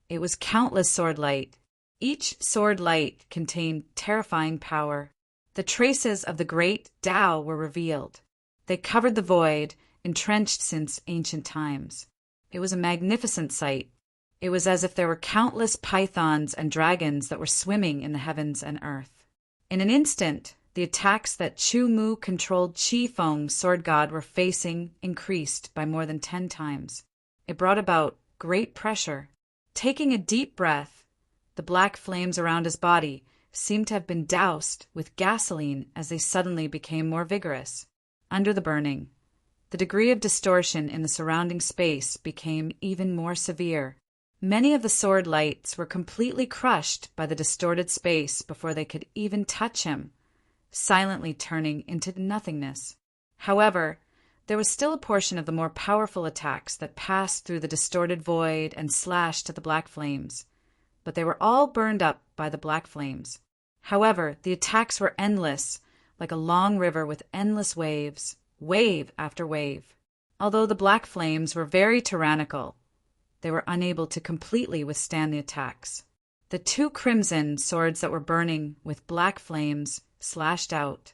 S1: It was countless sword light. Each sword light contained terrifying power. The traces of the great Tao were revealed. They covered the void, entrenched since ancient times. It was a magnificent sight. It was as if there were countless pythons and dragons that were swimming in the heavens and earth. In an instant, the attacks that Chu Mu controlled Qi Feng sword god were facing increased by more than 10 times. It brought about great pressure. Taking a deep breath, the black flames around his body seemed to have been doused with gasoline as they suddenly became more vigorous. Under the burning, the degree of distortion in the surrounding space became even more severe. Many of the sword lights were completely crushed by the distorted space before they could even touch him, silently turning into nothingness. However, there was still a portion of the more powerful attacks that passed through the distorted void and slashed at the black flames, but they were all burned up by the black flames. However, the attacks were endless, like a long river with endless waves, wave after wave. Although the black flames were very tyrannical, they were unable to completely withstand the attacks. The 2 crimson swords that were burning with black flames slashed out.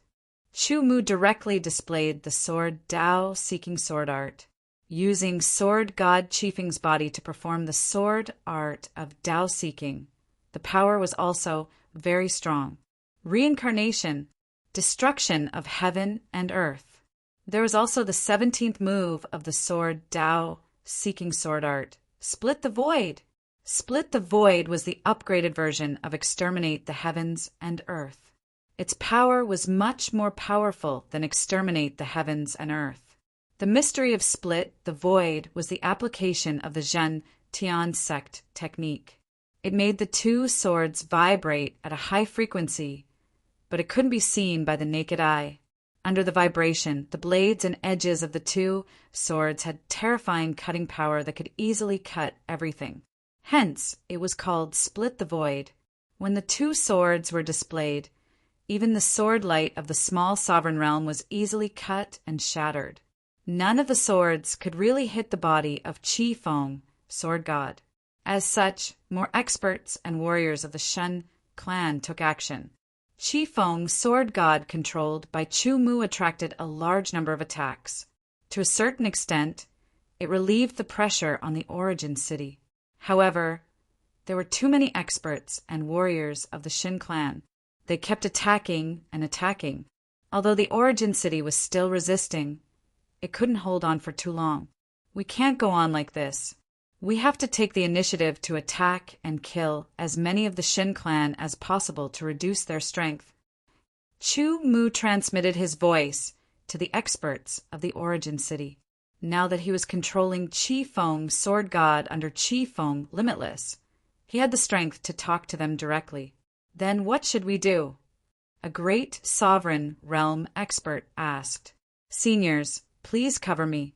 S1: Chu Mu directly displayed the sword Tao seeking sword art, using sword god Qi Feng's body to perform the sword art of Tao seeking. The power was also very strong. Reincarnation, destruction of heaven and earth. There was also the 17th move of the sword Tao seeking sword art, split the void. Split the Void was the upgraded version of Exterminate the Heavens and Earth. Its power was much more powerful than Exterminate the Heavens and Earth. The mystery of Split the Void was the application of the Zhen Tian sect technique. It made the two swords vibrate at a high frequency, but it couldn't be seen by the naked eye. Under the vibration, the blades and edges of the two swords had terrifying cutting power that could easily cut everything. Hence, it was called Split the Void. When the two swords were displayed, even the sword light of the small sovereign realm was easily cut and shattered. None of the swords could really hit the body of Qi Feng, sword god. As such, more experts and warriors of the Shen clan took action. Qi Feng, sword god controlled by Chu Mu, attracted a large number of attacks. To a certain extent, it relieved the pressure on the origin city. However, there were too many experts and warriors of the Shen clan. They kept attacking and attacking. Although the origin city was still resisting, it couldn't hold on for too long. We can't go on like this. We have to take the initiative to attack and kill as many of the Shen clan as possible to reduce their strength. Chu Mu transmitted his voice to the experts of the origin city. Now that he was controlling Qi Feng, sword god under Qi Feng Limitless, he had the strength to talk to them directly. Then what should we do? A great sovereign realm expert asked. Seniors, please cover me.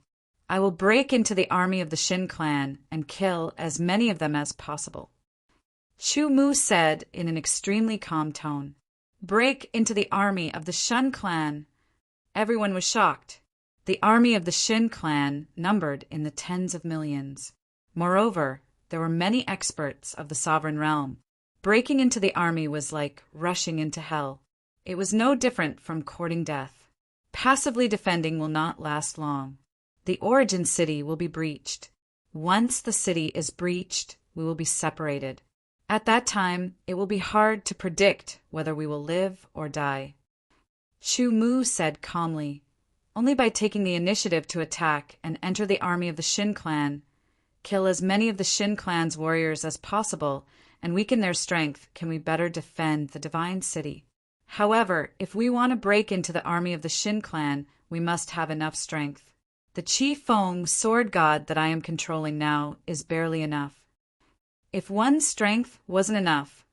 S1: I will break into the army of the Shen clan and kill as many of them as possible. Chu Mu said in an extremely calm tone. Break into the army of the Shen clan. Everyone was shocked. The army of the Shen clan numbered in the tens of millions. Moreover, there were many experts of the sovereign realm. Breaking into the army was like rushing into hell. It was no different from courting death. Passively defending will not last long. The origin city will be breached. Once the city is breached, we will be separated. At that time, it will be hard to predict whether we will live or die. Chu Mu said calmly, only by taking the initiative to attack and enter the army of the Shen clan, kill as many of the Shen clan's warriors as possible, and weaken their strength, can we better defend the divine city. However, if we want to break into the army of the Shen clan, we must have enough strength. The Qi Feng sword god that I am controlling now is barely enough. If one's strength wasn't enough,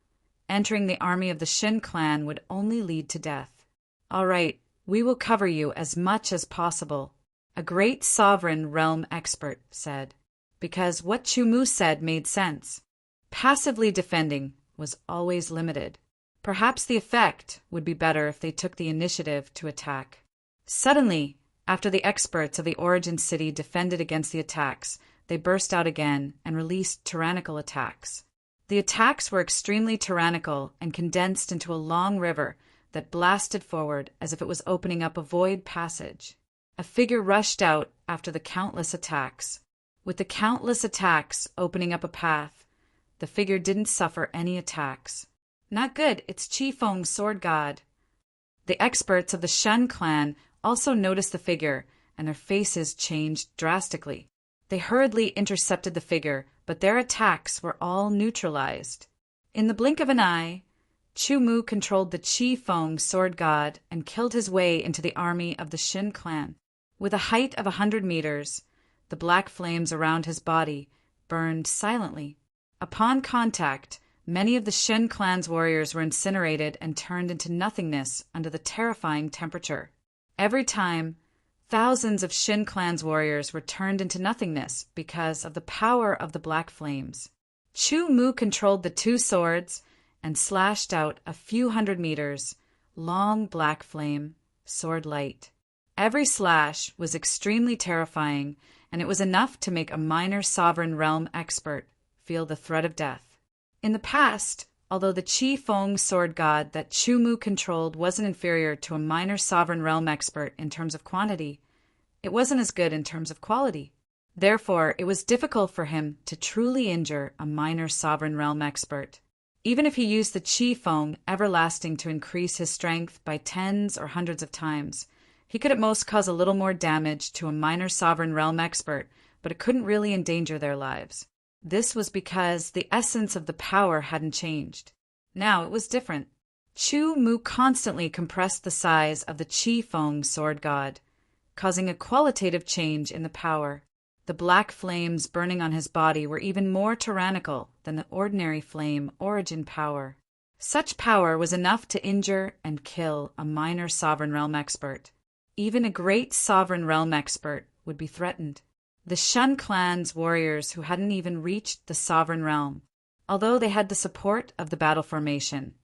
S1: entering the army of the Shen clan would only lead to death. All right, we will cover you as much as possible, a great sovereign realm expert said, because what Chu Mu said made sense. Passively defending was always limited. Perhaps the effect would be better if they took the initiative to attack. Suddenly, after the experts of the origin city defended against the attacks, they burst out again and released tyrannical attacks. The attacks were extremely tyrannical and condensed into a long river that blasted forward as if it was opening up a void passage. A figure rushed out after the countless attacks. With the countless attacks opening up a path, the figure didn't suffer any attacks. Not good, it's Qi Feng, sword god. The experts of the Shen clan also noticed the figure, and their faces changed drastically. They hurriedly intercepted the figure, but their attacks were all neutralized. In the blink of an eye, Chu Mu controlled the Qi Feng sword god and killed his way into the army of the Shen clan. With a height of 100 meters, the black flames around his body burned silently. Upon contact, many of the Shen clan's warriors were incinerated and turned into nothingness under the terrifying temperature. Every time, thousands of Shen clan's warriors were turned into nothingness because of the power of the black flames. Chu Mu controlled the two swords and slashed out a few hundred meters, long black flame, sword light. Every slash was extremely terrifying, and it was enough to make a minor sovereign realm expert feel the threat of death. In the past, although the Qi Feng sword god that Chu Mu controlled wasn't inferior to a minor sovereign realm expert in terms of quantity, it wasn't as good in terms of quality. Therefore, it was difficult for him to truly injure a minor sovereign realm expert. Even if he used the Qi Feng everlasting to increase his strength by tens or hundreds of times, he could at most cause a little more damage to a minor sovereign realm expert, but it couldn't really endanger their lives. This was because the essence of the power hadn't changed. Now it was different. Chu Mu constantly compressed the size of the Qi Feng sword god, causing a qualitative change in the power. The black flames burning on his body were even more tyrannical than the ordinary flame origin power. Such power was enough to injure and kill a minor sovereign realm expert. Even a great sovereign realm expert would be threatened. The Shun clan's warriors who hadn't even reached the sovereign realm, although they had the support of the battle formation.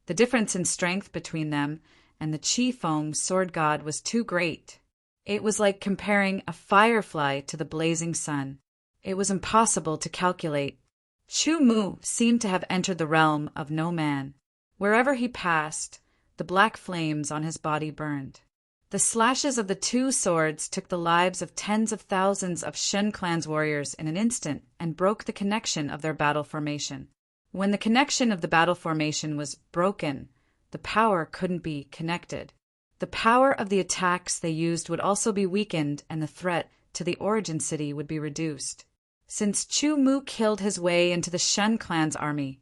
S1: The difference in strength between them and the Qi Feng sword god was too great. It was like comparing a firefly to the blazing sun. It was impossible to calculate. Chu Mu seemed to have entered the realm of no man. Wherever he passed, the black flames on his body burned. The slashes of the two swords took the lives of tens of thousands of Shun clan's warriors in an instant and broke the connection of their battle formation. When the connection of the battle formation was broken, the power couldn't be connected. The power of the attacks they used would also be weakened and the threat to the origin city would be reduced. Since Chu Mu killed his way into the Shun clan's army,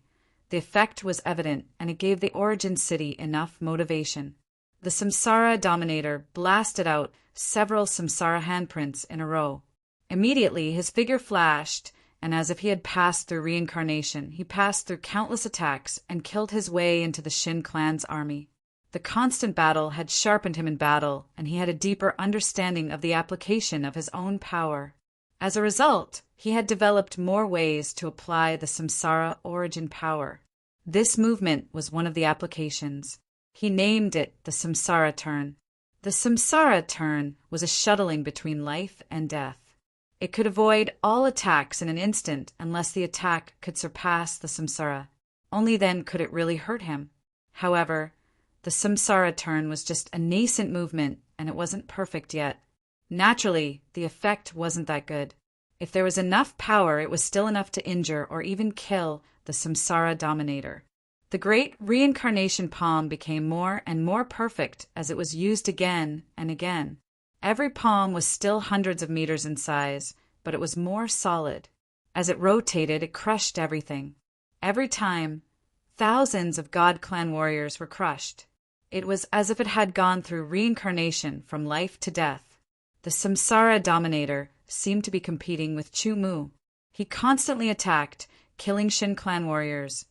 S1: the effect was evident and it gave the origin city enough motivation. The Samsara Dominator blasted out several Samsara handprints in a row. Immediately his figure flashed, and as if he had passed through reincarnation, he passed through countless attacks and killed his way into the Shin clan's army. The constant battle had sharpened him in battle, and he had a deeper understanding of the application of his own power. As a result, he had developed more ways to apply the Samsara origin power. This movement was one of the applications. He named it the Samsara turn. The Samsara turn was a shuttling between life and death. It could avoid all attacks in an instant unless the attack could surpass the Samsara. Only then could it really hurt him. However, the Samsara turn was just a nascent movement, and it wasn't perfect yet. Naturally, the effect wasn't that good. If there was enough power, it was still enough to injure or even kill the Samsara Dominator. The great reincarnation palm became more and more perfect as it was used again and again. Every palm was still hundreds of meters in size, but it was more solid. As it rotated, it crushed everything. Every time, thousands of God Clan warriors were crushed. It was as if it had gone through reincarnation from life to death. The Samsara Dominator seemed to be competing with Chu Mu. He constantly attacked, killing Shin clan warriors,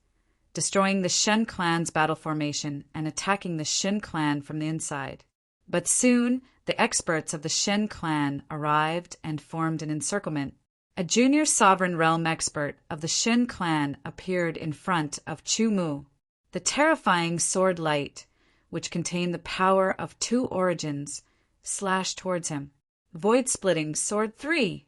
S1: destroying the Shen clan's battle formation and attacking the Shin clan from the inside. But soon, the experts of the Shen clan arrived and formed an encirclement. A junior sovereign realm expert of the Shin clan appeared in front of Chu Mu. The terrifying sword light, which contained the power of two origins, slashed towards him. Void-splitting sword 3.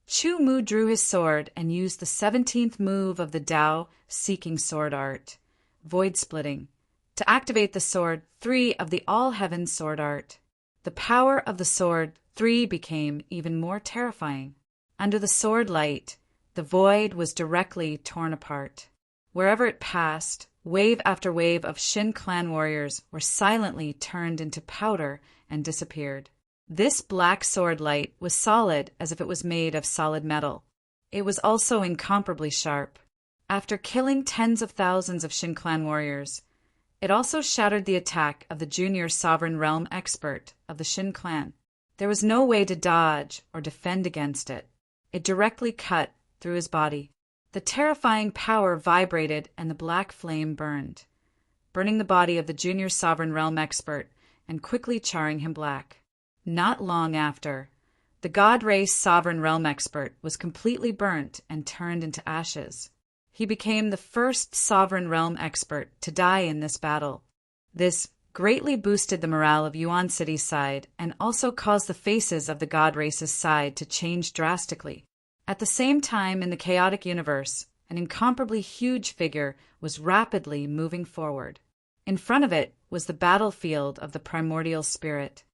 S1: Chu Mu drew his sword and used the 17th move of the Tao seeking sword art, void-splitting, to activate the sword 3 of the all-heaven sword art. The power of the sword 3 became even more terrifying. Under the sword light, the void was directly torn apart. Wherever it passed, wave after wave of Shin clan warriors were silently turned into powder and disappeared. This black sword light was solid as if it was made of solid metal. It was also incomparably sharp. After killing tens of thousands of Shin clan warriors, it also shattered the attack of the junior sovereign realm expert of the Shin clan. There was no way to dodge or defend against it. It directly cut through his body. The terrifying power vibrated and the black flame burned, burning the body of the junior sovereign realm expert and quickly charring him black. Not long after, the God Race sovereign realm expert was completely burnt and turned into ashes. He became the first sovereign realm expert to die in this battle. This greatly boosted the morale of Yuan City's side and also caused the faces of the God Race's side to change drastically. At the same time in the chaotic universe, an incomparably huge figure was rapidly moving forward. In front of it was the battlefield of the primordial spirit.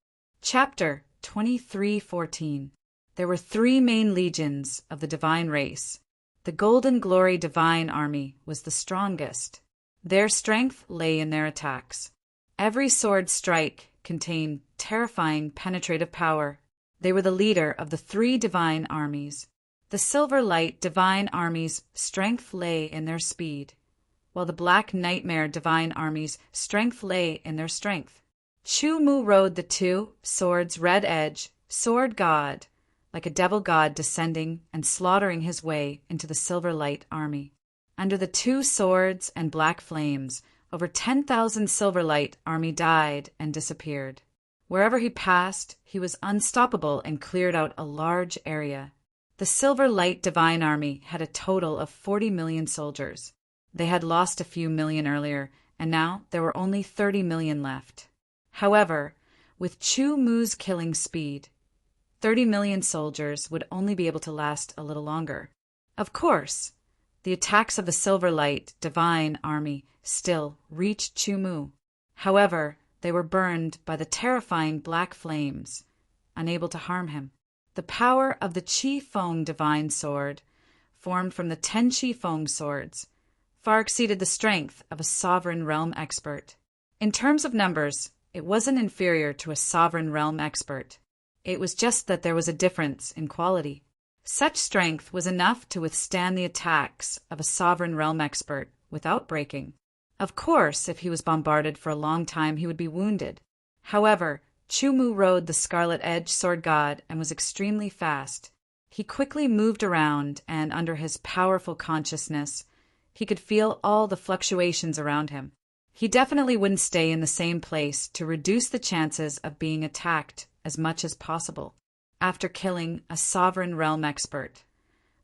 S1: Chapter 23:14. There were 3 main legions of the divine race. The Golden Glory Divine Army was the strongest. Their strength lay in their attacks. Every sword strike contained terrifying penetrative power. They were the leader of the 3 divine armies. The Silver Light Divine Army's strength lay in their speed, while the Black Nightmare Divine Army's strength lay in their strength. Chu Mu rode the two swords' red edge, sword god, like a devil god descending and slaughtering his way into the Silver Light Army. Under the two swords and black flames, over 10,000 Silver Light Army died and disappeared. Wherever he passed, he was unstoppable and cleared out a large area. The Silver Light Divine Army had a total of 40 million soldiers. They had lost a few million earlier, and now there were only 30 million left. However, with Chu Mu's killing speed, 30 million soldiers would only be able to last a little longer. Of course, the attacks of the Silver Light Divine Army still reached Chu Mu. However, they were burned by the terrifying black flames, unable to harm him. The power of the Qi Feng Divine Sword, formed from the 10 Qi Feng swords, far exceeded the strength of a sovereign realm expert. In terms of numbers, it wasn't inferior to a sovereign realm expert. It was just that there was a difference in quality. Such strength was enough to withstand the attacks of a sovereign realm expert without breaking. Of course, if he was bombarded for a long time, he would be wounded. However, Chu Mu rode the Scarlet Edge Sword God and was extremely fast. He quickly moved around, and under his powerful consciousness, he could feel all the fluctuations around him. He definitely wouldn't stay in the same place to reduce the chances of being attacked as much as possible. After killing a sovereign realm expert,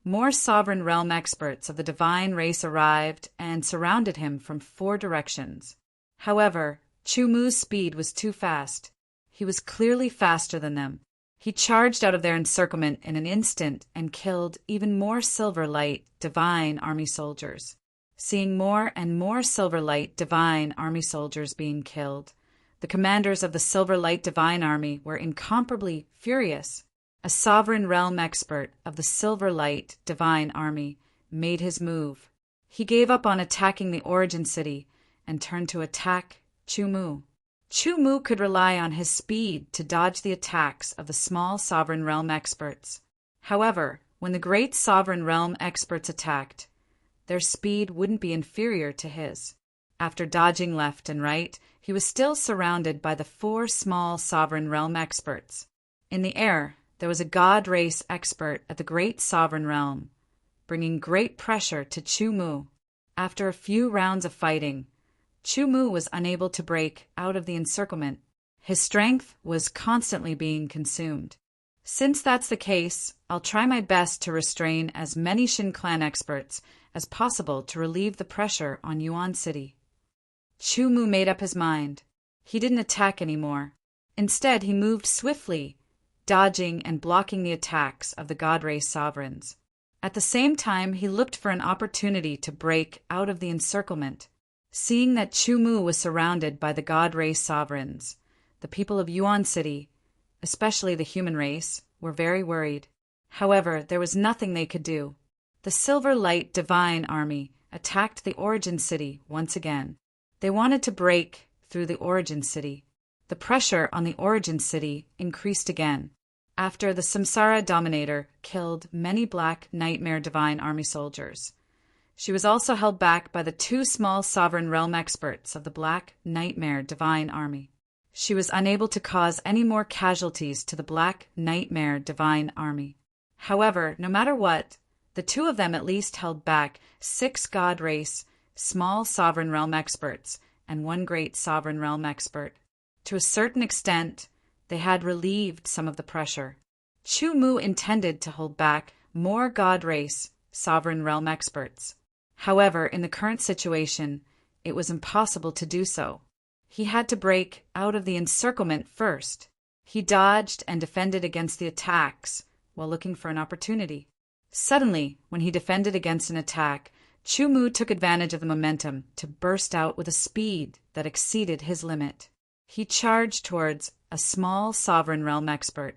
S1: more sovereign realm experts of the divine race arrived and surrounded him from 4 directions. However, Chu Mu's speed was too fast. He was clearly faster than them. He charged out of their encirclement in an instant and killed even more Silver Light Divine Army soldiers. Seeing more and more Silver Light Divine Army soldiers being killed, the commanders of the Silver Light Divine Army were incomparably furious. A sovereign realm expert of the Silver Light Divine Army made his move. He gave up on attacking the Origin City and turned to attack Chu Mu. Chu Mu could rely on his speed to dodge the attacks of the small sovereign realm experts. However, when the great sovereign realm experts attacked, their speed wouldn't be inferior to his. After dodging left and right, he was still surrounded by the 4 small sovereign realm experts. In the air, there was a god race expert at the great sovereign realm, bringing great pressure to Chu Mu. After a few rounds of fighting, Chu Mu was unable to break out of the encirclement. His strength was constantly being consumed. Since that's the case, I'll try my best to restrain as many Shin Clan experts as possible to relieve the pressure on Yuan City. Chu Mu made up his mind. He didn't attack anymore. Instead, he moved swiftly, dodging and blocking the attacks of the God Race sovereigns. At the same time, he looked for an opportunity to break out of the encirclement. Seeing that Chu Mu was surrounded by the God Race sovereigns, the people of Yuan City, especially the human race, were very worried. However, there was nothing they could do. The Silver Light Divine Army attacked the Origin City once again. They wanted to break through the Origin City. The pressure on the Origin City increased again, after the Samsara Dominator killed many Black Nightmare Divine Army soldiers. She was also held back by the 2 small sovereign realm experts of the Black Nightmare Divine Army. She was unable to cause any more casualties to the Black Nightmare Divine Army. However, no matter what, the 2 of them at least held back 6 God Race, small sovereign realm experts, and 1 great sovereign realm expert. To a certain extent, they had relieved some of the pressure. Chu Mu intended to hold back more God Race, sovereign realm experts. However, in the current situation, it was impossible to do so. He had to break out of the encirclement first. He dodged and defended against the attacks while looking for an opportunity. Suddenly, when he defended against an attack, Chu Mu took advantage of the momentum to burst out with a speed that exceeded his limit. He charged towards a small sovereign realm expert.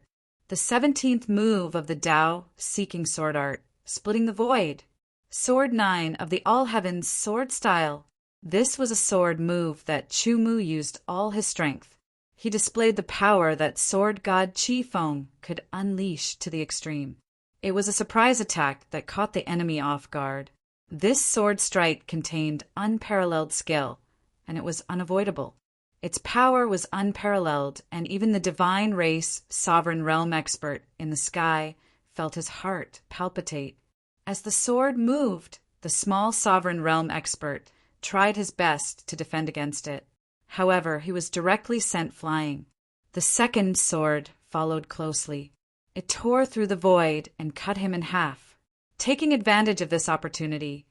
S1: The 17th move of the Tao Seeking Sword Art, Splitting the Void. Sword 9 of the All Heavens sword style. This was a sword move that Chu Mu used all his strength. He displayed the power that sword god Qi Feng could unleash to the extreme. It was a surprise attack that caught the enemy off guard. This sword strike contained unparalleled skill, and it was unavoidable. Its power was unparalleled, and even the divine race, sovereign realm expert in the sky felt his heart palpitate. As the sword moved, the small sovereign realm expert tried his best to defend against it. However, he was directly sent flying. The second sword followed closely. It tore through the void and cut him in half. Taking advantage of this opportunity,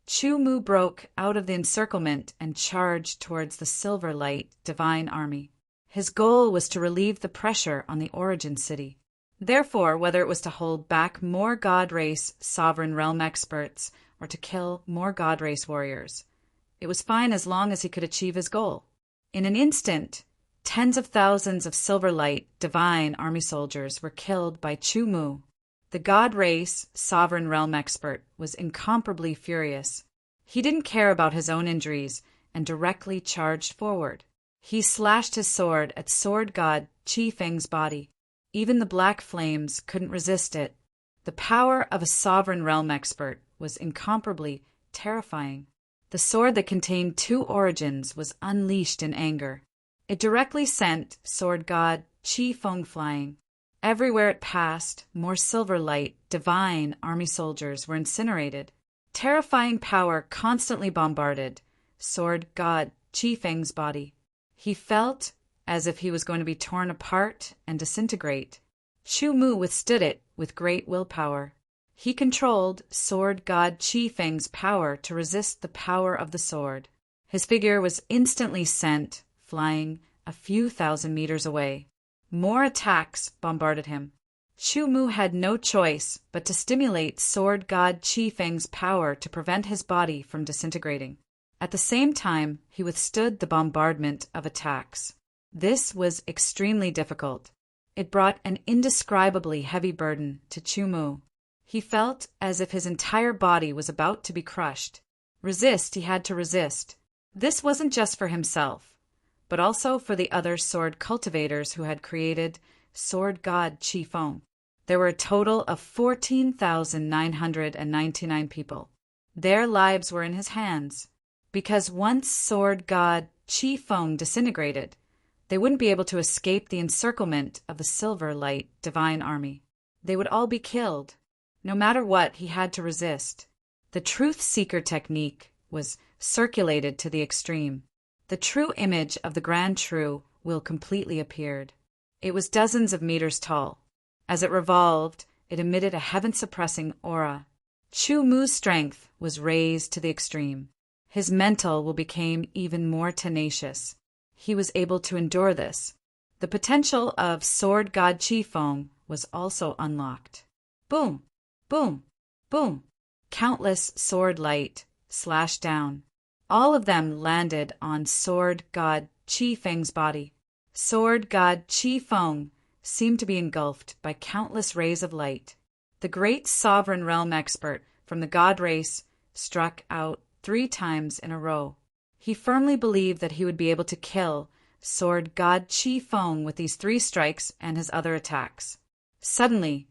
S1: Chu Mu broke out of the encirclement and charged towards the Silver Light divine army. His goal was to relieve the pressure on the origin city. Therefore, whether it was to hold back more God Race sovereign realm experts or to kill more God Race warriors, it was fine as long as he could achieve his goal. In an instant, tens of thousands of Silver Light divine army soldiers were killed by Chu Mu. The God Race sovereign realm expert was incomparably furious. He didn't care about his own injuries and directly charged forward. He slashed his sword at Sword God Qi Feng's body. Even the black flames couldn't resist it. The power of a sovereign realm expert was incomparably terrifying. The sword that contained two origins was unleashed in anger. It directly sent Sword God Qi Feng flying. Everywhere it passed, more Silver Light divine army soldiers were incinerated. Terrifying power constantly bombarded Sword God Qi Feng's body. He felt as if he was going to be torn apart and disintegrate. Chu Mu withstood it with great willpower. He controlled Sword God Qi Feng's power to resist the power of the sword. His figure was instantly sent flying a few thousand meters away. More attacks bombarded him. Chu Mu had no choice but to stimulate Sword God Qi Feng's power to prevent his body from disintegrating. At the same time, he withstood the bombardment of attacks. This was extremely difficult. It brought an indescribably heavy burden to Chu Mu. He felt as if his entire body was about to be crushed. Resist, he had to resist. This wasn't just for himself, but also for the other sword cultivators who had created Sword God Qi Feng. There were a total of 14,999 people. Their lives were in his hands, because once Sword God Qi Feng disintegrated, they wouldn't be able to escape the encirclement of the Silver Light divine army. They would all be killed. No matter what, he had to resist. The truth seeker technique was circulated to the extreme. The true image of the Grand True Will completely appeared. It was dozens of meters tall. As it revolved, it emitted a heaven-suppressing aura. Chu Mu's strength was raised to the extreme. His mental will became even more tenacious. He was able to endure this. The potential of Sword God Qi Feng was also unlocked. Boom, boom, boom. Countless sword light slashed down. All of them landed on Sword God Qi Feng's body. Sword God Qi Feng seemed to be engulfed by countless rays of light. The great sovereign realm expert from the God race struck out 3 times in a row. He firmly believed that he would be able to kill Sword God Qi Feng with these 3 strikes and his other attacks. Suddenly,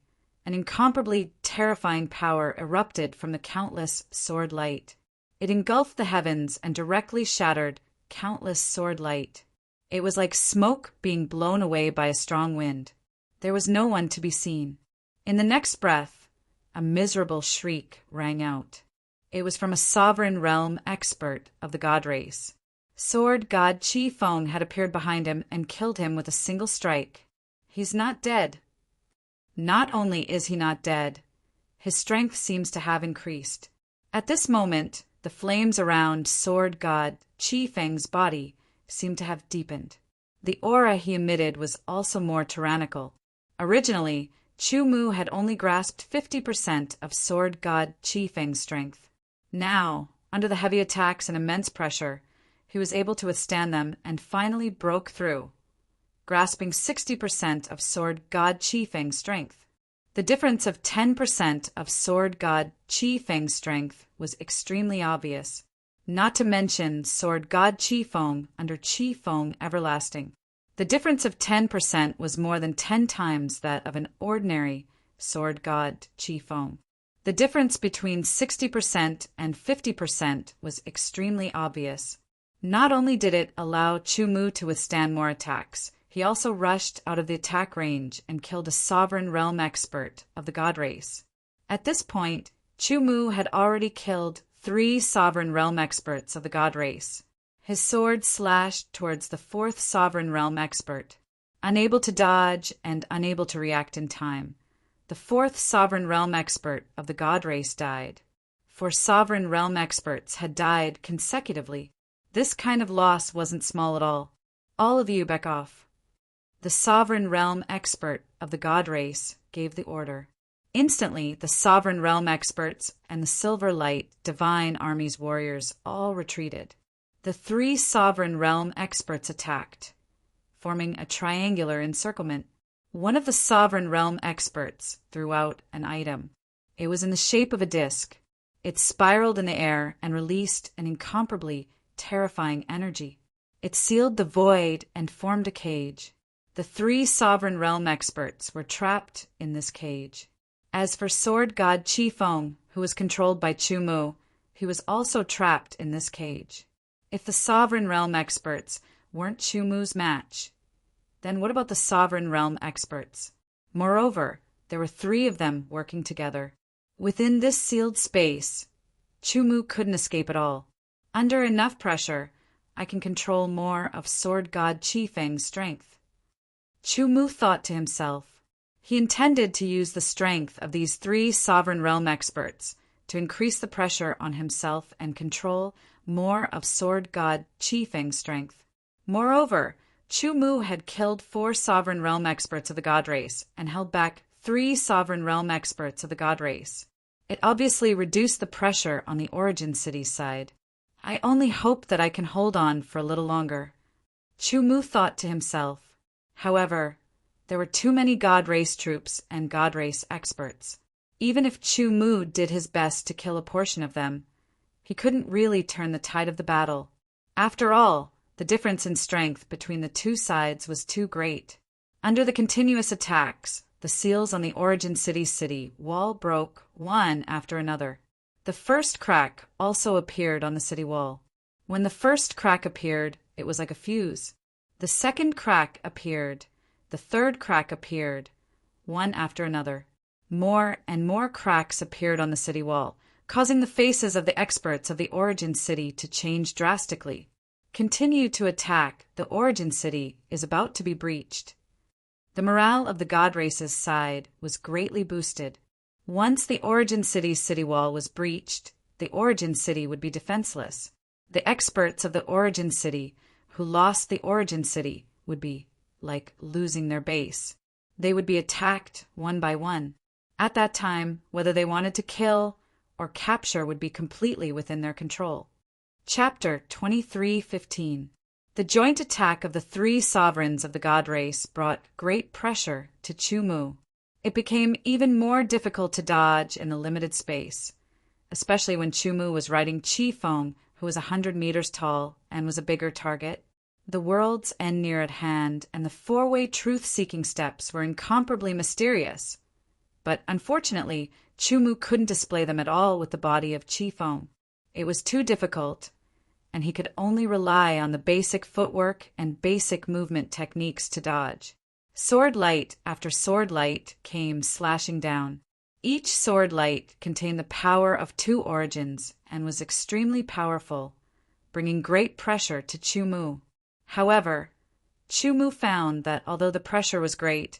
S1: an incomparably terrifying power erupted from the countless sword light. It engulfed the heavens and directly shattered countless sword light. It was like smoke being blown away by a strong wind. There was no one to be seen. In the next breath, a miserable shriek rang out. It was from a sovereign realm expert of the God race. Sword God Qi Feng had appeared behind him and killed him with a single strike. He's not dead. Not only is he not dead, his strength seems to have increased. At this moment, the flames around Sword God Qi Feng's body seemed to have deepened. The aura he emitted was also more tyrannical. Originally, Chu Mu had only grasped 50% of Sword God Qi Feng's strength. Now, under the heavy attacks and immense pressure, he was able to withstand them and finally broke through, grasping 60% of Sword God Qi Feng's strength. The difference of 10% of Sword God Qi Feng's strength was extremely obvious, not to mention Sword God Qi Feng under Qi Feng Everlasting. The difference of 10% was more than 10 times that of an ordinary sword god Qi Feng. The difference between 60% and 50% was extremely obvious. Not only did it allow Chu Mu to withstand more attacks, he also rushed out of the attack range and killed a sovereign realm expert of the god race. At this point, Chu Mu had already killed 3 sovereign realm experts of the god race. His sword slashed towards the 4th sovereign realm expert. Unable to dodge and unable to react in time, the 4th sovereign realm expert of the god race died. 4 sovereign realm experts had died consecutively. This kind of loss wasn't small at all. All of you back off. The sovereign realm expert of the god race gave the order. Instantly, the sovereign realm experts and the Silver Light Divine Army's warriors all retreated. The 3 sovereign realm experts attacked, forming a triangular encirclement. One of the sovereign realm experts threw out an item. It was in the shape of a disc. It spiraled in the air and released an incomparably terrifying energy. It sealed the void and formed a cage. The 3 sovereign realm experts were trapped in this cage. As for sword god Qi Feng, who was controlled by Chu Mu, he was also trapped in this cage. If the sovereign realm experts weren't Chu Mu's match, then what about the sovereign realm experts? Moreover, there were 3 of them working together. Within this sealed space, Chu Mu couldn't escape at all. Under enough pressure, I can control more of sword god Qi Feng's strength. Chu Mu thought to himself. He intended to use the strength of these 3 sovereign realm experts to increase the pressure on himself and control more of sword god Qi Feng's strength. Moreover, Chu Mu had killed 4 sovereign realm experts of the god race and held back 3 sovereign realm experts of the god race. It obviously reduced the pressure on the origin city's side. I only hope that I can hold on for a little longer, Chu Mu thought to himself. However, there were too many god race troops and god race experts. Even if Chu Mu did his best to kill a portion of them, he couldn't really turn the tide of the battle. After all, the difference in strength between the 2 sides was too great. Under the continuous attacks, the seals on the origin city wall broke one after another. The first crack also appeared on the city wall. When the first crack appeared, it was like a fuse. The second crack appeared. The third crack appeared, one after another. More and more cracks appeared on the city wall, causing the faces of the experts of the origin city to change drastically. Continue to attack, the origin city is about to be breached. The morale of the god race's side was greatly boosted. Once the origin city's city wall was breached, the origin city would be defenseless. The experts of the origin city who lost the origin city would be like losing their base. They would be attacked one by one. At that time, whether they wanted to kill or capture would be completely within their control. Chapter 23:15. The joint attack of the 3 sovereigns of the god race brought great pressure to Chu Mu. It became even more difficult to dodge in the limited space, especially when Chu Mu was riding Qi Feng, who was 100 meters tall and was a bigger target. The world's end near at hand, and the 4-way truth-seeking steps were incomparably mysterious. But unfortunately, Chu Mu couldn't display them at all with the body of Qi Feng. It was too difficult, and he could only rely on the basic footwork and basic movement techniques to dodge. Sword light after sword light came slashing down. Each sword light contained the power of 2 origins and was extremely powerful, bringing great pressure to Chu Mu. However, Chu Mu found that although the pressure was great,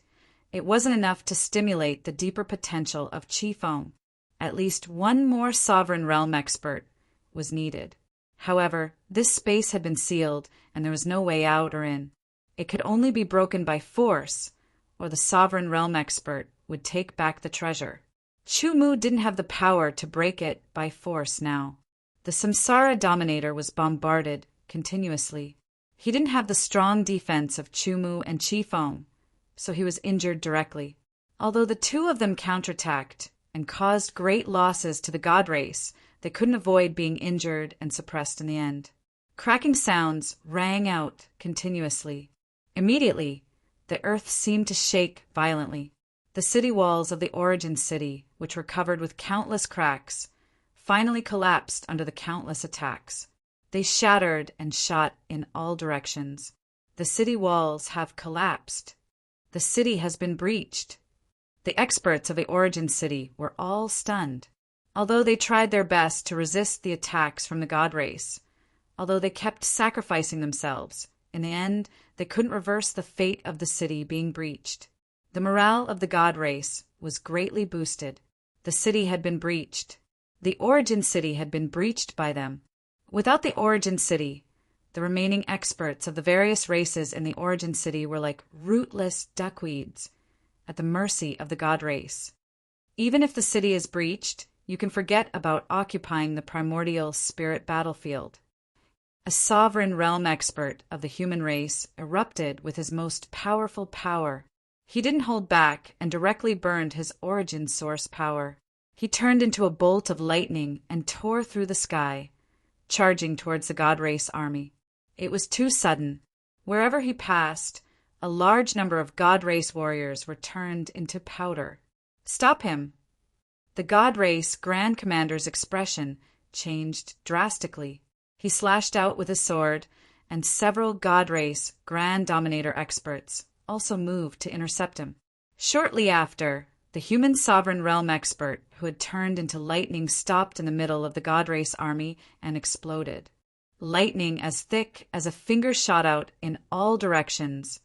S1: it wasn't enough to stimulate the deeper potential of Qi Feng. At least 1 more sovereign realm expert was needed. However, this space had been sealed and there was no way out or in. It could only be broken by force, or the sovereign realm expert would take back the treasure. Chu Mu didn't have the power to break it by force now. The Samsara Dominator was bombarded continuously. He didn't have the strong defense of Chu Mu and Qi Feng, so he was injured directly. Although the 2 of them counterattacked and caused great losses to the god race, they couldn't avoid being injured and suppressed in the end. Cracking sounds rang out continuously. Immediately, the earth seemed to shake violently. The city walls of the origin city, which were covered with countless cracks, finally collapsed under the countless attacks. They shattered and shot in all directions. The city walls have collapsed. The city has been breached. The experts of the origin city were all stunned. Although they tried their best to resist the attacks from the god race, although they kept sacrificing themselves, in the end, they couldn't reverse the fate of the city being breached. The morale of the god race was greatly boosted. The city had been breached. The origin city had been breached by them. Without the origin city, the remaining experts of the various races in the origin city were like rootless duckweeds at the mercy of the god race. Even if the city is breached, you can forget about occupying the primordial spirit battlefield. A sovereign realm expert of the human race erupted with his most powerful power. He didn't hold back and directly burned his origin source power. He turned into a bolt of lightning and tore through the sky, charging towards the god race army. It was too sudden. Wherever he passed, a large number of god race warriors were turned into powder. Stop him! The god race Grand Commander's expression changed drastically. He slashed out with his sword, and several god race Grand Dominator experts also moved to intercept him. Shortly after, the human sovereign realm expert who had turned into lightning stopped in the middle of the god race army and exploded. Lightning as thick as a finger shot out in all directions,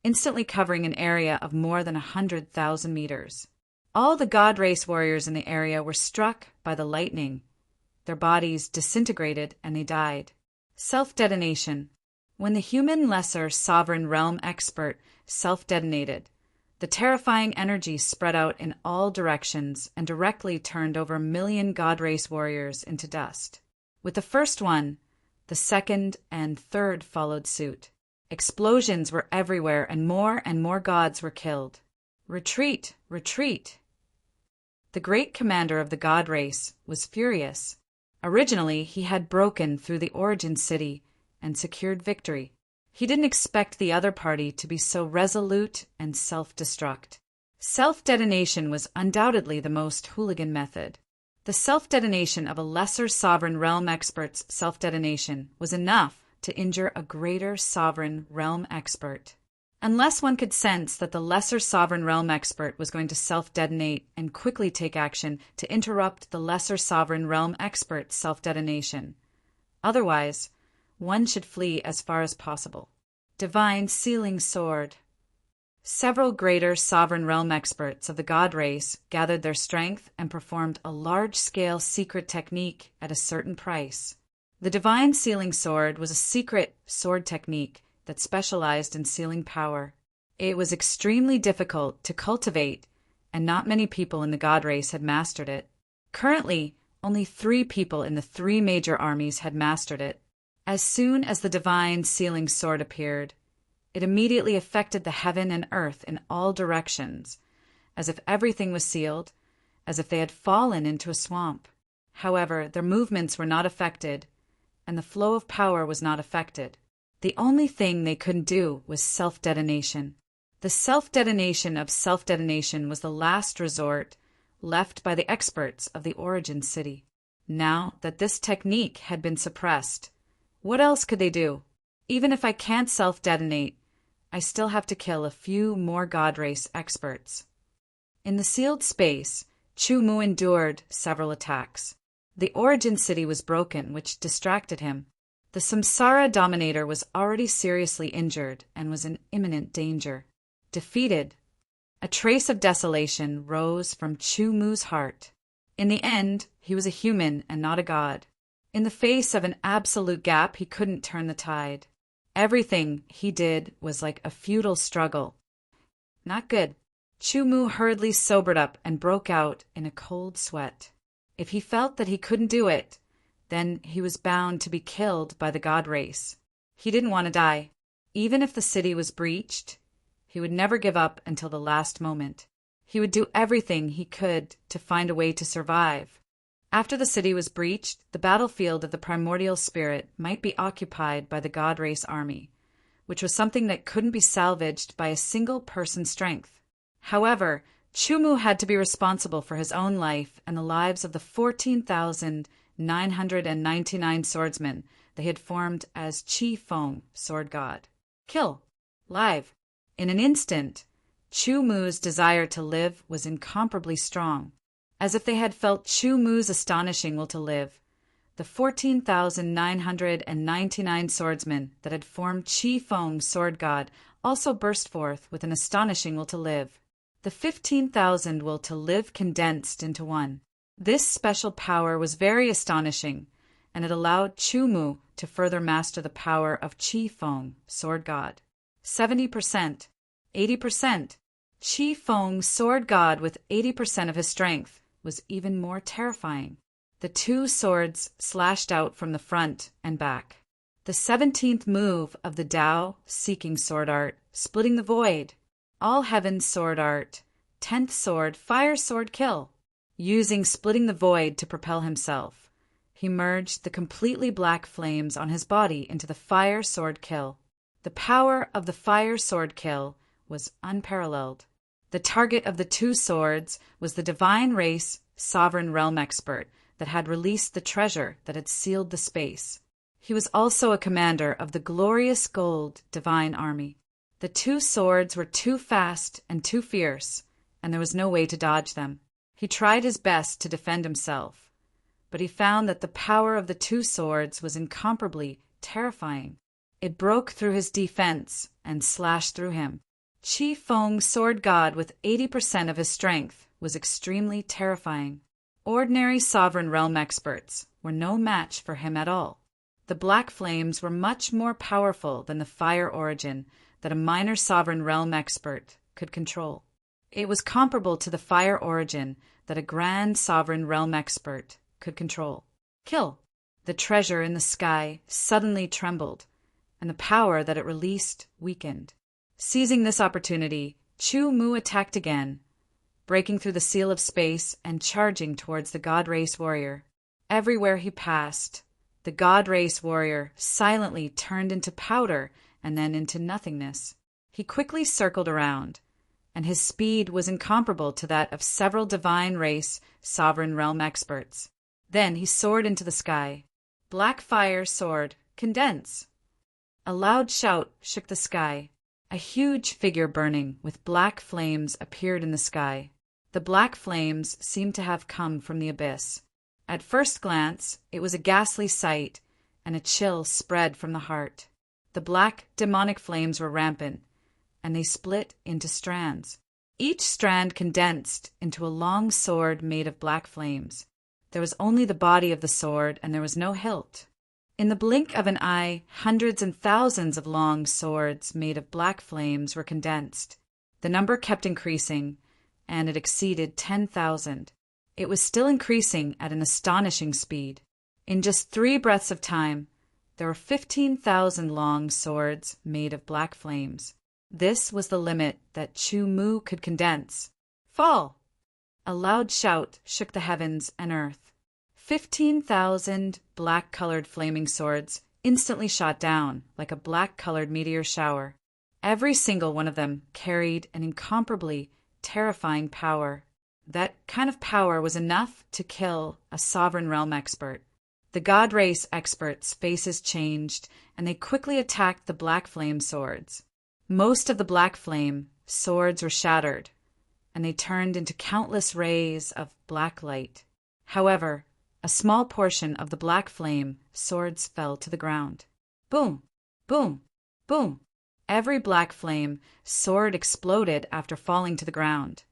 S1: instantly covering an area of more than 100,000 meters. All the god race warriors in the area were struck by the lightning. Their bodies disintegrated and they died. Self-detonation. When the human lesser sovereign realm expert self-detonated, the terrifying energy spread out in all directions and directly turned over 1 million god race warriors into dust. With the first one, the second and third followed suit. Explosions were everywhere and more gods were killed. Retreat! Retreat! The great commander of the god race was furious. Originally, he had broken through the origin city and secured victory. He didn't expect the other party to be so resolute and self-destruct. Self-detonation was undoubtedly the most hooligan method. The self-detonation of a lesser sovereign realm expert's self-detonation was enough to injure a greater sovereign realm expert. Unless one could sense that the lesser sovereign realm expert was going to self-detonate and quickly take action to interrupt the lesser sovereign realm expert's self-detonation. Otherwise, one should flee as far as possible. Divine Sealing Sword. Several greater sovereign realm experts of the god race gathered their strength and performed a large-scale secret technique at a certain price. The Divine Sealing Sword was a secret sword technique that specialized in sealing power. It was extremely difficult to cultivate, and not many people in the god race had mastered it. Currently, only 3 people in the 3 major armies had mastered it. As soon as the Divine Sealing Sword appeared, it immediately affected the heaven and earth in all directions, as if everything was sealed, as if they had fallen into a swamp. However, their movements were not affected, and the flow of power was not affected. The only thing they couldn't do was self-detonation. The self-detonation of self-detonation was the last resort left by the experts of the origin city. Now that this technique had been suppressed, what else could they do? Even if I can't self-detonate, I still have to kill a few more god race experts. In the sealed space, Chu Mu endured several attacks. The origin city was broken, which distracted him. The Samsara Dominator was already seriously injured and was in imminent danger. Defeated, a trace of desolation rose from Chu Mu's heart. In the end, he was a human and not a god. In the face of an absolute gap, he couldn't turn the tide. Everything he did was like a futile struggle. Not good. Chu Mu hurriedly sobered up and broke out in a cold sweat. If he felt that he couldn't do it, then he was bound to be killed by the god race. He didn't want to die. Even if the city was breached, he would never give up until the last moment. He would do everything he could to find a way to survive. After the city was breached, the battlefield of the primordial spirit might be occupied by the god race army, which was something that couldn't be salvaged by a single person's strength. However, Chumu had to be responsible for his own life and the lives of the 14,999 swordsmen they had formed as Chi Feng, sword god. Kill. Live. In an instant, Chumu's desire to live was incomparably strong. As if they had felt Chumu's astonishing will to live, the 14,999 swordsmen that had formed Chi Feng, sword god, also burst forth with an astonishing will to live. The 15,000 will to live condensed into one. This special power was very astonishing, and it allowed Chumu to further master the power of Chi Feng, sword god. 70%, 80%. Chi Feng, sword god, with 80% of his strength, was even more terrifying. The two swords slashed out from the front and back. The 17th move of the Tao seeking sword art, splitting the void. All heaven's sword art. 10th sword, fire sword kill. Using splitting the void to propel himself, he merged the completely black flames on his body into the fire sword kill. The power of the fire sword kill was unparalleled. The target of the two swords was the divine race sovereign realm expert that had released the treasure that had sealed the space. He was also a commander of the glorious gold divine army. The two swords were too fast and too fierce, and there was no way to dodge them. He tried his best to defend himself, but he found that the power of the two swords was incomparably terrifying. It broke through his defense and slashed through him. Chi Feng, sword god, with 80% of his strength, was extremely terrifying. Ordinary sovereign realm experts were no match for him at all. The black flames were much more powerful than the fire origin that a minor sovereign realm expert could control. It was comparable to the fire origin that a grand sovereign realm expert could control. Kill. The treasure in the sky suddenly trembled, and the power that it released weakened. Seizing this opportunity, Chumu attacked again, breaking through the seal of space and charging towards the God Race warrior. Everywhere he passed, the God Race warrior silently turned into powder and then into nothingness. He quickly circled around, and his speed was incomparable to that of several divine race sovereign realm experts. Then he soared into the sky. Black fire sword, condense. A loud shout shook the sky. A huge figure burning with black flames appeared in the sky. The black flames seemed to have come from the abyss. At first glance, it was a ghastly sight, and a chill spread from the heart. The black demonic flames were rampant, and they split into strands. Each strand condensed into a long sword made of black flames. There was only the body of the sword, and there was no hilt. In the blink of an eye, hundreds and thousands of long swords made of black flames were condensed. The number kept increasing, and it exceeded 10,000. It was still increasing at an astonishing speed. In just 3 breaths of time, there were 15,000 long swords made of black flames. This was the limit that Chumu could condense. Fall! A loud shout shook the heavens and earth. 15,000 black-colored flaming swords instantly shot down like a black-colored meteor shower. Every single one of them carried an incomparably terrifying power. That kind of power was enough to kill a sovereign realm expert. The God Race experts' faces changed, and they quickly attacked the black flame swords. Most of the black flame swords were shattered, and they turned into countless rays of black light. However, a small portion of the black flame swords fell to the ground. Boom! Boom! Boom! Every black flame sword exploded after falling to the ground,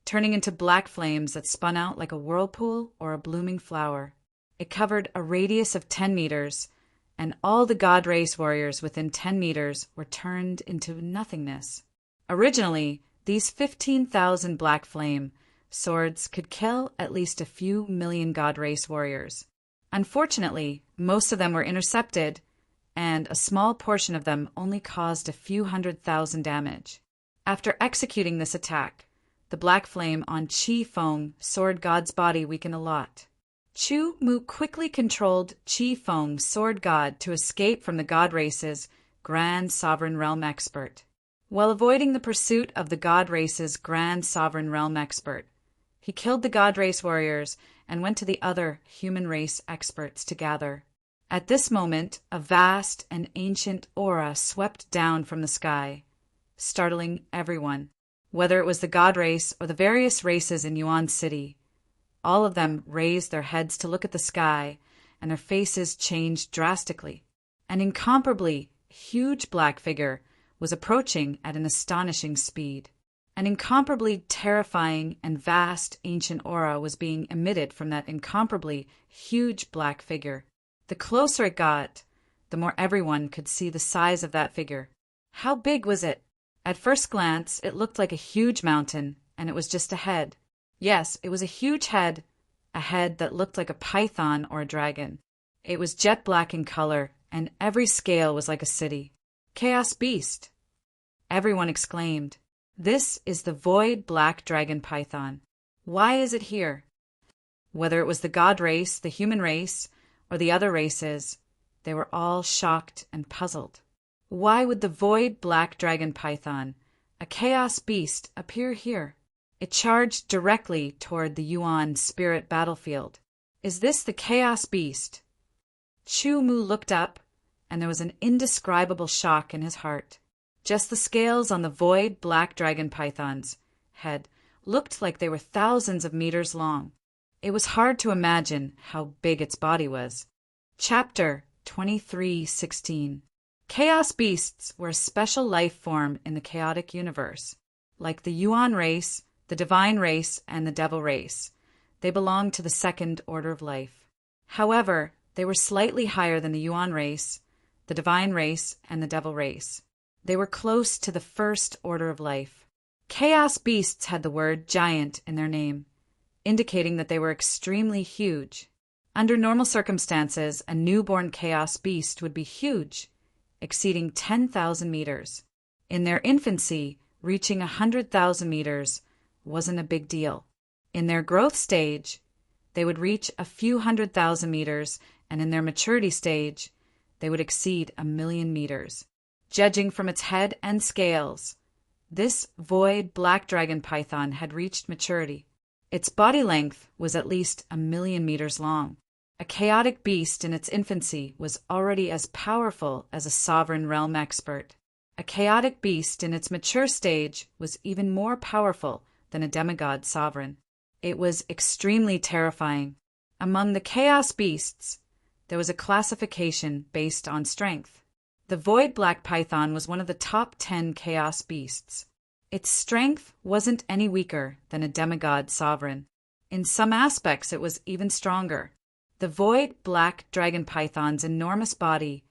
S1: turning into black flames that spun out like a whirlpool or a blooming flower. It covered a radius of 10 meters, and all the God Race warriors within 10 meters were turned into nothingness. Originally, these 15,000 black flame swords could kill at least a few million God Race warriors. Unfortunately, most of them were intercepted, and a small portion of them only caused a few 100,000 damage. After executing this attack, the black flame on Chi Feng, sword god's body, weakened a lot. Chu Mu quickly controlled Chi Feng, sword god, to escape from the God Race's grand sovereign realm expert. while avoiding the pursuit of the God Race's Grand Sovereign Realm expert. He killed the God Race warriors and went to the other human race experts to gather. At this moment, a vast and ancient aura swept down from the sky, startling everyone, whether it was the God Race or the various races in Yuan City. All of them raised their heads to look at the sky, and their faces changed drastically. An incomparably huge black figure was approaching at an astonishing speed. An incomparably terrifying and vast ancient aura was being emitted from that incomparably huge black figure. The closer it got, the more everyone could see the size of that figure. How big was it? At first glance, it looked like a huge mountain, and it was just a head. Yes, it was a huge head, a head that looked like a python or a dragon. It was jet black in color, and every scale was like a city. Chaos Beast! Everyone exclaimed. This is the Void Black Dragon Python. Why is it here? Whether it was the God Race, the human race, or the other races, they were all shocked and puzzled. Why would the Void Black Dragon Python, a Chaos Beast, appear here? It charged directly toward the Yuan spirit battlefield. Is this the Chaos Beast? Chu Mu looked up, and there was an indescribable shock in his heart. Just the scales on the Void Black Dragon Python's head looked like they were thousands of meters long. It was hard to imagine how big its body was. Chapter 23:16. Chaos Beasts were a special life form in the chaotic universe. Like the Yuan race, the Divine race, and the Devil race, they belonged to the second order of life. However, they were slightly higher than the Yuan race, the Divine race, and the Devil race. They were close to the first order of life. Chaos Beasts had the word giant in their name, indicating that they were extremely huge. Under normal circumstances, a newborn Chaos Beast would be huge, exceeding 10,000 meters. In their infancy, reaching 100,000 meters wasn't a big deal. In their growth stage, they would reach a few 100,000 meters, and in their maturity stage, they would exceed 1,000,000 meters. Judging from its head and scales, this Void Black Dragon Python had reached maturity. Its body length was at least 1,000,000 meters long. A chaotic beast in its infancy was already as powerful as a sovereign realm expert. A chaotic beast in its mature stage was even more powerful than a demigod sovereign. It was extremely terrifying. Among the chaos beasts, there was a classification based on strength. The Void Black Python was one of the top 10 chaos beasts. Its strength wasn't any weaker than a demigod sovereign. In some aspects, it was even stronger. The Void Black Dragon Python's enormous body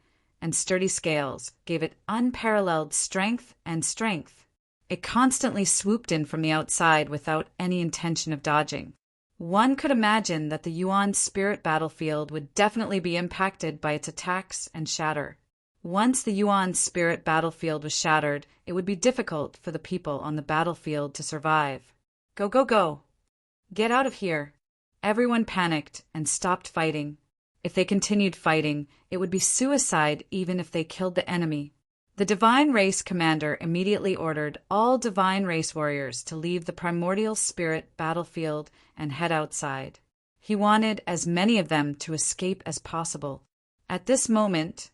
S1: and sturdy scales gave it unparalleled strength and strength. It constantly swooped in from the outside without any intention of dodging. One could imagine that the Yuan spirit battlefield would definitely be impacted by its attacks and shatter. Once the Yuan spirit battlefield was shattered, it would be difficult for the people on the battlefield to survive. Go, go, go! Get out of here! Everyone panicked and stopped fighting. If they continued fighting, it would be suicide even if they killed the enemy. The Divine Race commander immediately ordered all Divine Race warriors to leave the primordial spirit battlefield and head outside. He wanted as many of them to escape as possible. At this moment,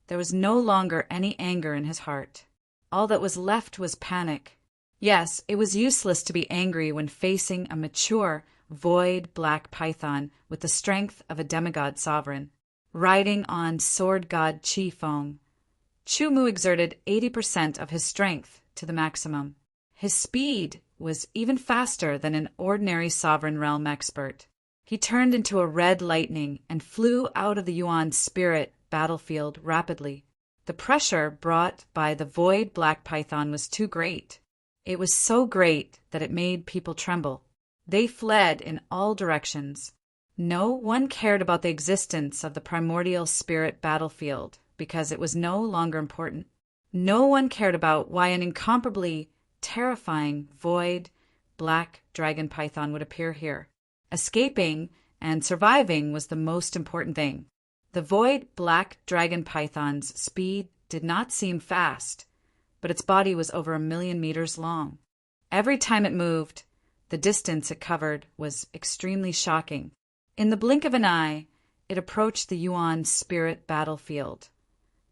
S1: there was no longer any anger in his heart. All that was left was panic. Yes, it was useless to be angry when facing a mature, Void Black Python with the strength of a demigod sovereign. Riding on Sword God Chi Feng, Chu Mu exerted 80% of his strength to the maximum. His speed was even faster than an ordinary sovereign realm expert. He turned into a red lightning and flew out of the Yuan spirit battlefield rapidly. The pressure brought by the Void Black Python was too great. It was so great that it made people tremble. They fled in all directions. No one cared about the existence of the primordial spirit battlefield because it was no longer important. No one cared about why an incomparably terrifying Void Black Dragon Python would appear here. Escaping and surviving was the most important thing. The Void Black Dragon Python's speed did not seem fast, but its body was over 1,000,000 meters long. Every time it moved, the distance it covered was extremely shocking. In the blink of an eye, it approached the Yuan spirit battlefield,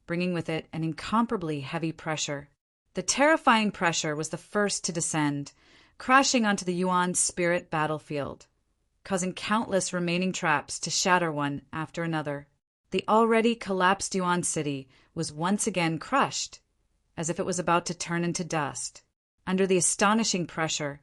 S1: bringing with it an incomparably heavy pressure. The terrifying pressure was the first to descend, crashing onto the Yuan spirit battlefield, causing countless remaining traps to shatter one after another. The already collapsed Yuan city was once again crushed, as if it was about to turn into dust. Under the astonishing pressure,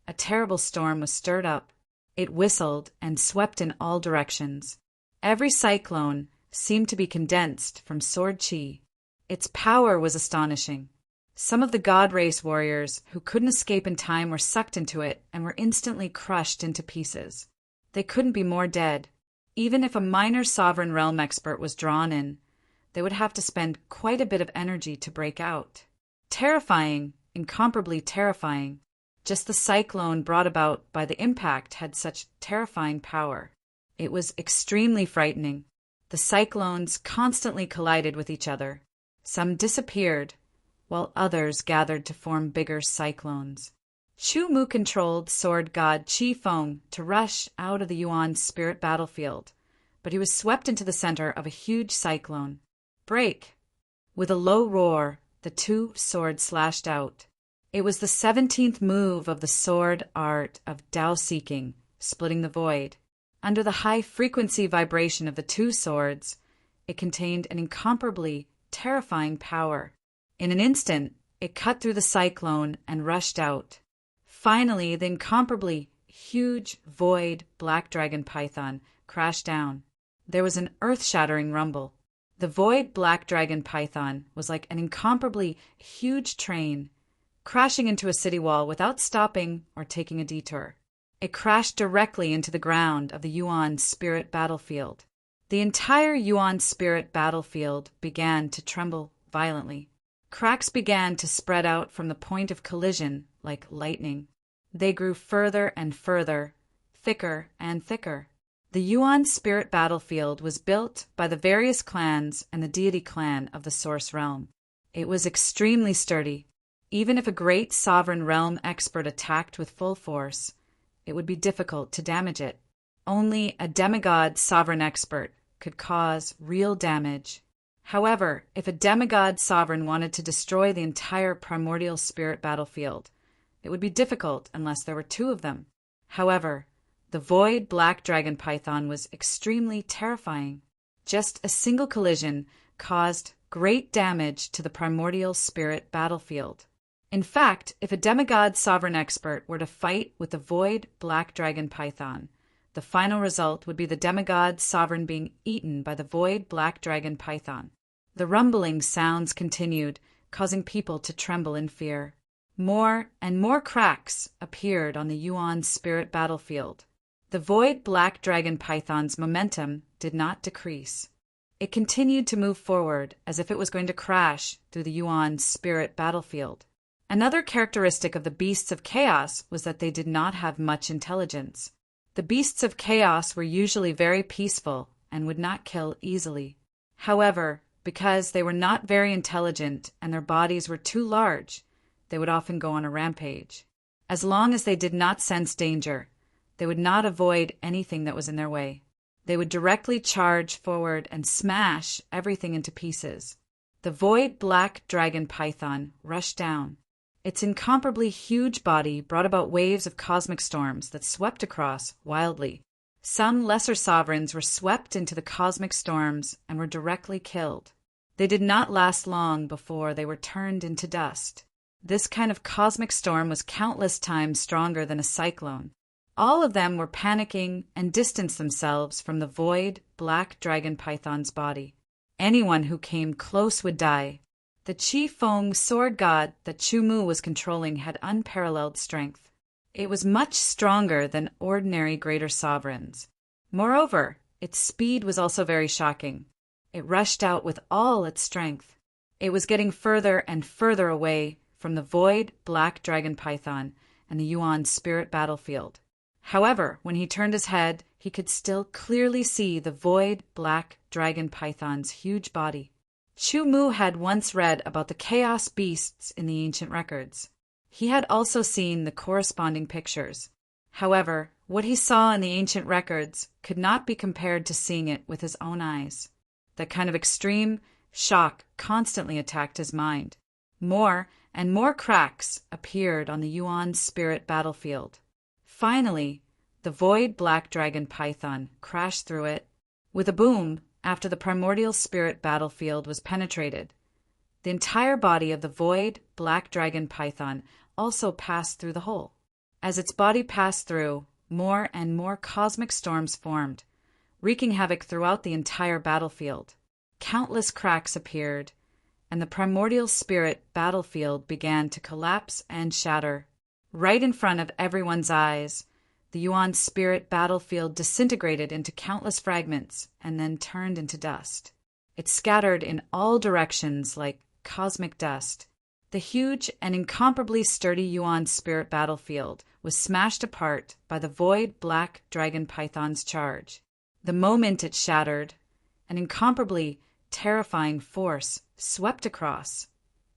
S1: a terrible storm was stirred up. It whistled and swept in all directions. Every cyclone seemed to be condensed from sword chi. Its power was astonishing. Some of the god race warriors who couldn't escape in time were sucked into it and were instantly crushed into pieces. They couldn't be more dead. Even if a minor sovereign realm expert was drawn in, they would have to spend quite a bit of energy to break out. Terrifying, incomparably terrifying. Just the cyclone brought about by the impact had such terrifying power. It was extremely frightening. The cyclones constantly collided with each other. Some disappeared, while others gathered to form bigger cyclones. Chu Mu controlled sword god Qi Feng to rush out of the Yuan spirit battlefield, but he was swept into the center of a huge cyclone. Break! With a low roar, the two swords slashed out. It was the 17th move of the sword art of Dao-seeking, splitting the void. Under the high-frequency vibration of the two swords, it contained an incomparably terrifying power. In an instant, it cut through the cyclone and rushed out. Finally, the incomparably huge void black dragon python crashed down. There was an earth-shattering rumble. The void black dragon python was like an incomparably huge train, crashing into a city wall without stopping or taking a detour. It crashed directly into the ground of the Yuan spirit battlefield. The entire Yuan spirit battlefield began to tremble violently. Cracks began to spread out from the point of collision like lightning. They grew further and further, thicker and thicker. The Yuan spirit battlefield was built by the various clans and the deity clan of the Source Realm. It was extremely sturdy. Even if a great sovereign realm expert attacked with full force, it would be difficult to damage it. Only a demigod sovereign expert could cause real damage. However, if a demigod sovereign wanted to destroy the entire primordial spirit battlefield, it would be difficult unless there were two of them. However, the void black dragon python was extremely terrifying. Just a single collision caused great damage to the primordial spirit battlefield. In fact, if a demigod sovereign expert were to fight with the void black dragon python, the final result would be the demigod sovereign being eaten by the void black dragon python. The rumbling sounds continued, causing people to tremble in fear. More and more cracks appeared on the Yuan spirit battlefield. The void black dragon python's momentum did not decrease. It continued to move forward as if it was going to crash through the Yuan spirit battlefield. Another characteristic of the beasts of chaos was that they did not have much intelligence. The beasts of chaos were usually very peaceful and would not kill easily. However, because they were not very intelligent and their bodies were too large, they would often go on a rampage. As long as they did not sense danger, they would not avoid anything that was in their way. They would directly charge forward and smash everything into pieces. The void black dragon python rushed down. Its incomparably huge body brought about waves of cosmic storms that swept across wildly. Some lesser sovereigns were swept into the cosmic storms and were directly killed. They did not last long before they were turned into dust. This kind of cosmic storm was countless times stronger than a cyclone. All of them were panicking and distanced themselves from the void black dragon python's body. Anyone who came close would die. The Qi Feng sword god that Chu Mu was controlling had unparalleled strength. It was much stronger than ordinary greater sovereigns. Moreover, its speed was also very shocking. It rushed out with all its strength. It was getting further and further away from the void black dragon python and the Yuan spirit battlefield. However, when he turned his head, he could still clearly see the void black dragon python's huge body. Chu Mu had once read about the chaos beasts in the ancient records. He had also seen the corresponding pictures. However, what he saw in the ancient records could not be compared to seeing it with his own eyes. That kind of extreme shock constantly attacked his mind. More and more cracks appeared on the Yuan spirit battlefield. Finally, the void black dragon python crashed through it. With a boom, after the primordial spirit battlefield was penetrated, the entire body of the void black dragon python also passed through the hole. As its body passed through, more and more cosmic storms formed, wreaking havoc throughout the entire battlefield. Countless cracks appeared, and the primordial spirit battlefield began to collapse and shatter. Right in front of everyone's eyes, the Yuan spirit battlefield disintegrated into countless fragments and then turned into dust. It scattered in all directions like cosmic dust. The huge and incomparably sturdy Yuan spirit battlefield was smashed apart by the void black dragon python's charge. The moment it shattered, an incomparably terrifying force swept across,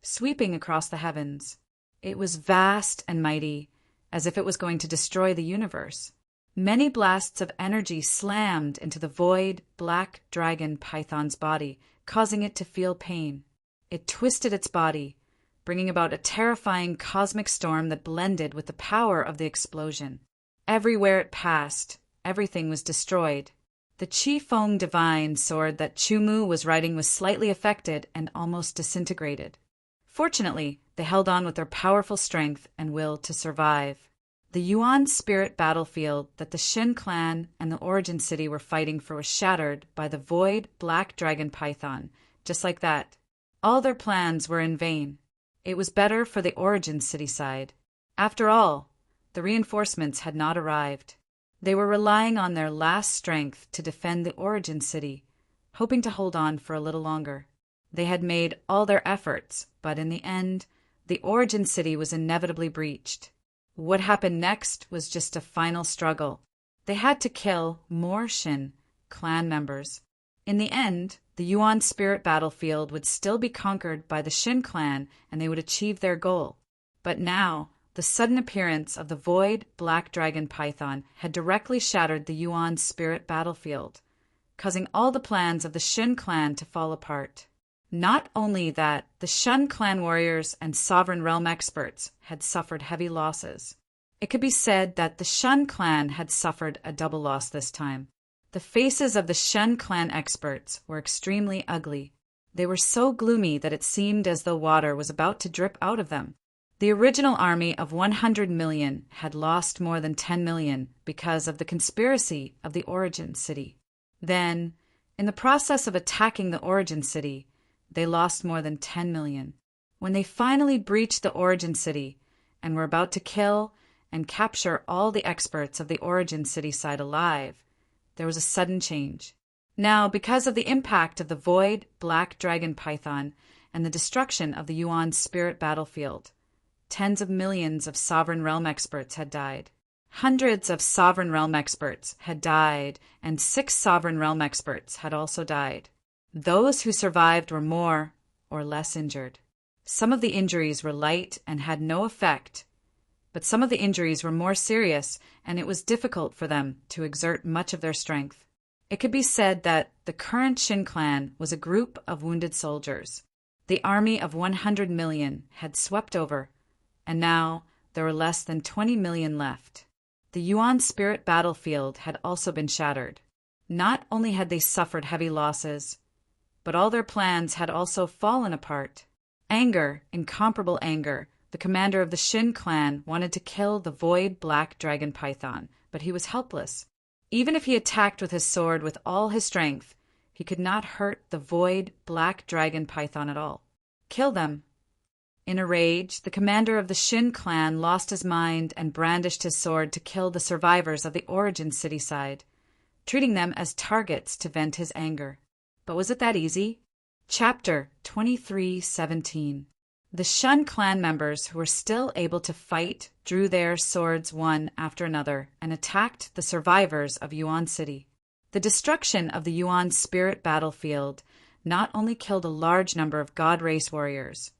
S1: sweeping across the heavens. It was vast and mighty, as if it was going to destroy the universe. Many blasts of energy slammed into the void black dragon python's body, causing it to feel pain. It twisted its body, bringing about a terrifying cosmic storm that blended with the power of the explosion. Everywhere it passed, everything was destroyed. The Qi Feng divine sword that Chu Mu was riding was slightly affected and almost disintegrated. Fortunately, they held on with their powerful strength and will to survive. The Yuan spirit battlefield that the Shin clan and the Origin City were fighting for was shattered by the void black dragon python, just like that. All their plans were in vain. It was better for the Origin City side. After all, the reinforcements had not arrived. They were relying on their last strength to defend the Origin City, hoping to hold on for a little longer. They had made all their efforts, but in the end, the Origin City was inevitably breached. What happened next was just a final struggle. They had to kill more Shin clan members. In the end, the Yuan spirit battlefield would still be conquered by the Shin clan and they would achieve their goal. But now, the sudden appearance of the void black dragon python had directly shattered the Yuan spirit battlefield, causing all the plans of the Shin clan to fall apart. Not only that, the Shun clan warriors and sovereign realm experts had suffered heavy losses. It could be said that the Shun clan had suffered a double loss this time. The faces of the Shun clan experts were extremely ugly. They were so gloomy that it seemed as though water was about to drip out of them. The original army of 100 million had lost more than 10 million because of the conspiracy of the Origin City. Then, in the process of attacking the Origin City, they lost more than 10 million. When they finally breached the Origin City and were about to kill and capture all the experts of the Origin City side alive, there was a sudden change. Now, because of the impact of the void black dragon python and the destruction of the Yuan spirit battlefield, tens of millions of sovereign realm experts had died. Hundreds of sovereign realm experts had died, and 6 sovereign realm experts had also died. Those who survived were more or less injured. Some of the injuries were light and had no effect, but some of the injuries were more serious, and it was difficult for them to exert much of their strength. It could be said that the current Shin clan was a group of wounded soldiers. The army of 100 million had swept over, and now there were less than 20 million left. The Yuan spirit battlefield had also been shattered. Not only had they suffered heavy losses, but all their plans had also fallen apart. Anger, incomparable anger, the commander of the Shin clan wanted to kill the void black dragon python, but he was helpless. Even if he attacked with his sword with all his strength, he could not hurt the void black dragon python at all. Kill them. In a rage, the commander of the Shin clan lost his mind and brandished his sword to kill the survivors of the Origin City side, treating them as targets to vent his anger. But was it that easy? Chapter 23:17. The Shun clan members who were still able to fight drew their swords one after another and attacked the survivors of Yuan City. The destruction of the Yuan spirit battlefield not only killed a large number of God race warriors,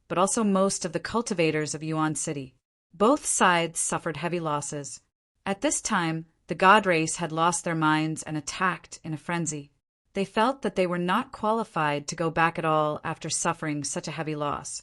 S1: but also most of the cultivators of Yuan City. Both sides suffered heavy losses. At this time, the God race had lost their minds and attacked in a frenzy. They felt that they were not qualified to go back at all after suffering such a heavy loss,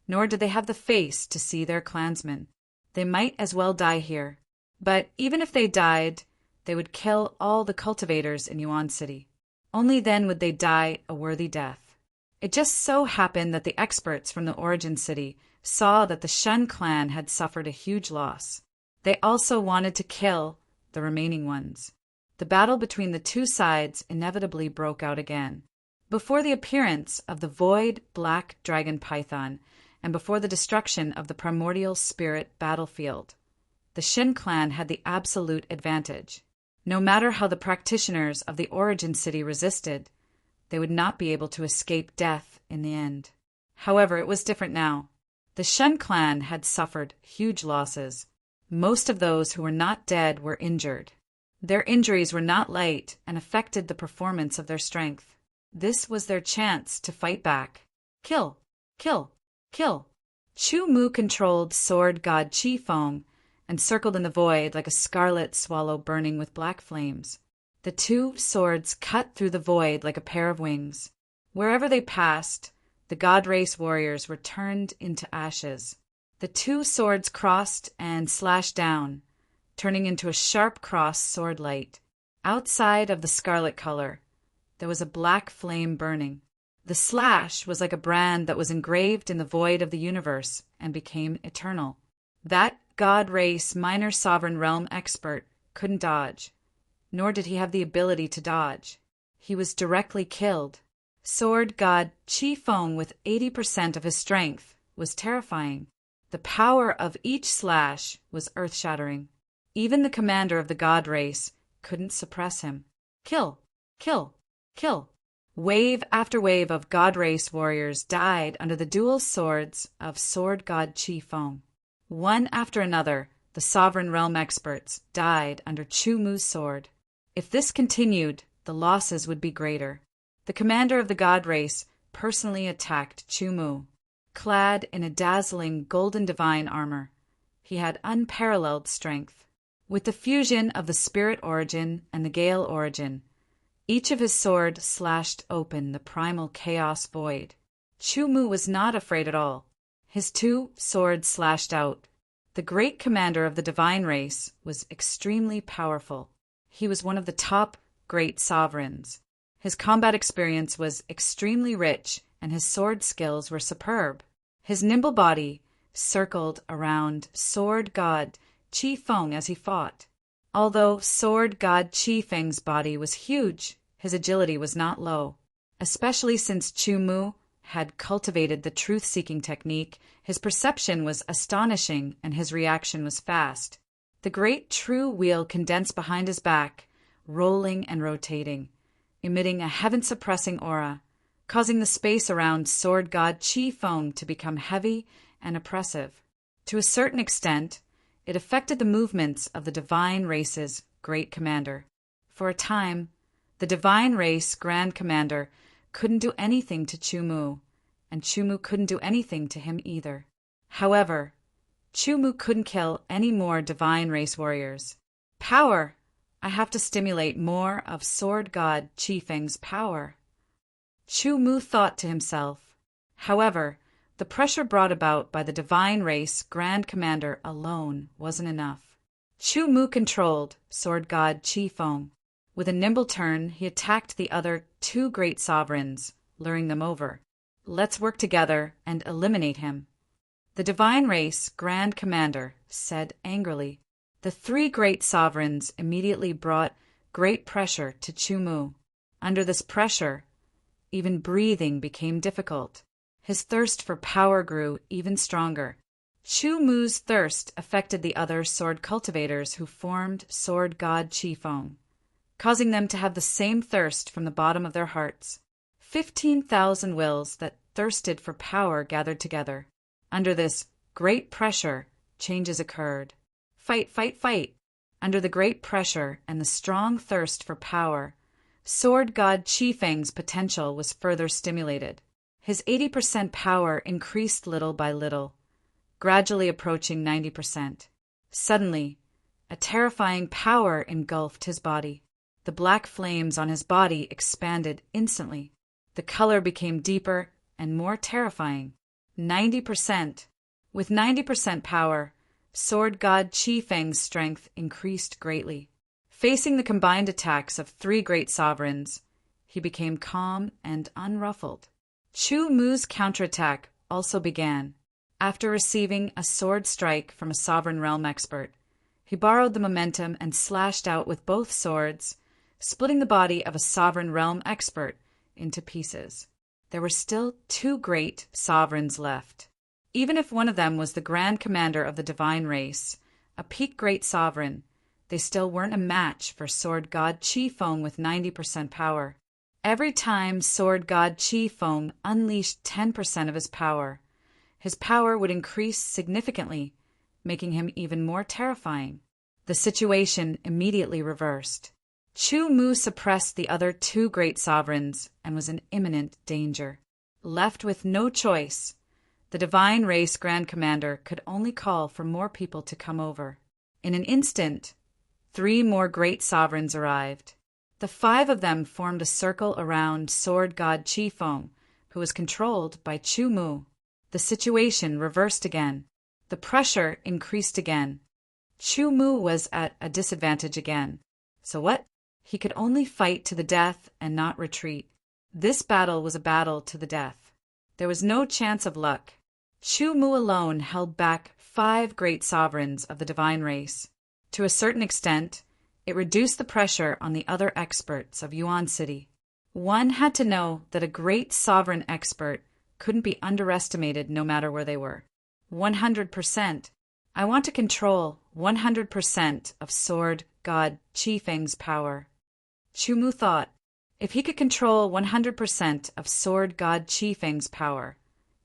S1: nor did they have the face to see their clansmen. They might as well die here. But even if they died, they would kill all the cultivators in Yuan City. Only then would they die a worthy death. It just so happened that the experts from the origin city saw that the Shen clan had suffered a huge loss. They also wanted to kill the remaining ones. The battle between the two sides inevitably broke out again. Before the appearance of the void black dragon python, and before the destruction of the primordial spirit battlefield, the Shin clan had the absolute advantage. No matter how the practitioners of the origin city resisted, they would not be able to escape death in the end. However, it was different now. The Shen clan had suffered huge losses. Most of those who were not dead were injured. Their injuries were not light and affected the performance of their strength. This was their chance to fight back. Kill! Kill! Kill! Chu Mu controlled sword god Qi Feng and circled in the void like a scarlet swallow burning with black flames. The two swords cut through the void like a pair of wings. Wherever they passed, the god race warriors were turned into ashes. The two swords crossed and slashed down, turning into a sharp cross sword light. Outside of the scarlet color, there was a black flame burning. The slash was like a brand that was engraved in the void of the universe and became eternal. That god race minor sovereign realm expert couldn't dodge, nor did he have the ability to dodge. He was directly killed. Sword god Qi Feng, with 80% of his strength, was terrifying. The power of each slash was earth-shattering. Even the commander of the god race couldn't suppress him. Kill! Kill! Kill! Wave after wave of god race warriors died under the dual swords of sword god Qi Feng. One after another, the sovereign realm experts died under Chu Mu's sword. If this continued, the losses would be greater. The commander of the god race personally attacked Chu Mu. Clad in a dazzling golden divine armor, he had unparalleled strength. With the fusion of the spirit origin and the gale origin, each of his sword slashed open the primal chaos void. Chu Mu was not afraid at all. His two swords slashed out. The great commander of the divine race was extremely powerful. He was one of the top great sovereigns. His combat experience was extremely rich, and his sword skills were superb. His nimble body circled around sword god Qi Feng as he fought. Although sword god Qi Feng's body was huge, his agility was not low. Especially since Chu Mu had cultivated the truth-seeking technique, his perception was astonishing and his reaction was fast. The great true wheel condensed behind his back, rolling and rotating, emitting a heaven-suppressing aura, causing the space around sword god Qi Feng to become heavy and oppressive. To a certain extent, it affected the movements of the divine race's great commander. For a time, the divine race grand commander couldn't do anything to Chu Mu, and Chu Mu couldn't do anything to him either. However, Chu Mu couldn't kill any more divine race warriors. Power! I have to stimulate more of sword god Qi Feng's power. Chu Mu thought to himself. However, the pressure brought about by the divine race grand commander alone wasn't enough. Chu Mu controlled sword god Qi Feng. With a nimble turn, he attacked the other two great sovereigns, luring them over. Let's work together and eliminate him. The divine race grand commander said angrily. The three great sovereigns immediately brought great pressure to Chu Mu. Under this pressure, even breathing became difficult. His thirst for power grew even stronger. Chu Mu's thirst affected the other sword cultivators who formed sword god Qi Feng, causing them to have the same thirst from the bottom of their hearts. 15,000 wills that thirsted for power gathered together. Under this great pressure, changes occurred. Fight, fight, fight! Under the great pressure and the strong thirst for power, Sword God Qifeng's potential was further stimulated. His 80% power increased little by little, gradually approaching 90%. Suddenly, a terrifying power engulfed his body. The black flames on his body expanded instantly. The color became deeper and more terrifying. 90%. With 90% power, Sword God Qifeng's strength increased greatly. Facing the combined attacks of three great sovereigns, he became calm and unruffled. Chu Mu's counterattack also began. After receiving a sword strike from a sovereign realm expert, he borrowed the momentum and slashed out with both swords, splitting the body of a sovereign realm expert into pieces. There were still two great sovereigns left. Even if one of them was the Grand Commander of the Divine Race, a peak great sovereign, they still weren't a match for Sword God Qifeng with 90% power. Every time Sword God Qifeng unleashed 10% of his power would increase significantly, making him even more terrifying. The situation immediately reversed. Chu Mu suppressed the other two great sovereigns and was in imminent danger. Left with no choice, the Divine Race Grand Commander could only call for more people to come over. In an instant, 3 more great sovereigns arrived. The 5 of them formed a circle around Sword God Qifeng, who was controlled by Chu Mu. The situation reversed again. The pressure increased again. Chu Mu was at a disadvantage again. So what? He could only fight to the death and not retreat. This battle was a battle to the death. There was no chance of luck. Chu Mu alone held back 5 great sovereigns of the divine race. To a certain extent, it reduced the pressure on the other experts of Yuan City. One had to know that a great sovereign expert couldn't be underestimated no matter where they were. 100%. I want to control 100% of Sword God Qifeng's power. Chu Mu thought, if he could control 100% of Sword God Qifeng's power,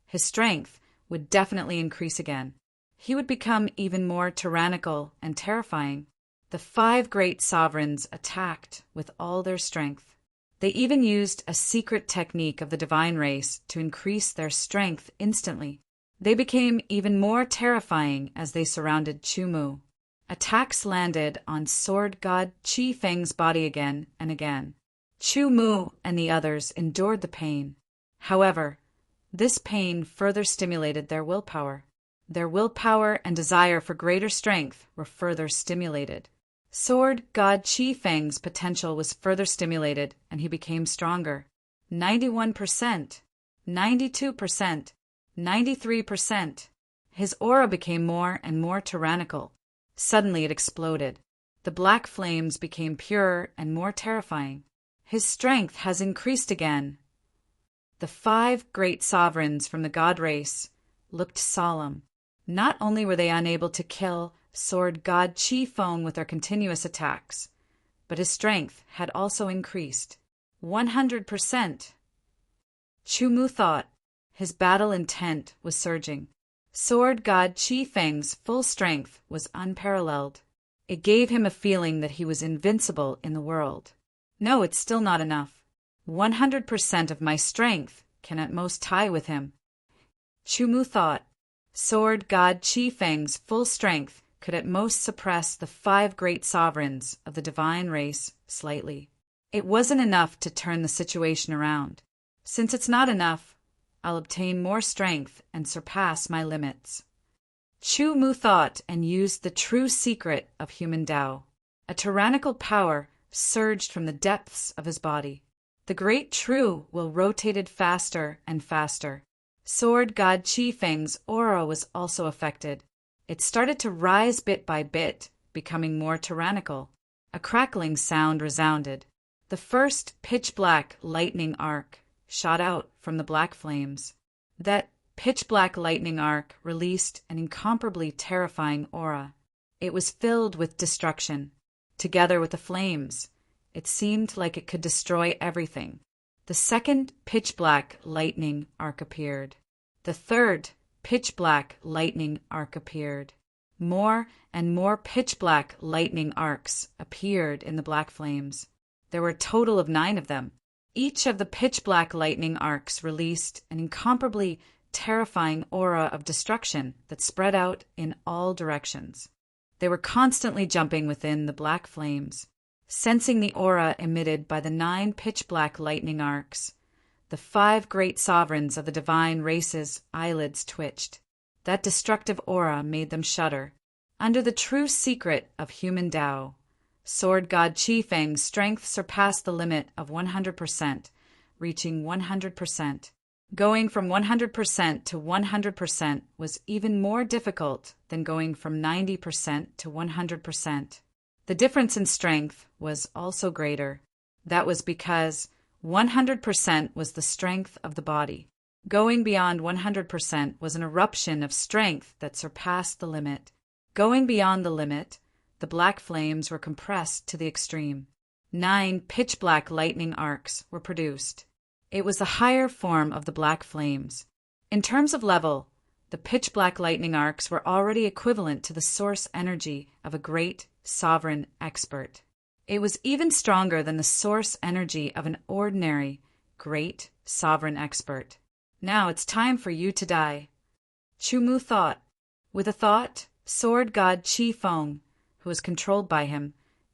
S1: his strength would definitely increase again. He would become even more tyrannical and terrifying. The 5 great sovereigns attacked with all their strength. They even used a secret technique of the divine race to increase their strength instantly. They became even more terrifying as they surrounded Chu Mu. Attacks landed on Sword God Qifeng's body again and again. Chu Mu and the others endured the pain. However, this pain further stimulated their willpower. Their willpower and desire for greater strength were further stimulated. Sword God Qifeng's potential was further stimulated and he became stronger. 91%, 92%, 93%. His aura became more and more tyrannical. Suddenly it exploded. The black flames became purer and more terrifying. His strength has increased again. The 5 great sovereigns from the god race looked solemn. Not only were they unable to kill Sword God Qifeng with their continuous attacks, but his strength had also increased. 100%. Chu Mu thought. His battle intent was surging. Sword God Qifeng's full strength was unparalleled. It gave him a feeling that he was invincible in the world. No, it's still not enough. 100% of my strength can at most tie with him. Chu Mu thought. Sword God Qifeng's full strength could at most suppress the 5 great sovereigns of the divine race slightly. It wasn't enough to turn the situation around. Since it's not enough, I'll obtain more strength and surpass my limits. Chu Mu thought and used the true secret of human Tao. A tyrannical power surged from the depths of his body. The great True will rotated faster and faster. Sword God Qifeng's aura was also affected. It started to rise bit by bit, becoming more tyrannical. A crackling sound resounded. The first pitch-black lightning arc shot out from the black flames. That pitch-black lightning arc released an incomparably terrifying aura. It was filled with destruction. Together with the flames, it seemed like it could destroy everything. The second pitch-black lightning arc appeared. The third pitch-black lightning arc appeared. More and more pitch-black lightning arcs appeared in the black flames. There were a total of 9 of them. Each of the pitch-black lightning arcs released an incomparably terrifying aura of destruction that spread out in all directions. They were constantly jumping within the black flames. Sensing the aura emitted by the 9 pitch-black lightning arcs, the 5 great sovereigns of the divine race's eyelids twitched. That destructive aura made them shudder. Under the true secret of human Tao, Sword God Qi Feng's strength surpassed the limit of 100%, reaching 100%. Going from 100% to 100% was even more difficult than going from 90% to 100%. The difference in strength was also greater. That was because 100% was the strength of the body. Going beyond 100% was an eruption of strength that surpassed the limit. Going beyond the limit, the black flames were compressed to the extreme. 9 pitch-black lightning arcs were produced. It was the higher form of the black flames. In terms of level, the pitch-black lightning arcs were already equivalent to the source energy of a great sovereign expert. It was even stronger than the source energy of an ordinary, great sovereign expert. Now it's time for you to die. Chu Mu thought. With a thought, Sword God Qi Feng, who was controlled by him,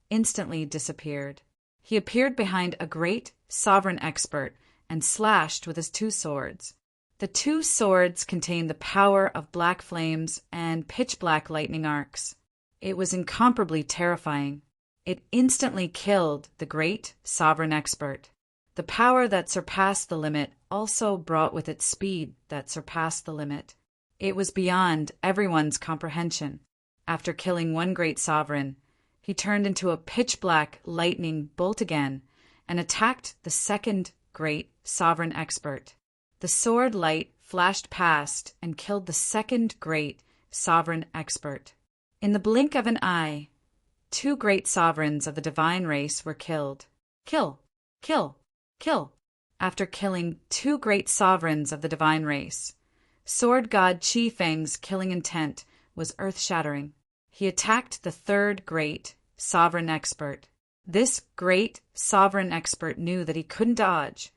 S1: instantly disappeared. He appeared behind a great sovereign expert and slashed with his 2 swords. The 2 swords contained the power of black flames and pitch-black lightning arcs. It was incomparably terrifying. It instantly killed the great sovereign expert. The power that surpassed the limit also brought with it speed that surpassed the limit. It was beyond everyone's comprehension. After killing one great sovereign, he turned into a pitch-black lightning bolt again and attacked the second great sovereign expert. The sword light flashed past and killed the second great sovereign expert. In the blink of an eye, 2 great sovereigns of the divine race were killed. Kill, kill, kill. After killing 2 great sovereigns of the divine race, Sword God Qi Feng's killing intent was earth-shattering. He attacked the 3rd great sovereign expert. This great sovereign expert knew that he couldn't dodge,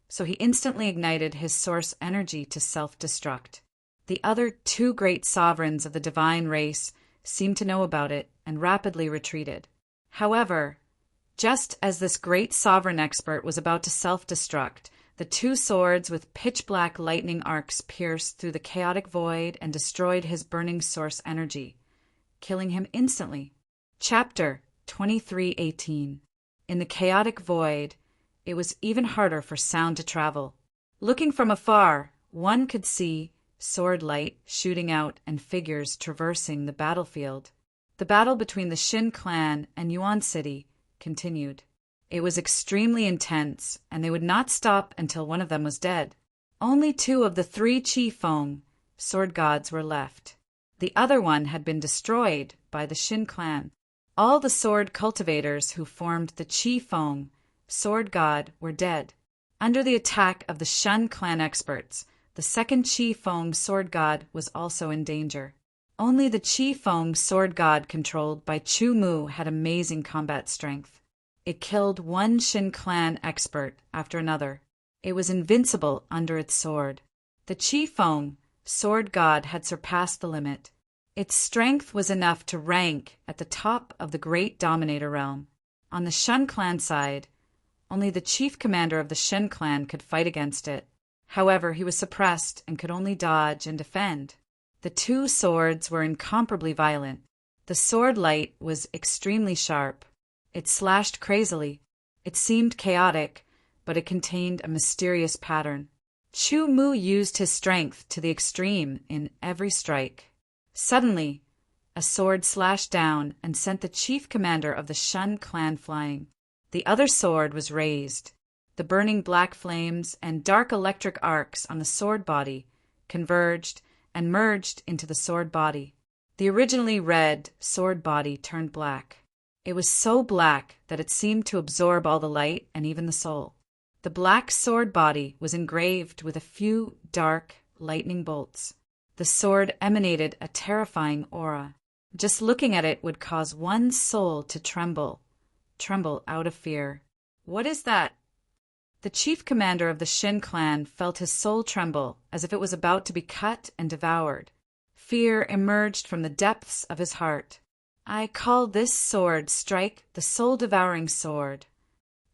S1: so he instantly ignited his source energy to self-destruct. The other 2 great sovereigns of the divine race seemed to know about it and rapidly retreated. However, just as this great sovereign expert was about to self-destruct, the 2 swords with pitch-black lightning arcs pierced through the chaotic void and destroyed his burning source energy, killing him instantly. Chapter 23:18. In the chaotic void, it was even harder for sound to travel. Looking from afar, one could see sword light shooting out and figures traversing the battlefield. The battle between the Shin clan and Yuan City continued. It was extremely intense, and they would not stop until one of them was dead. Only 2 of the 3 Qi Feng sword gods were left. The other one had been destroyed by the Shin clan. All the sword cultivators who formed the Qi Feng sword god were dead. Under the attack of the Shun clan experts, the second Qi Feng sword god was also in danger. Only the Qi Feng sword god controlled by Chu Mu had amazing combat strength. It killed one Shin clan expert after another. It was invincible under its sword. The Qi Feng sword god had surpassed the limit. Its strength was enough to rank at the top of the great dominator realm. On the Shun clan side, only the chief commander of the Shin clan could fight against it. However, he was suppressed and could only dodge and defend. The 2 swords were incomparably violent. The sword light was extremely sharp. It slashed crazily. It seemed chaotic, but it contained a mysterious pattern. Chu Mu used his strength to the extreme in every strike. Suddenly, a sword slashed down and sent the chief commander of the Shun clan flying. The other sword was raised. The burning black flames and dark electric arcs on the sword body converged and merged into the sword body. The originally red sword body turned black. It was so black that it seemed to absorb all the light and even the soul. The black sword body was engraved with a few dark lightning bolts. The sword emanated a terrifying aura. Just looking at it would cause one's soul to tremble out of fear. What is that? The chief commander of the Shin clan felt his soul tremble as if it was about to be cut and devoured. Fear emerged from the depths of his heart. I call this sword Strike, the soul-devouring sword.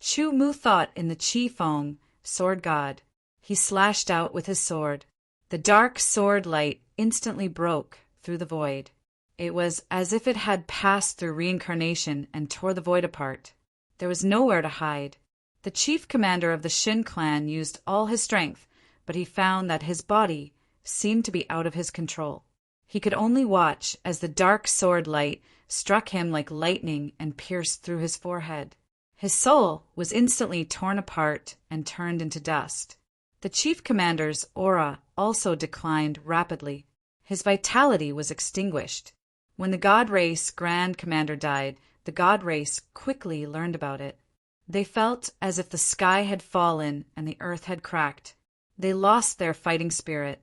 S1: Chu Mu thought in the Chi Feng, sword god. He slashed out with his sword. The dark sword light instantly broke through the void. It was as if it had passed through reincarnation and tore the void apart. There was nowhere to hide. The chief commander of the Shin clan used all his strength, but he found that his body seemed to be out of his control. He could only watch as the dark sword light struck him like lightning and pierced through his forehead. His soul was instantly torn apart and turned into dust. The chief commander's aura also declined rapidly. His vitality was extinguished. When the God Race Grand Commander died, the God Race quickly learned about it. They felt as if the sky had fallen and the earth had cracked. They lost their fighting spirit.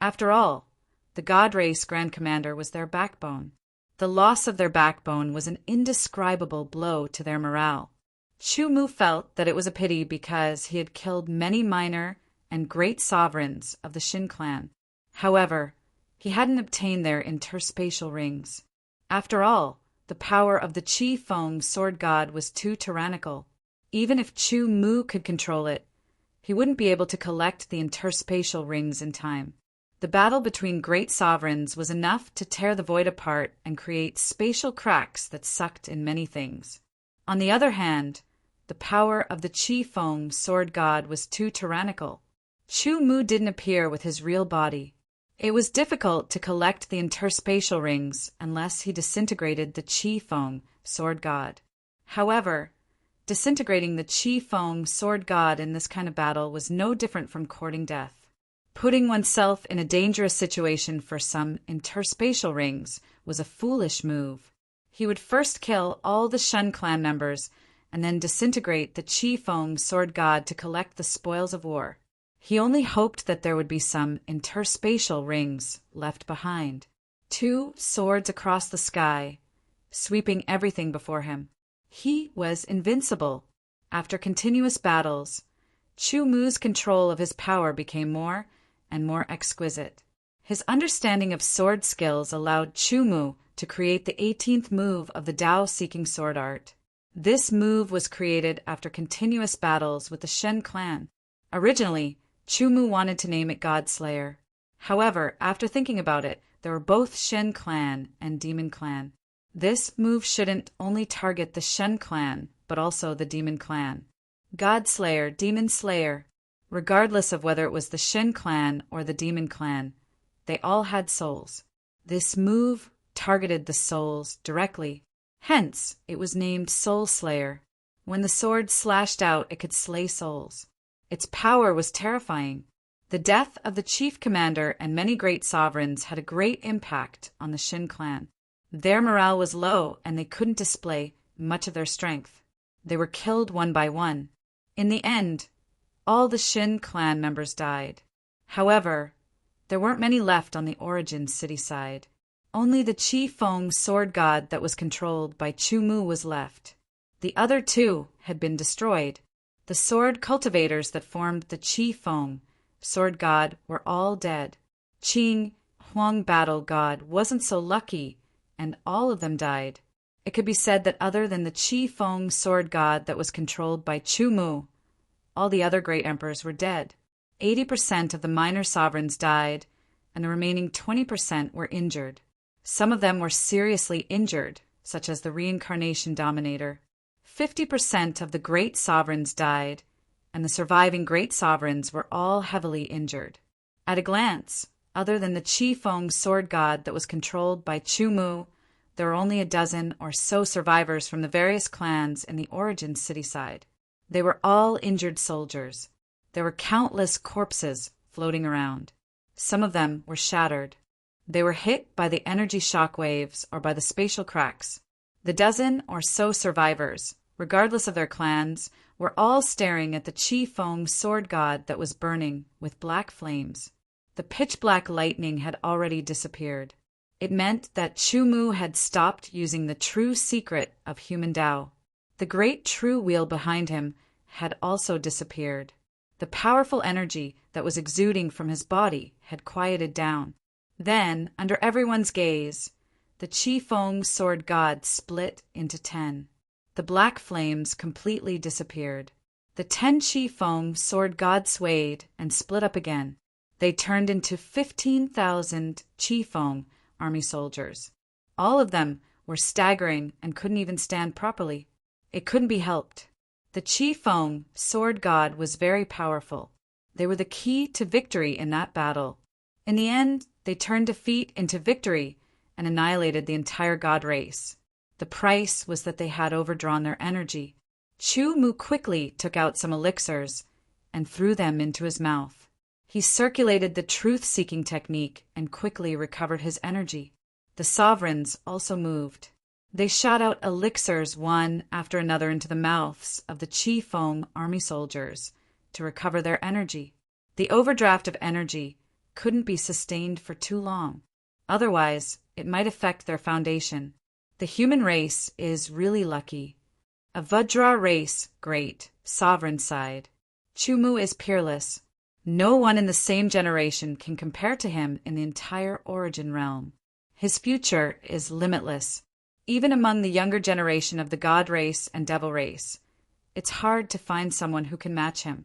S1: After all, the God Race Grand Commander was their backbone. The loss of their backbone was an indescribable blow to their morale. Chu Mu felt that it was a pity because he had killed many minor and great sovereigns of the Shin clan. However, he hadn't obtained their interspatial rings. After all, the power of the Chi Feng sword god was too tyrannical. Even if Chu Mu could control it, he wouldn't be able to collect the interspatial rings in time. The battle between great sovereigns was enough to tear the void apart and create spatial cracks that sucked in many things. On the other hand, the power of the Chi Feng sword god was too tyrannical. Chu Mu didn't appear with his real body. It was difficult to collect the interspatial rings unless he disintegrated the Chi Feng sword god. However, disintegrating the Chi Feng sword god in this kind of battle was no different from courting death. Putting oneself in a dangerous situation for some interspatial rings was a foolish move. He would first kill all the Shen clan members and then disintegrate the Chi Feng sword god to collect the spoils of war. He only hoped that there would be some interspatial rings left behind. 2 swords across the sky, sweeping everything before him. He was invincible. After continuous battles, Chu Mu's control of his power became more and more exquisite. His understanding of sword skills allowed Chu Mu to create the 18th move of the Tao-seeking sword art. This move was created after continuous battles with the Shen clan. Originally, Chu Mu wanted to name it God Slayer. However, after thinking about it, there were both Shen clan and Demon clan. This move shouldn't only target the Shen clan, but also the Demon clan. God Slayer, Demon Slayer. Regardless of whether it was the Shen clan or the Demon clan, they all had souls. This move targeted the souls directly. Hence, it was named Soul Slayer. When the sword slashed out, it could slay souls. Its power was terrifying. The death of the chief commander and many great sovereigns had a great impact on the Shin clan. Their morale was low and they couldn't display much of their strength. They were killed one by one. In the end, all the Shin clan members died. However, there weren't many left on the origin city side. Only the Chi Feng sword god that was controlled by Chu Mu was left. The other 2 had been destroyed. The sword cultivators that formed the Chi Feng sword god were all dead. Qing Huang battle god wasn't so lucky, and all of them died. It could be said that other than the Chi Feng sword god that was controlled by Chu Mu, all the other great emperors were dead. 80% of the minor sovereigns died, and the remaining 20% were injured. Some of them were seriously injured, such as the reincarnation dominator. 50% of the great sovereigns died, and the surviving great sovereigns were all heavily injured. At a glance, other than the Chi Feng sword god that was controlled by Chu Mu, there were only a dozen or so survivors from the various clans in the origin city side. They were all injured soldiers. There were countless corpses floating around. Some of them were shattered. They were hit by the energy shock waves or by the spatial cracks. The dozen or so survivors, regardless of their clans, were all staring at the Chi Feng sword god that was burning with black flames. The pitch-black lightning had already disappeared. It meant that Chu Mu had stopped using the true secret of human Tao. The great true wheel behind him had also disappeared. The powerful energy that was exuding from his body had quieted down. Then, under everyone's gaze, the Qi-Feng sword god split into 10. The black flames completely disappeared. The 10 Qi-Feng sword god swayed and split up again. They turned into 15,000 Qi-Feng army soldiers. All of them were staggering and couldn't even stand properly. It couldn't be helped. The Qi-Feng sword god was very powerful. They were the key to victory in that battle. In the end, they turned defeat into victory and annihilated the entire god race. The price was that they had overdrawn their energy. Chu Mu quickly took out some elixirs and threw them into his mouth. He circulated the truth-seeking technique and quickly recovered his energy. The sovereigns also moved. They shot out elixirs one after another into the mouths of the Qi-Feng army soldiers to recover their energy. The overdraft of energy couldn't be sustained for too long. Otherwise, it might affect their foundation. The human race is really lucky. A Vajra race, great, sovereign side. Chu Mu is peerless. No one in the same generation can compare to him in the entire origin realm. His future is limitless. Even among the younger generation of the god race and devil race, it's hard to find someone who can match him.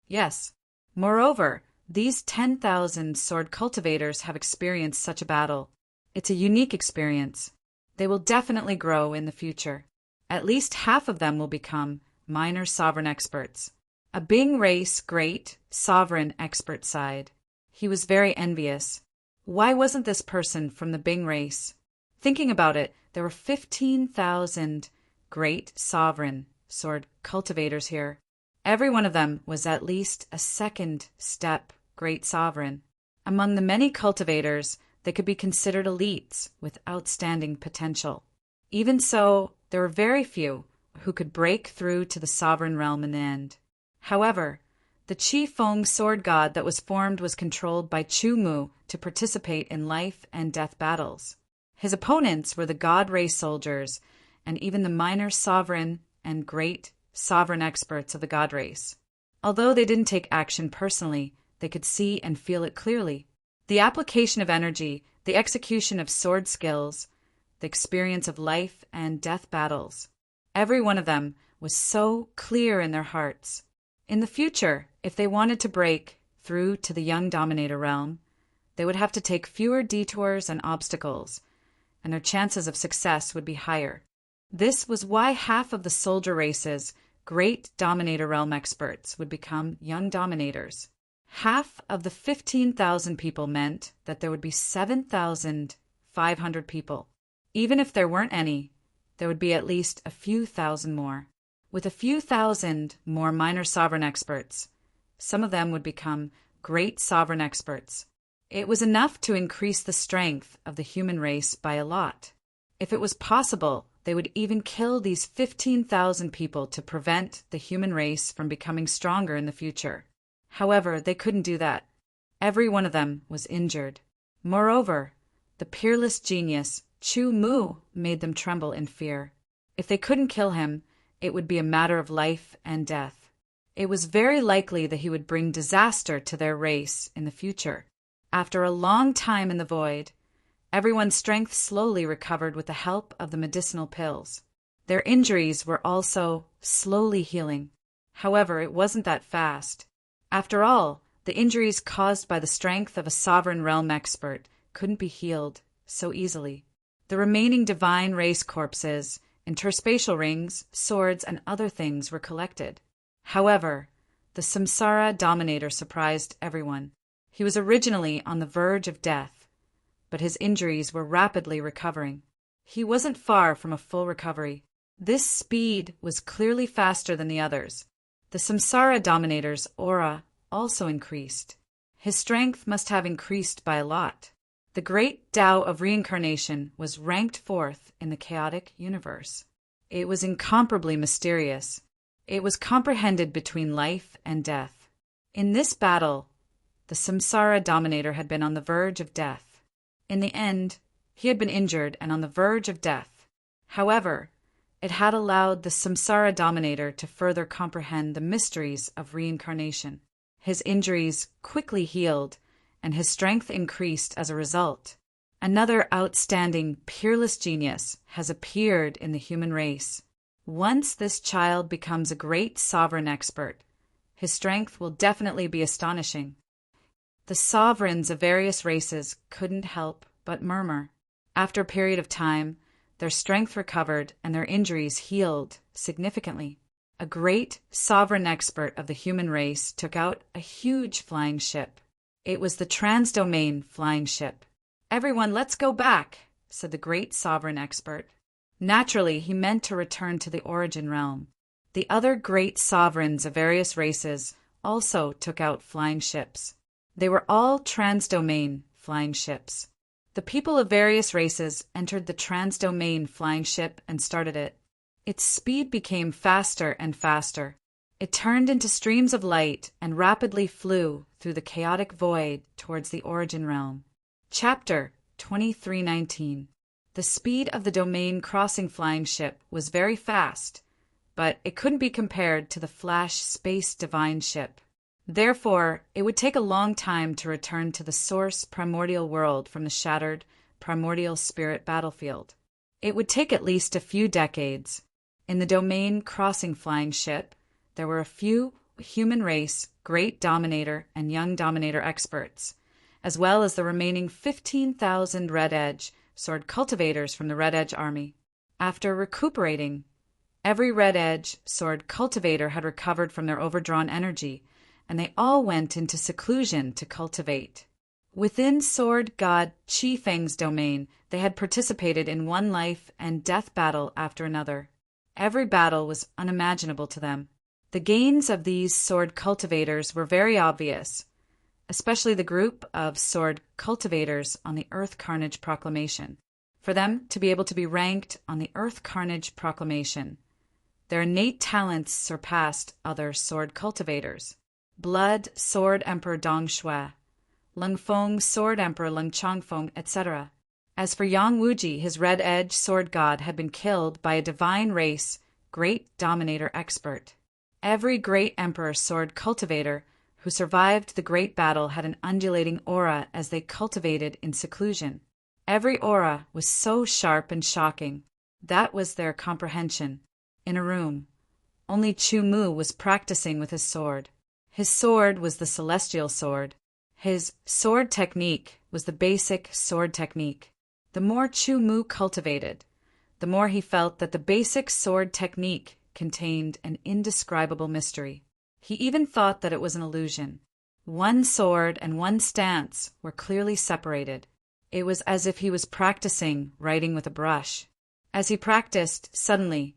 S1: Yes. Moreover, these 10,000 sword cultivators have experienced such a battle. It's a unique experience. They will definitely grow in the future. At least half of them will become minor sovereign experts. A Bing race great sovereign expert side. He was very envious. Why wasn't this person from the Bing race? Thinking about it, there were 15,000 great sovereign sword cultivators here. Every one of them was at least a second step great sovereign. Among the many cultivators, they could be considered elites with outstanding potential. Even so, there were very few who could break through to the sovereign realm in the end. However, the Qi-Feng sword god that was formed was controlled by Chu Mu to participate in life and death battles. His opponents were the god race soldiers and even the minor sovereign and great sovereign experts of the god race. Although they didn't take action personally, they could see and feel it clearly. The application of energy, the execution of sword skills, the experience of life and death battles. Every one of them was so clear in their hearts. In the future, if they wanted to break through to the young dominator realm, they would have to take fewer detours and obstacles, and their chances of success would be higher. This was why half of the soldier race's great dominator realm experts would become young dominators. Half of the 15,000 people meant that there would be 7,500 people. Even if there weren't any, there would be at least a few thousand more. With a few thousand more minor sovereign experts, some of them would become great sovereign experts. It was enough to increase the strength of the human race by a lot. If it was possible, they would even kill these 15,000 people to prevent the human race from becoming stronger in the future. However, they couldn't do that. Every one of them was injured. Moreover, the peerless genius, Chu Mu, made them tremble in fear. If they couldn't kill him, it would be a matter of life and death. It was very likely that he would bring disaster to their race in the future. After a long time in the void, everyone's strength slowly recovered with the help of the medicinal pills. Their injuries were also slowly healing. However, it wasn't that fast. After all, the injuries caused by the strength of a sovereign realm expert couldn't be healed so easily. The remaining divine race corpses, interspatial rings, swords, and other things were collected. However, the Samsara dominator surprised everyone. He was originally on the verge of death, but his injuries were rapidly recovering. He wasn't far from a full recovery. This speed was clearly faster than the others. The Samsara dominator's aura also increased. His strength must have increased by a lot. The great Tao of reincarnation was ranked fourth in the chaotic universe. It was incomparably mysterious. It was comprehended between life and death. In this battle, the Samsara dominator had been on the verge of death. In the end, he had been injured and on the verge of death. However, It had allowed the Samsara dominator to further comprehend the mysteries of reincarnation. His injuries quickly healed, and his strength increased as a result. Another outstanding, peerless genius has appeared in the human race. Once this child becomes a great sovereign expert, his strength will definitely be astonishing. The sovereigns of various races couldn't help but murmur. After a period of time, their strength recovered and their injuries healed significantly. A great sovereign expert of the human race took out a huge flying ship. It was the transdomain flying ship. "Everyone, let's go back," said the great sovereign expert. Naturally, he meant to return to the origin realm. The other great sovereigns of various races also took out flying ships. They were all transdomain flying ships. The people of various races entered the transdomain flying ship and started it. Its speed became faster and faster. It turned into streams of light and rapidly flew through the chaotic void towards the origin realm. Chapter 2319. The speed of the domain crossing flying ship was very fast, but it couldn't be compared to the flash space divine ship. Therefore, it would take a long time to return to the source primordial world from the shattered primordial spirit battlefield. It would take at least a few decades. In the domain crossing flying ship, there were a few human race, great dominator, and young dominator experts, as well as the remaining 15,000 Red Edge sword cultivators from the Red Edge army. After recuperating, every Red Edge sword cultivator had recovered from their overdrawn energy, and they all went into seclusion to cultivate. Within Sword God Chi Feng's domain, they had participated in one life and death battle after another. Every battle was unimaginable to them. The gains of these sword cultivators were very obvious, especially the group of sword cultivators on the Earth Carnage Proclamation. For them to be able to be ranked on the Earth Carnage Proclamation, their innate talents surpassed other sword cultivators. Blood Sword Emperor Dong Shui, Lung Feng Sword Emperor Lung Changfeng, etc. As for Yang Wuji, his Red Edge sword god had been killed by a divine race, great dominator expert. Every great emperor sword cultivator who survived the great battle had an undulating aura as they cultivated in seclusion. Every aura was so sharp and shocking. That was their comprehension. In a room, only Chu Mu was practicing with his sword. His sword was the celestial sword. His sword technique was the basic sword technique. The more Chu Mu cultivated, the more he felt that the basic sword technique contained an indescribable mystery. He even thought that it was an illusion. One sword and one stance were clearly separated. It was as if he was practicing writing with a brush. As he practiced, suddenly,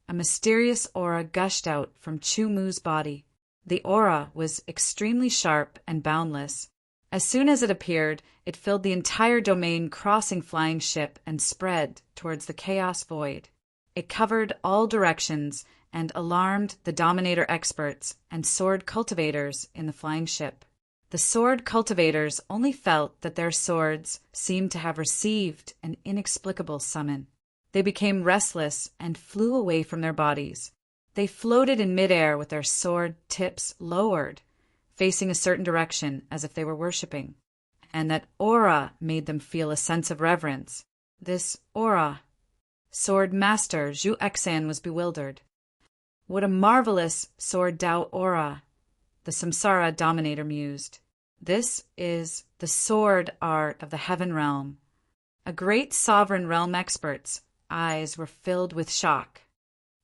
S1: a mysterious aura gushed out from Chu Mu's body. The aura was extremely sharp and boundless. As soon as it appeared, it filled the entire domain crossing flying ship and spread towards the chaos void. It covered all directions and alarmed the dominator experts and sword cultivators in the flying ship. The sword cultivators only felt that their swords seemed to have received an inexplicable summon. They became restless and flew away from their bodies. They floated in midair with their sword tips lowered, facing a certain direction as if they were worshipping. And that aura made them feel a sense of reverence. This aura. Sword Master Zhu Exan was bewildered. What a marvelous sword Dao aura, the Samsara dominator mused. This is the sword art of the heaven realm. A great sovereign realm expert's eyes were filled with shock.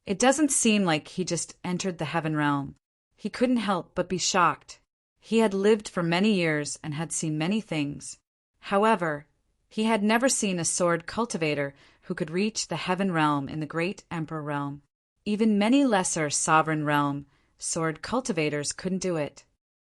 S1: It doesn't seem like he just entered the heaven realm. He couldn't help but be shocked. He had lived for many years and had seen many things. However, he had never seen a sword cultivator who could reach the heaven realm in the great emperor realm. Even many lesser sovereign realm sword cultivators couldn't do it.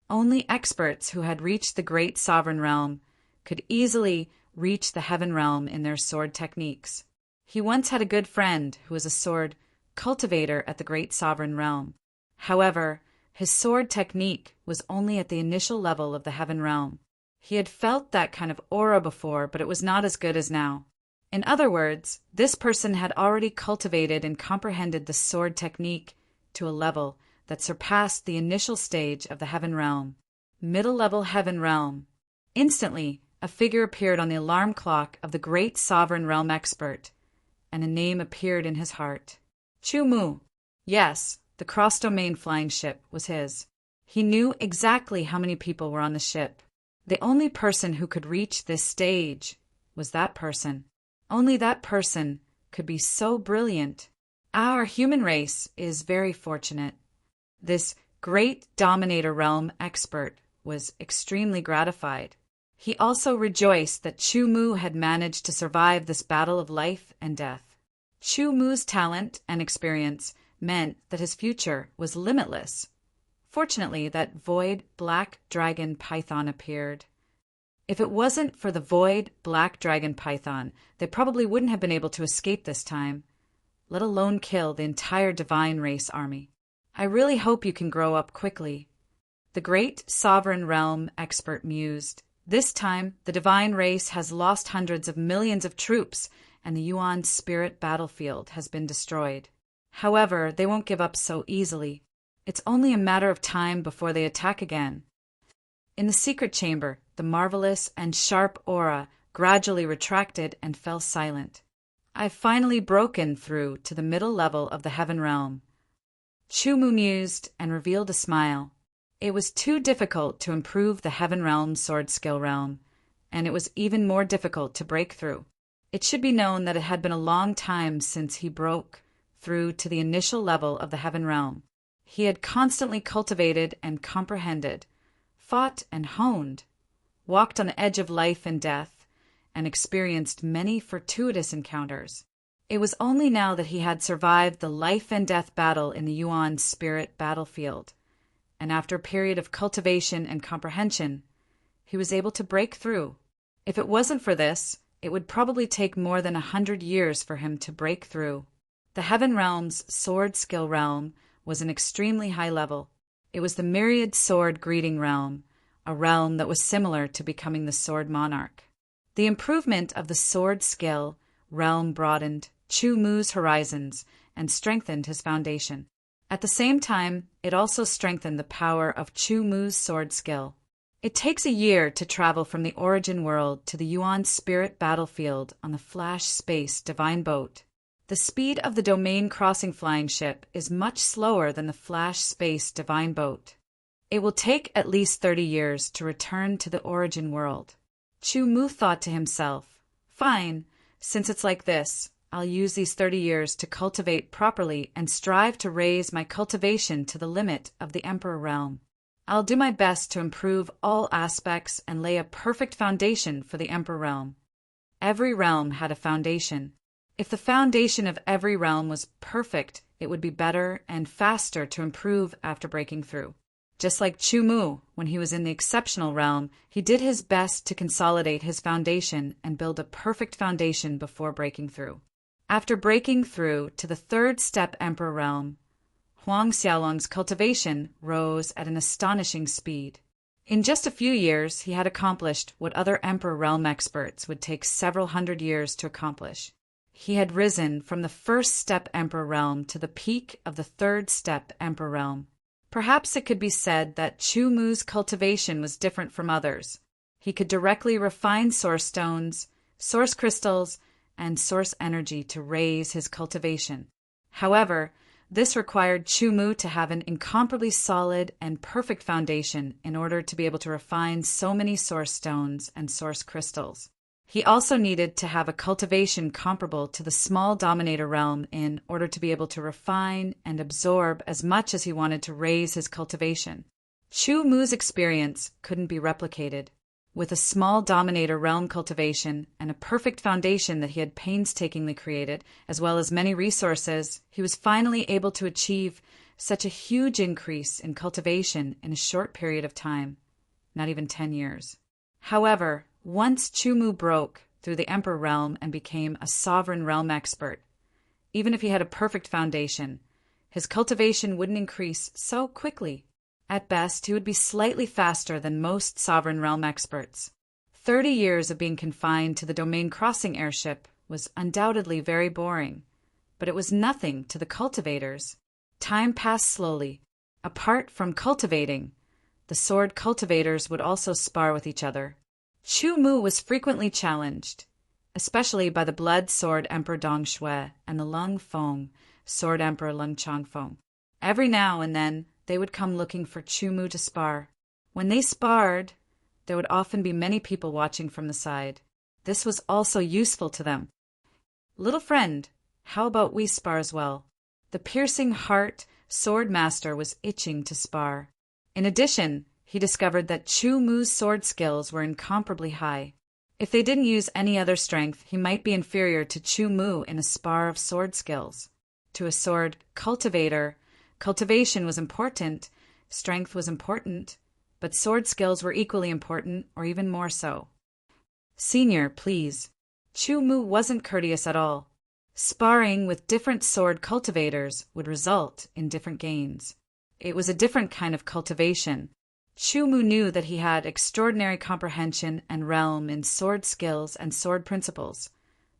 S1: Only experts who had reached the great sovereign realm could easily reach the heaven realm in their sword techniques. He once had a good friend who was a sword cultivator at the great sovereign realm. However, his sword technique was only at the initial level of the heaven realm. He had felt that kind of aura before, but it was not as good as now. In other words, this person had already cultivated and comprehended the sword technique to a level that surpassed the initial stage of the heaven realm. Middle-level heaven realm. Instantly, a figure appeared on the alarm clock of the great sovereign realm expert, and a name appeared in his heart. Chu Mu. Yes, the cross-domain flying ship was his. He knew exactly how many people were on the ship. The only person who could reach this stage was that person. Only that person could be so brilliant. Our human race is very fortunate. This great dominator realm expert was extremely gratified. He also rejoiced that Chu Mu had managed to survive this battle of life and death. Chu Mu's talent and experience meant that his future was limitless. Fortunately, that void black dragon python appeared. If it wasn't for the void black dragon python, they probably wouldn't have been able to escape this time, let alone kill the entire divine race army. I really hope you can grow up quickly. The great sovereign realm expert mused. This time, the divine race has lost hundreds of millions of troops, and the Yuan spirit battlefield has been destroyed. However, they won't give up so easily. It's only a matter of time before they attack again. In the secret chamber, the marvelous and sharp aura gradually retracted and fell silent. I've finally broken through to the middle level of the heaven realm. Chu Mu mused and revealed a smile. It was too difficult to improve the heaven realm sword skill realm, and it was even more difficult to break through. It should be known that it had been a long time since he broke through to the initial level of the heaven realm. He had constantly cultivated and comprehended, fought and honed, walked on the edge of life and death, and experienced many fortuitous encounters. It was only now that he had survived the life and death battle in the Yuan spirit battlefield, and after a period of cultivation and comprehension, he was able to break through. If it wasn't for this, it would probably take more than 100 years for him to break through. The Heaven Realm's sword skill realm was an extremely high level. It was the myriad sword greeting realm, a realm that was similar to becoming the sword monarch. The improvement of the sword skill realm broadened Chu Mu's horizons and strengthened his foundation. At the same time, it also strengthened the power of Chu Mu's sword skill. It takes a year to travel from the origin world to the Yuan spirit battlefield on the Flash Space Divine Boat. The speed of the domain crossing flying ship is much slower than the Flash Space Divine Boat. It will take at least 30 years to return to the origin world. Chu Mu thought to himself, fine, since it's like this, I'll use these 30 years to cultivate properly and strive to raise my cultivation to the limit of the Emperor realm. I'll do my best to improve all aspects and lay a perfect foundation for the Emperor realm. Every realm had a foundation. If the foundation of every realm was perfect, it would be better and faster to improve after breaking through. Just like Chu Mu, when he was in the exceptional realm, he did his best to consolidate his foundation and build a perfect foundation before breaking through. After breaking through to the third step Emperor realm, Huang Xiaolong's cultivation rose at an astonishing speed. In just a few years, he had accomplished what other Emperor realm experts would take several hundred years to accomplish. He had risen from the first step Emperor realm to the peak of the third step Emperor realm. Perhaps it could be said that Chu Mu's cultivation was different from others. He could directly refine source stones, source crystals, and source energy to raise his cultivation. However, this required Chu Mu to have an incomparably solid and perfect foundation in order to be able to refine so many source stones and source crystals. He also needed to have a cultivation comparable to the small dominator realm in order to be able to refine and absorb as much as he wanted to raise his cultivation. Chu Mu's experience couldn't be replicated. With a small dominator realm cultivation and a perfect foundation that he had painstakingly created, as well as many resources, he was finally able to achieve such a huge increase in cultivation in a short period of time, not even 10 years. However, once Chu Mu broke through the Emperor realm and became a sovereign realm expert, even if he had a perfect foundation, his cultivation wouldn't increase so quickly. At best, he would be slightly faster than most sovereign realm experts. 30 years of being confined to the domain crossing airship was undoubtedly very boring, but it was nothing to the cultivators. Time passed slowly. Apart from cultivating, the sword cultivators would also spar with each other. Chu Mu was frequently challenged, especially by the Blood Sword Emperor Dong Shui and the Lung Feng Sword Emperor Lung Changfeng. Every now and then, they would come looking for Chu Mu to spar. When they sparred, there would often be many people watching from the side. This was also useful to them. "Little friend, how about we spar as well?" The piercing heart sword master was itching to spar. In addition, he discovered that Chu Mu's sword skills were incomparably high. If they didn't use any other strength, he might be inferior to Chu Mu in a spar of sword skills. To a sword cultivator, cultivation was important, strength was important, but sword skills were equally important, or even more so. "Senior, please." Chu Mu wasn't courteous at all. Sparring with different sword cultivators would result in different gains. It was a different kind of cultivation. Chu Mu knew that he had extraordinary comprehension and realm in sword skills and sword principles,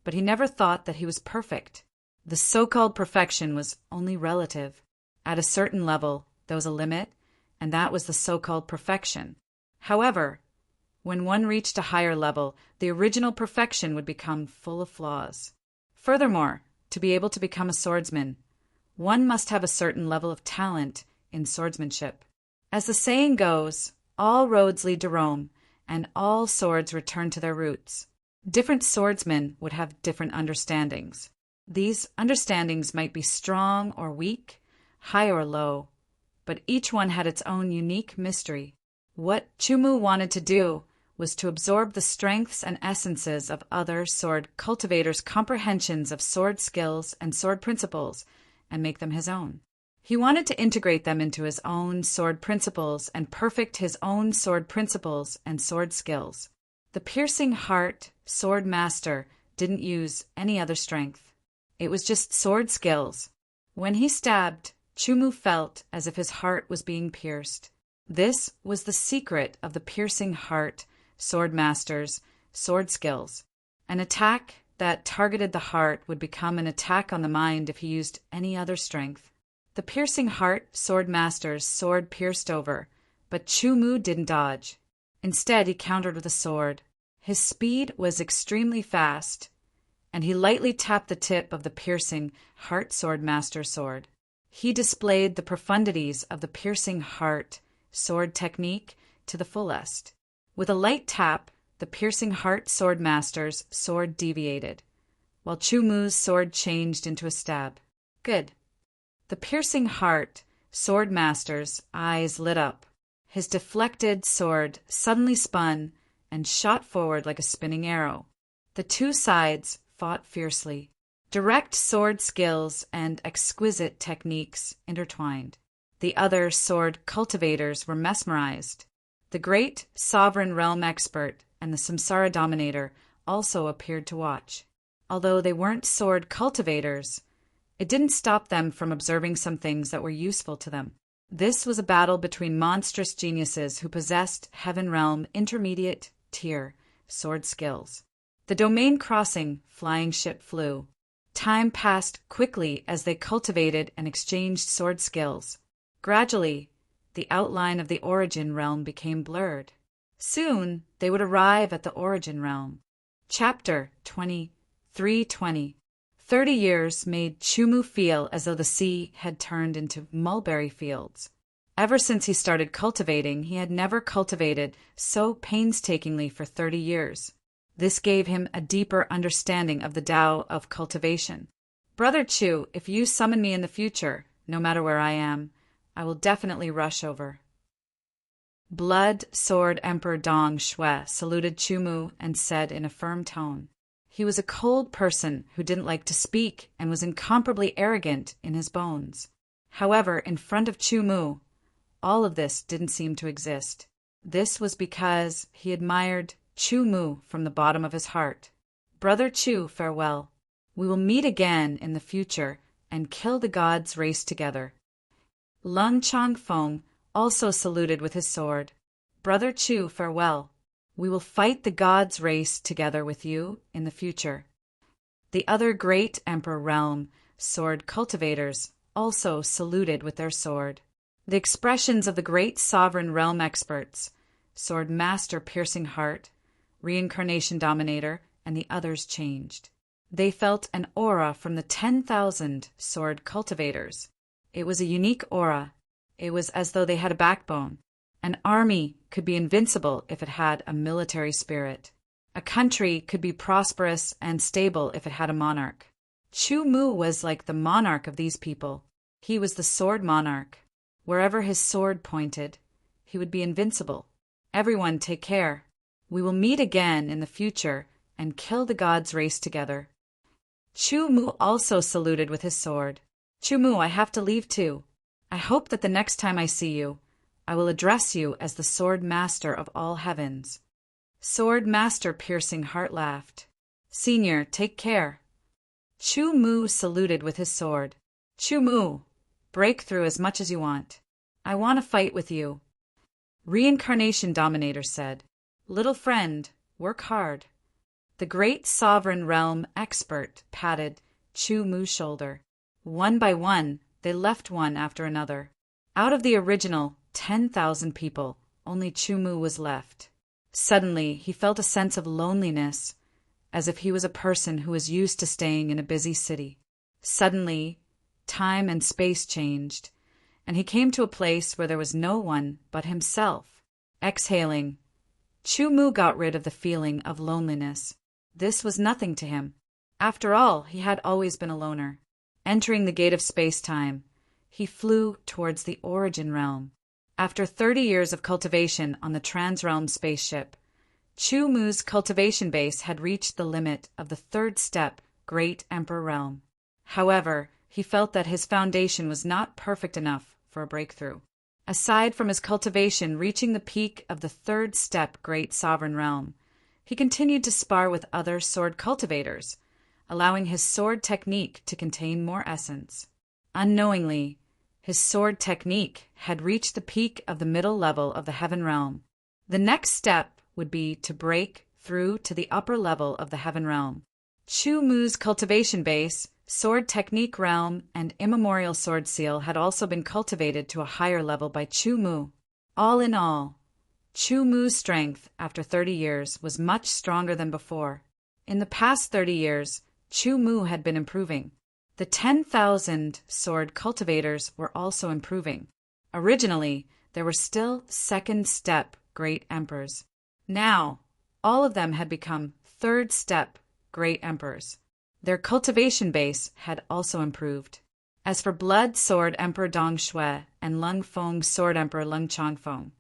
S1: but he never thought that he was perfect. The so-called perfection was only relative. At a certain level, there was a limit, and that was the so-called perfection. However, when one reached a higher level, the original perfection would become full of flaws. Furthermore, to be able to become a swordsman, one must have a certain level of talent in swordsmanship. As the saying goes, all roads lead to Rome, and all swords return to their roots. Different swordsmen would have different understandings. These understandings might be strong or weak, high or low, but each one had its own unique mystery. What Chu Mu wanted to do was to absorb the strengths and essences of other sword cultivators' comprehensions of sword skills and sword principles and make them his own. He wanted to integrate them into his own sword principles and perfect his own sword principles and sword skills. The piercing heart sword master didn't use any other strength. It was just sword skills. When he stabbed, Chu Mu felt as if his heart was being pierced. This was the secret of the piercing heart sword master's sword skills. An attack that targeted the heart would become an attack on the mind if he used any other strength. The piercing heart sword master's sword pierced over, but Chu Mu didn't dodge. Instead, he countered with a sword. His speed was extremely fast, and he lightly tapped the tip of the piercing heart sword master's sword. He displayed the profundities of the piercing heart sword technique to the fullest. With a light tap, the piercing heart sword master's sword deviated, while Chu Mu's sword changed into a stab. Good. The piercing heart sword master's eyes lit up. His deflected sword suddenly spun and shot forward like a spinning arrow. The two sides fought fiercely. Direct sword skills and exquisite techniques intertwined. The other sword cultivators were mesmerized. The great sovereign realm expert and the samsara dominator also appeared to watch. Although they weren't sword cultivators, it didn't stop them from observing some things that were useful to them. This was a battle between monstrous geniuses who possessed heaven realm intermediate tier sword skills. The domain crossing flying ship flew. Time passed quickly as they cultivated and exchanged sword skills. Gradually, the outline of the origin realm became blurred. Soon, they would arrive at the origin realm. Chapter 23:20. 30 years made Chu Mu feel as though the sea had turned into mulberry fields. Ever since he started cultivating, he had never cultivated so painstakingly for 30 years. This gave him a deeper understanding of the Tao of cultivation. "Brother Chu, if you summon me in the future, no matter where I am, I will definitely rush over." Blood Sword Emperor Dong Shui saluted Chu Mu and said in a firm tone. He was a cold person who didn't like to speak and was incomparably arrogant in his bones. However, in front of Chu Mu, all of this didn't seem to exist. This was because he admired Chu Mu from the bottom of his heart. "Brother Chu, farewell. We will meet again in the future and kill the gods' race together." Lung Changfeng also saluted with his sword. "Brother Chu, farewell. We will fight the gods' race together with you in the future." The other great emperor realm sword cultivators also saluted with their sword. The expressions of the great sovereign realm experts, sword master piercing heart, reincarnation dominator, and the others changed. They felt an aura from the 10,000 sword cultivators. It was a unique aura. It was as though they had a backbone. An army could be invincible if it had a military spirit. A country could be prosperous and stable if it had a monarch. Chu Mu was like the monarch of these people. He was the sword monarch. Wherever his sword pointed, he would be invincible. Everyone take care. We will meet again in the future and kill the gods' race together. Chu Mu also saluted with his sword. Chu Mu, I have to leave too. I hope that the next time I see you, I will address you as the sword master of all heavens. Sword master piercing heart laughed. Senior, take care. Chu Mu saluted with his sword. Chu Mu, break through as much as you want. I want to fight with you. Reincarnation dominator said, Little friend, work hard. The great sovereign realm expert patted Chu Mu's shoulder. One by one, they left one after another. Out of the original 10,000 people, only Chu Mu was left. Suddenly, he felt a sense of loneliness, as if he was a person who was used to staying in a busy city. Suddenly, time and space changed, and he came to a place where there was no one but himself. Exhaling, Chu Mu got rid of the feeling of loneliness. This was nothing to him. After all, he had always been a loner. Entering the gate of space-time, he flew towards the origin realm. After 30 years of cultivation on the Transrealm spaceship, Chu Mu's cultivation base had reached the limit of the third step, Great Emperor Realm. However, he felt that his foundation was not perfect enough for a breakthrough. Aside from his cultivation reaching the peak of the third step, Great Sovereign Realm, he continued to spar with other sword cultivators, allowing his sword technique to contain more essence. Unknowingly, his sword technique had reached the peak of the middle level of the Heaven Realm. The next step would be to break through to the upper level of the Heaven Realm. Chu Mu's cultivation base, sword technique realm, and immemorial sword seal had also been cultivated to a higher level by Chu Mu. All in all, Chu Mu's strength after 30 years was much stronger than before. In the past 30 years, Chu Mu had been improving. The 10,000 sword cultivators were also improving. Originally, there were still second step great emperors. Now, all of them had become third step great emperors. Their cultivation base had also improved. As for Blood Sword Emperor Dong Shui and Lung Feng Sword Emperor Lung Changfeng,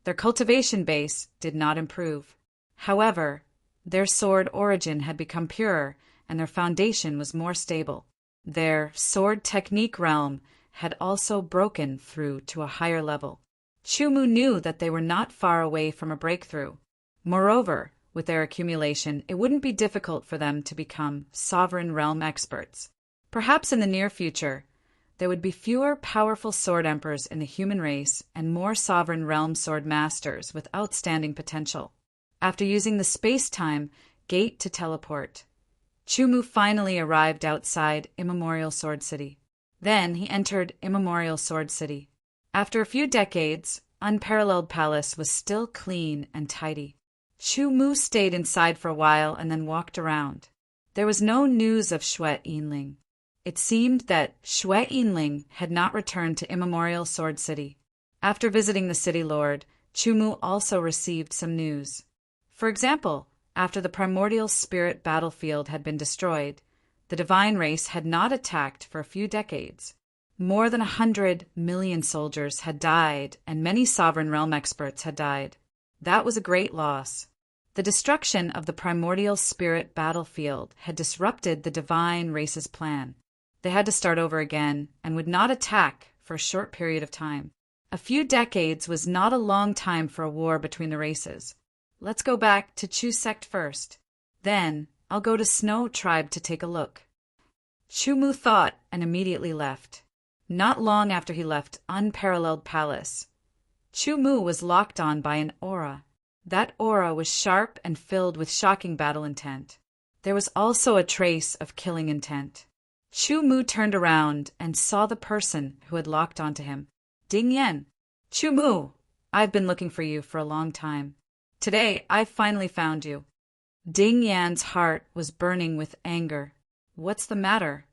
S1: their cultivation base did not improve. However, their sword origin had become purer and their foundation was more stable. Their sword technique realm had also broken through to a higher level. Chu Mu knew that they were not far away from a breakthrough. Moreover, with their accumulation, it wouldn't be difficult for them to become sovereign realm experts. Perhaps in the near future, there would be fewer powerful sword emperors in the human race and more sovereign realm sword masters with outstanding potential. After using the space-time gate to teleport, Chu Mu finally arrived outside Immemorial Sword City. Then he entered Immemorial Sword City. After a few decades, Unparalleled Palace was still clean and tidy. Chu Mu stayed inside for a while and then walked around. There was no news of Xue Yinling. It seemed that Xue Yinling had not returned to Immemorial Sword City. After visiting the city lord, Chu Mu also received some news. For example, after the primordial spirit battlefield had been destroyed, the divine race had not attacked for a few decades. More than 100 million soldiers had died, and many sovereign realm experts had died. That was a great loss. The destruction of the primordial spirit battlefield had disrupted the divine race's plan. They had to start over again and would not attack for a short period of time. A few decades was not a long time for a war between the races. Let's go back to Chu sect first. Then, I'll go to Snow tribe to take a look. Chu Mu thought and immediately left. Not long after he left Unparalleled Palace, Chu Mu was locked on by an aura. That aura was sharp and filled with shocking battle intent. there was also a trace of killing intent. Chu Mu turned around and saw the person who had locked onto him. Ding Yan. Chu Mu, I've been looking for you for a long time. Today, I've finally found you. Ding Yan's heart was burning with anger. What's the matter?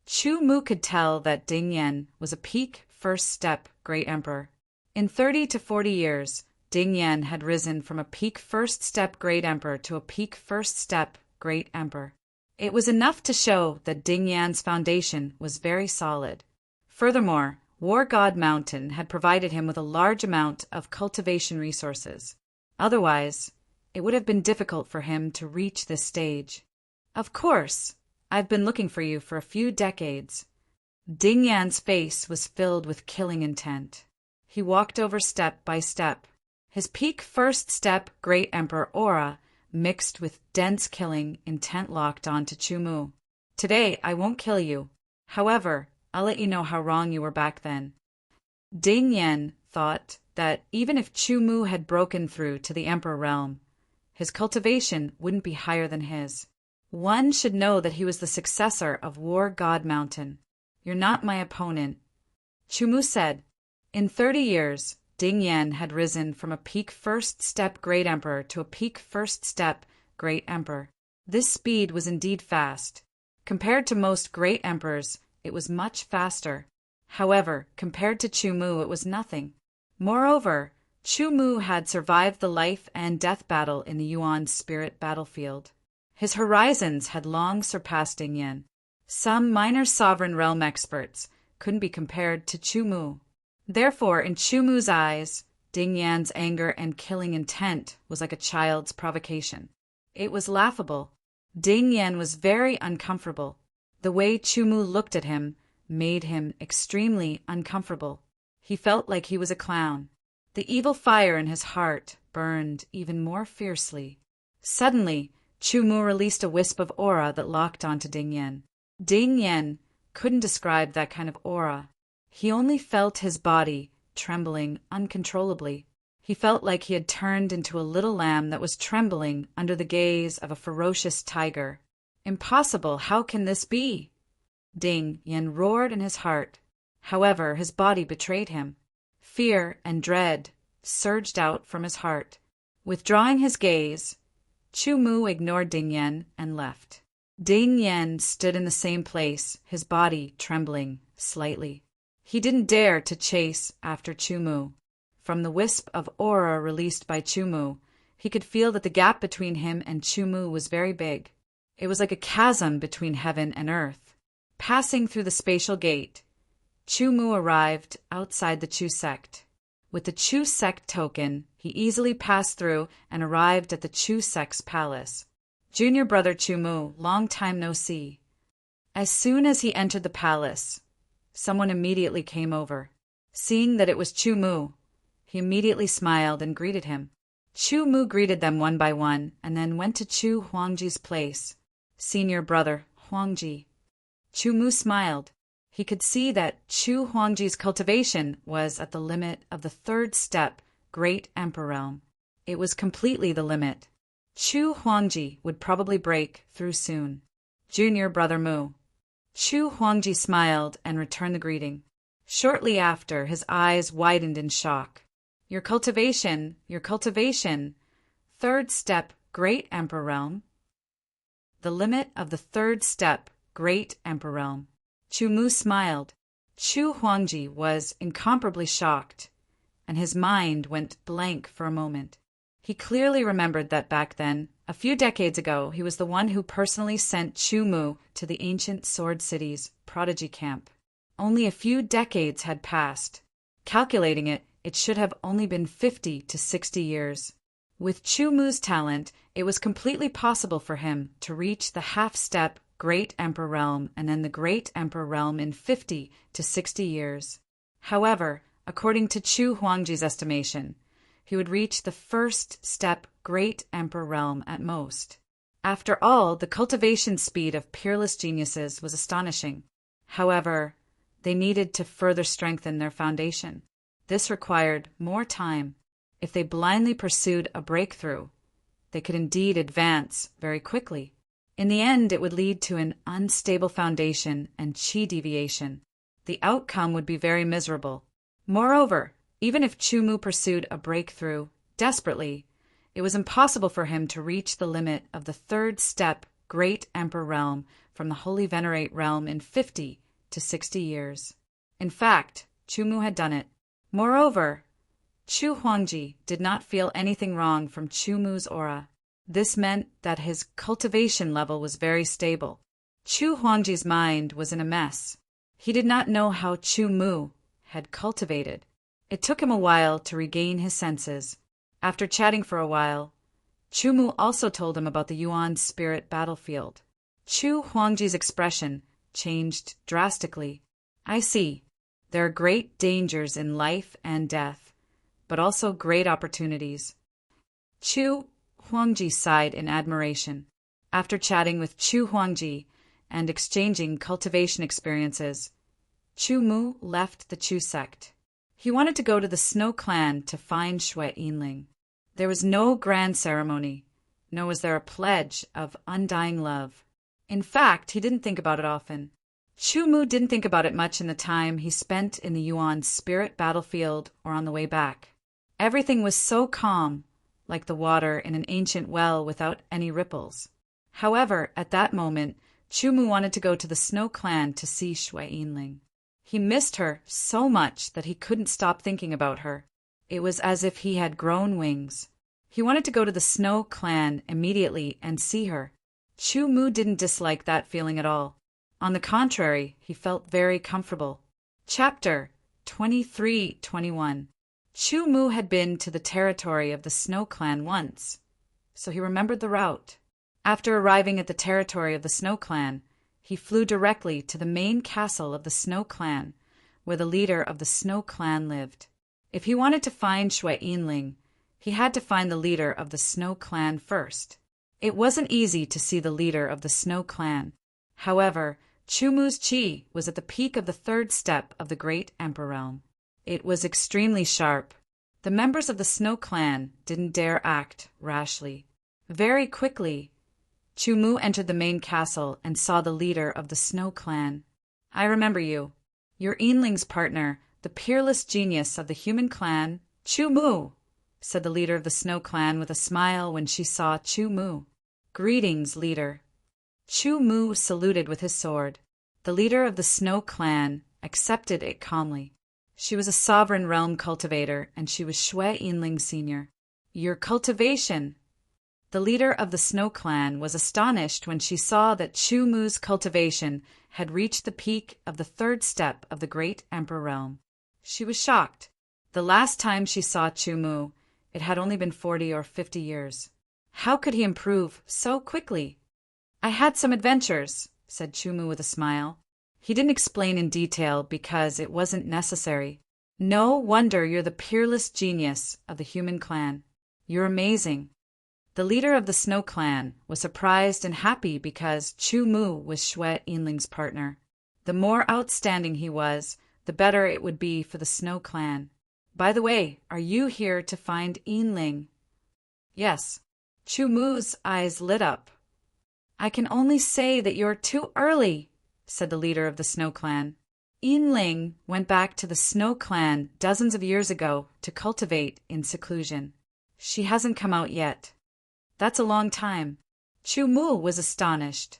S1: Chu Mu could tell that Ding Yan was a peak first step great emperor. In 30 to 40 years, Ding Yan had risen from a peak first step great emperor to a peak first step great emperor. It was enough to show that Ding Yan's foundation was very solid. Furthermore, War God Mountain had provided him with a large amount of cultivation resources. Otherwise, it would have been difficult for him to reach this stage. Of course, I've been looking for you for a few decades. Ding Yan's face was filled with killing intent. He walked over step by step. His peak first step great emperor aura mixed with dense killing intent locked on to Chu Mu. Today, I won't kill you. However, I'll let you know how wrong you were back then. Ding Yan thought that even if Chu Mu had broken through to the emperor realm, his cultivation wouldn't be higher than his. One should know that he was the successor of War God Mountain. You're not my opponent. Chu Mu said. In 30 years, Ding Yan had risen from a peak first step great emperor to a peak first step great emperor. This speed was indeed fast. Compared to most great emperors, it was much faster. However, compared to Chu Mu, it was nothing. Moreover, Chu Mu had survived the life and death battle in the Yuan spirit battlefield. His horizons had long surpassed Ding Yan. Some minor sovereign realm experts couldn't be compared to Chu Mu. Therefore, in Chu Mu's eyes, Ding Yan's anger and killing intent was like a child's provocation. It was laughable. Ding Yan was very uncomfortable. The way Chu Mu looked at him made him extremely uncomfortable. He felt like he was a clown. The evil fire in his heart burned even more fiercely. Suddenly, Chu Mu released a wisp of aura that locked onto Ding Yan. Ding Yan couldn't describe that kind of aura. He only felt his body trembling uncontrollably. He felt like he had turned into a little lamb that was trembling under the gaze of a ferocious tiger. Impossible! How can this be? Ding Yan roared in his heart. However, his body betrayed him. Fear and dread surged out from his heart. Withdrawing his gaze, Chu Mu ignored Ding Yan and left. Ding Yan stood in the same place, his body trembling slightly. He didn't dare to chase after Chu Mu. From the wisp of aura released by Chu Mu, he could feel that the gap between him and Chu Mu was very big. It was like a chasm between heaven and earth. Passing through the spatial gate, Chu Mu arrived outside the Chu sect. With the Chu sect token, he easily passed through and arrived at the Chu sect's palace. Junior brother Chu Mu, long time no see. As soon as he entered the palace, someone immediately came over. Seeing that it was Chu Mu, he immediately smiled and greeted him. Chu Mu greeted them one by one and then went to Chu Huangji's place. Senior brother, Huangji. Chu Mu smiled. He could see that Chu Huangji's cultivation was at the limit of the third step, Great Emperor Realm. It was completely the limit. Chu Huangji would probably break through soon. Junior brother Mu. Chu Huangji smiled and returned the greeting. Shortly after, his eyes widened in shock. Your cultivation. Third step, Great Emperor Realm. The limit of the third step, Great Emperor Realm. Chu Mu smiled. Chu Huangji was incomparably shocked, and his mind went blank for a moment. He clearly remembered that back then, a few decades ago, he was the one who personally sent Chu Mu to the ancient Sword City's prodigy camp. Only a few decades had passed. Calculating it, it should have only been 50 to 60 years. With Chu Mu's talent, it was completely possible for him to reach the half-step Great Emperor Realm and then the Great Emperor Realm in 50 to 60 years. However, according to Chu Huangji's estimation, he would reach the first step Great Emperor Realm at most. After all, the cultivation speed of peerless geniuses was astonishing. However, they needed to further strengthen their foundation. This required more time. If they blindly pursued a breakthrough, they could indeed advance very quickly. In the end, it would lead to an unstable foundation and chi deviation. The outcome would be very miserable. Moreover, even if Chumu pursued a breakthrough desperately, it was impossible for him to reach the limit of the third step Great Emperor realm from the Holy Venerate realm in 50 to 60 years. In fact, Chumu had done it. Moreover, Chu Huangji did not feel anything wrong from Chumu's aura. This meant that his cultivation level was very stable. Chu Huangji's mind was in a mess. He did not know how Chumu had cultivated. It took him a while to regain his senses. After chatting for a while, Chumu also told him about the Yuan spirit battlefield. Chu Huangji's expression changed drastically. I see. There are great dangers in life and death, but also great opportunities. Chu Huangji sighed in admiration. After chatting with Chu Huangji and exchanging cultivation experiences, Chu Mu left the Chu sect. He wanted to go to the Snow Clan to find Xue Yinling. There was no grand ceremony, nor was there a pledge of undying love. In fact, he didn't think about it often. Chu Mu didn't think about it much in the time he spent in the Yuan spirit battlefield or on the way back. Everything was so calm, like the water in an ancient well without any ripples. However, at that moment, Chu Mu wanted to go to the Snow Clan to see Xue Yinling. He missed her so much that he couldn't stop thinking about her. It was as if he had grown wings. He wanted to go to the Snow Clan immediately and see her. Chu Mu didn't dislike that feeling at all. On the contrary, he felt very comfortable. Chapter 23-21. Chu Mu had been to the territory of the Snow Clan once, so he remembered the route. After arriving at the territory of the Snow Clan, he flew directly to the main castle of the Snow Clan, where the leader of the Snow Clan lived. If he wanted to find Xue Yinling, he had to find the leader of the Snow Clan first. It wasn't easy to see the leader of the Snow Clan. However, Chumu's chi was at the peak of the third step of the Great Emperor realm. It was extremely sharp. The members of the Snow Clan didn't dare act rashly. Very quickly, Chumu entered the main castle and saw the leader of the Snow Clan. I remember you. You're Yinling's partner, the peerless genius of the human clan, Chumu, said the leader of the Snow Clan with a smile when she saw Chumu. Greetings, leader. Chumu saluted with his sword. The leader of the Snow Clan accepted it calmly. She was a sovereign realm cultivator, and she was Xue Yinling Sr. Your cultivation. The leader of the Snow Clan was astonished when she saw that Chumu's cultivation had reached the peak of the third step of the Great Emperor realm. She was shocked. The last time she saw Chumu, it had only been 40 or 50 years. How could he improve so quickly? I had some adventures, said Chumu with a smile. He didn't explain in detail because it wasn't necessary. No wonder you're the peerless genius of the human clan. You're amazing. The leader of the Snow Clan was surprised and happy because Chumu was Xue Yinling's partner. The more outstanding he was, the better it would be for the Snow Clan. By the way, are you here to find Yinling? Yes. Chumu's eyes lit up. I can only say that you're too early, said the leader of the Snow Clan. Yinling went back to the Snow Clan dozens of years ago to cultivate in seclusion. She hasn't come out yet. That's a long time. Chumu was astonished.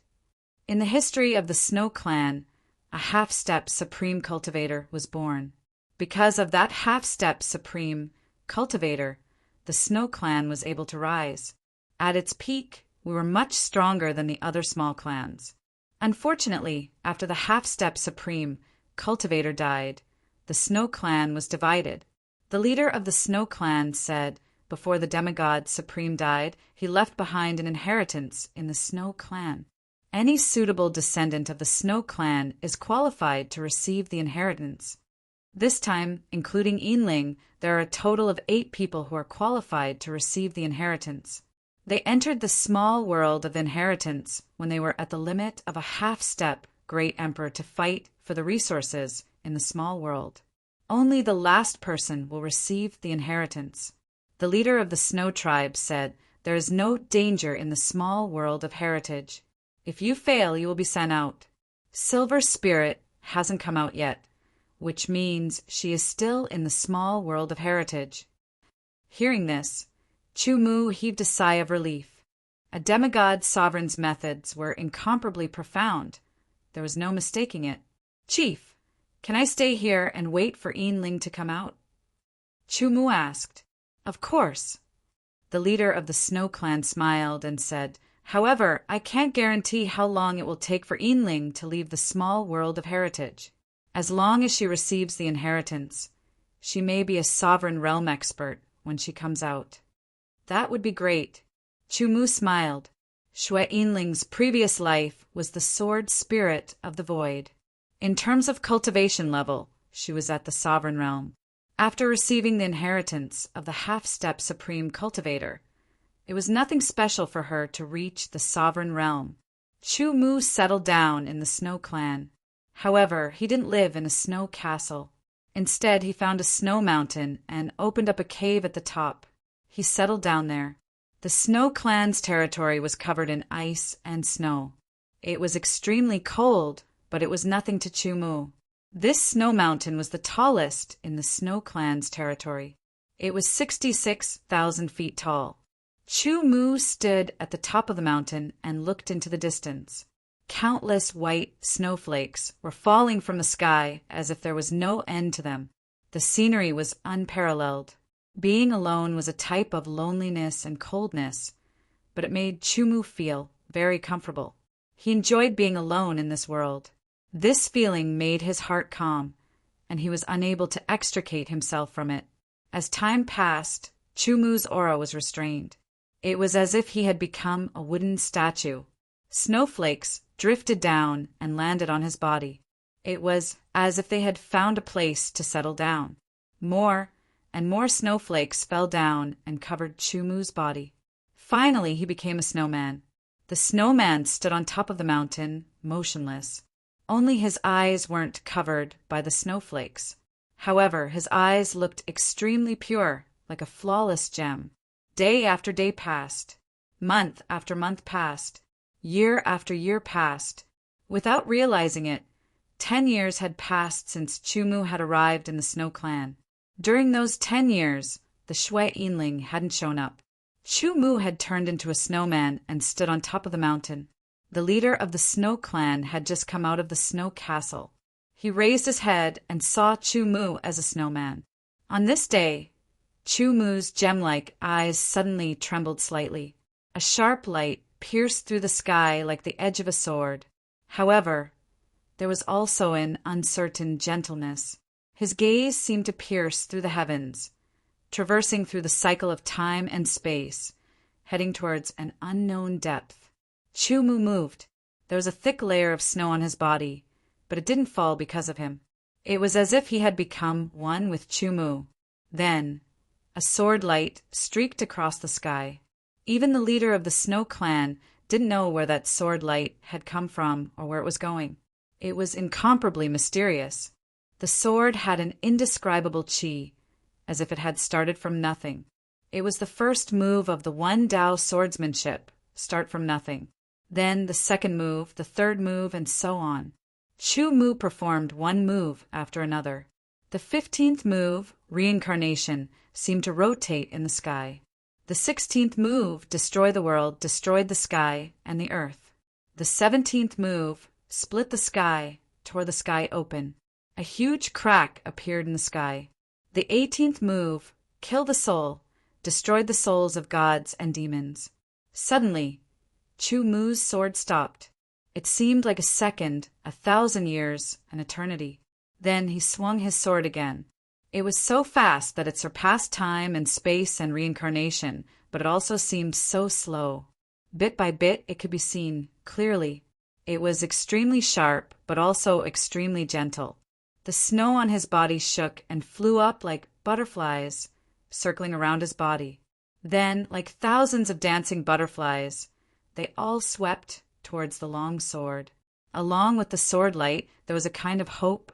S1: In the history of the Snow Clan, a half-step supreme cultivator was born. Because of that half-step supreme cultivator, the Snow Clan was able to rise. At its peak, we were much stronger than the other small clans. Unfortunately, after the half-step supreme cultivator died, the Snow Clan was divided. The leader of the Snow Clan said, before the demigod supreme died, he left behind an inheritance in the Snow Clan. Any suitable descendant of the Snow Clan is qualified to receive the inheritance. This time, including Yinling, there are a total of 8 people who are qualified to receive the inheritance. They entered the small world of inheritance when they were at the limit of a half-step Great Emperor to fight for the resources in the small world. Only the last person will receive the inheritance. The leader of the Snow Tribe said, there is no danger in the small world of heritage. If you fail, you will be sent out. Silver Spirit hasn't come out yet, which means she is still in the small world of heritage. Hearing this, Chu Mu heaved a sigh of relief. A demigod sovereign's methods were incomparably profound. There was no mistaking it. Chief, can I stay here and wait for Yinling to come out? Chu Mu asked. Of course. The leader of the Snow Clan smiled and said, However, I can't guarantee how long it will take for Yinling to leave the small world of heritage. As long as she receives the inheritance, she may be a sovereign realm expert when she comes out. That would be great. Chu Mu smiled. Shui Yinling's previous life was the sword spirit of the void. In terms of cultivation level, she was at the sovereign realm. After receiving the inheritance of the half-step supreme cultivator, it was nothing special for her to reach the sovereign realm. Chu Mu settled down in the Snow Clan. However, he didn't live in a snow castle. Instead, he found a snow mountain and opened up a cave at the top. He settled down there. The Snow Clan's territory was covered in ice and snow. It was extremely cold, but it was nothing to Chu Mu. This snow mountain was the tallest in the Snow Clan's territory. It was 66,000 feet tall. Chu Mu stood at the top of the mountain and looked into the distance. Countless white snowflakes were falling from the sky as if there was no end to them. The scenery was unparalleled. Being alone was a type of loneliness and coldness, but it made Chu Mu feel very comfortable. He enjoyed being alone in this world. This feeling made his heart calm, and he was unable to extricate himself from it. As time passed, Chu Mu's aura was restrained. It was as if he had become a wooden statue. Snowflakes drifted down and landed on his body. It was as if they had found a place to settle down. More and more snowflakes fell down and covered Chu Mu's body. Finally, he became a snowman. The snowman stood on top of the mountain, motionless. Only his eyes weren't covered by the snowflakes. However, his eyes looked extremely pure, like a flawless gem. Day after day passed. Month after month passed. Year after year passed. Without realizing it, 10 years had passed since Chu Mu had arrived in the Snow Clan. During those 10 years, the Shui Yinling hadn't shown up. Chu Mu had turned into a snowman and stood on top of the mountain. The leader of the Snow Clan had just come out of the snow castle. He raised his head and saw Chu Mu as a snowman. On this day, Chu Mu's gem-like eyes suddenly trembled slightly. A sharp light pierced through the sky like the edge of a sword. However, there was also an uncertain gentleness. His gaze seemed to pierce through the heavens, traversing through the cycle of time and space, heading towards an unknown depth. Chu Mu moved. There was a thick layer of snow on his body, but it didn't fall because of him. It was as if he had become one with Chu Mu. Then, a sword light streaked across the sky. Even the leader of the Snow Clan didn't know where that sword light had come from or where it was going. It was incomparably mysterious. The sword had an indescribable qi, as if it had started from nothing. It was the first move of the One Dao swordsmanship, start from nothing. Then the second move, the third move, and so on. Chu Mu performed one move after another. The 15th move, reincarnation, seemed to rotate in the sky. The 16th move, destroy the world, destroyed the sky and the earth. The 17th move, split the sky, tore the sky open. A huge crack appeared in the sky. The 18th move, kill the soul, destroyed the souls of gods and demons. Suddenly, Chu Mu's sword stopped. It seemed like a second, 1,000 years, an eternity. Then he swung his sword again. It was so fast that it surpassed time and space and reincarnation, but it also seemed so slow. Bit by bit, it could be seen clearly. It was extremely sharp, but also extremely gentle. The snow on his body shook and flew up like butterflies, circling around his body. Then, like thousands of dancing butterflies, they all swept towards the long sword. Along with the sword light, there was a kind of hope,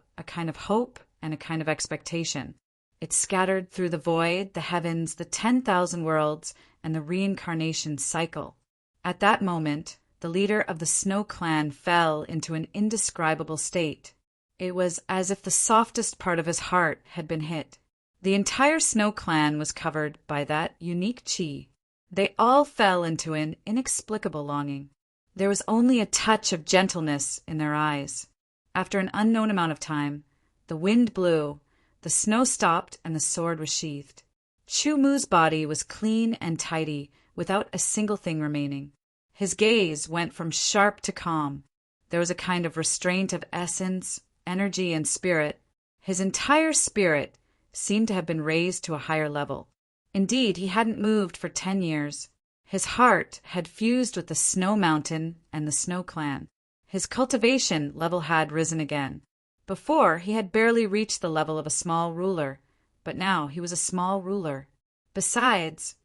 S1: and a kind of expectation. It scattered through the void, the heavens, the 10,000 worlds, and the reincarnation cycle. At that moment, the leader of the Snow Clan fell into an indescribable state. It was as if the softest part of his heart had been hit. The entire Snow Clan was covered by that unique chi. They all fell into an inexplicable longing. There was only a touch of gentleness in their eyes. After an unknown amount of time, the wind blew, the snow stopped, and the sword was sheathed. Chu Mu's body was clean and tidy, without a single thing remaining. His gaze went from sharp to calm. There was a kind of restraint of essence, energy, and spirit. His entire spirit seemed to have been raised to a higher level. Indeed, he hadn't moved for 10 years. His heart had fused with the Snow Mountain and the Snow Clan. His cultivation level had risen again. Before, he had barely reached the level of a small ruler, but now he was a small ruler. Besides,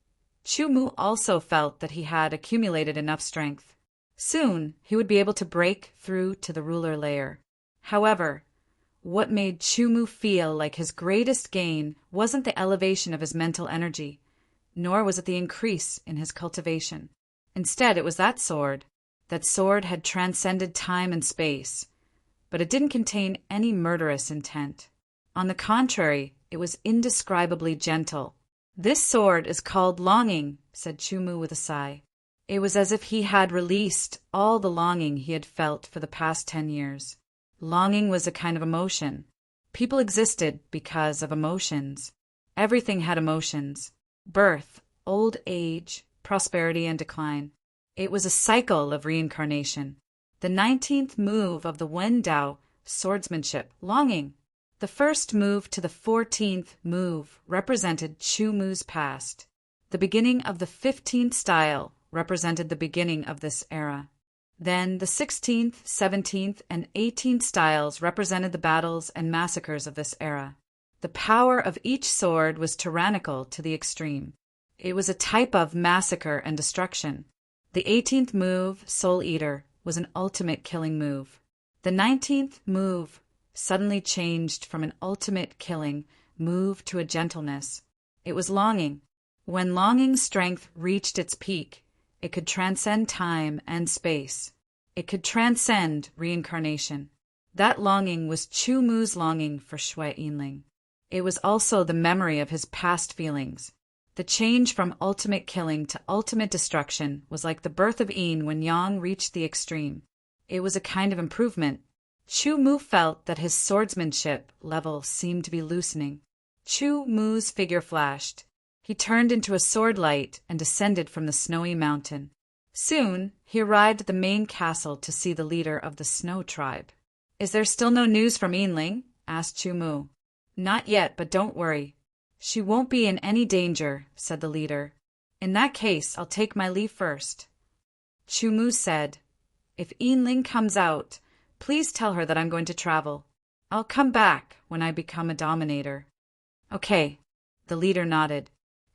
S1: Chu Mu also felt that he had accumulated enough strength. Soon, he would be able to break through to the ruler layer. However, what made Chu Mu feel like his greatest gain wasn't the elevation of his mental energy, nor was it the increase in his cultivation. Instead, it was that sword. That sword had transcended time and space, but it didn't contain any murderous intent. On the contrary, it was indescribably gentle. "This sword is called longing," said Chu Mu with a sigh. It was as if he had released all the longing he had felt for the past 10 years. Longing was a kind of emotion. People existed because of emotions. Everything had emotions: birth, old age, prosperity, and decline. It was a cycle of reincarnation. The 19th move of the Wen Dao, swordsmanship, longing. The first move to the 14th move represented Chu Mu's past. The beginning of the 15th style represented the beginning of this era. Then the 16th, 17th, and 18th styles represented the battles and massacres of this era. The power of each sword was tyrannical to the extreme. It was a type of massacre and destruction. The 18th move, Soul Eater, was an ultimate killing move. The 19th move suddenly changed from an ultimate killing move to a gentleness. It was longing. When longing's strength reached its peak, it could transcend time and space. It could transcend reincarnation. That longing was Chu Mu's longing for Shui Yinling. It was also the memory of his past feelings. The change from ultimate killing to ultimate destruction was like the birth of Yin when Yang reached the extreme. It was a kind of improvement. Chu Mu felt that his swordsmanship level seemed to be loosening. Chu Mu's figure flashed. He turned into a sword light and descended from the snowy mountain. Soon, he arrived at the main castle to see the leader of the Snow tribe. "Is there still no news from Yinling?" asked Chu Mu. "Not yet, but don't worry. She won't be in any danger," said the leader. "In that case, I'll take my leave first." Chu Mu said, "If Yinling comes out, please tell her that I'm going to travel. I'll come back when I become a dominator." "Okay," the leader nodded.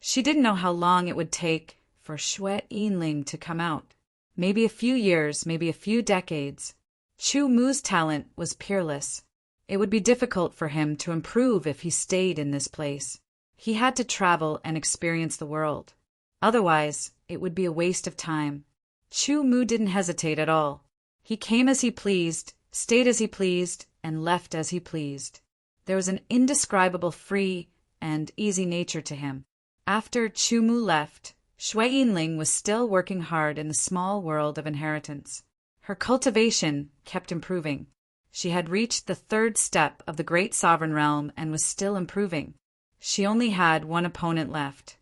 S1: She didn't know how long it would take for Shui Yinling to come out. Maybe a few years, maybe a few decades. Chu Mu's talent was peerless. It would be difficult for him to improve if he stayed in this place. He had to travel and experience the world. Otherwise, it would be a waste of time. Chu Mu didn't hesitate at all. He came as he pleased, stayed as he pleased, and left as he pleased. There was an indescribable free and easy nature to him. After Chu Mu left, Shui Yinling was still working hard in the small world of inheritance. Her cultivation kept improving. She had reached the 3rd step of the great sovereign realm and was still improving. She only had one opponent left.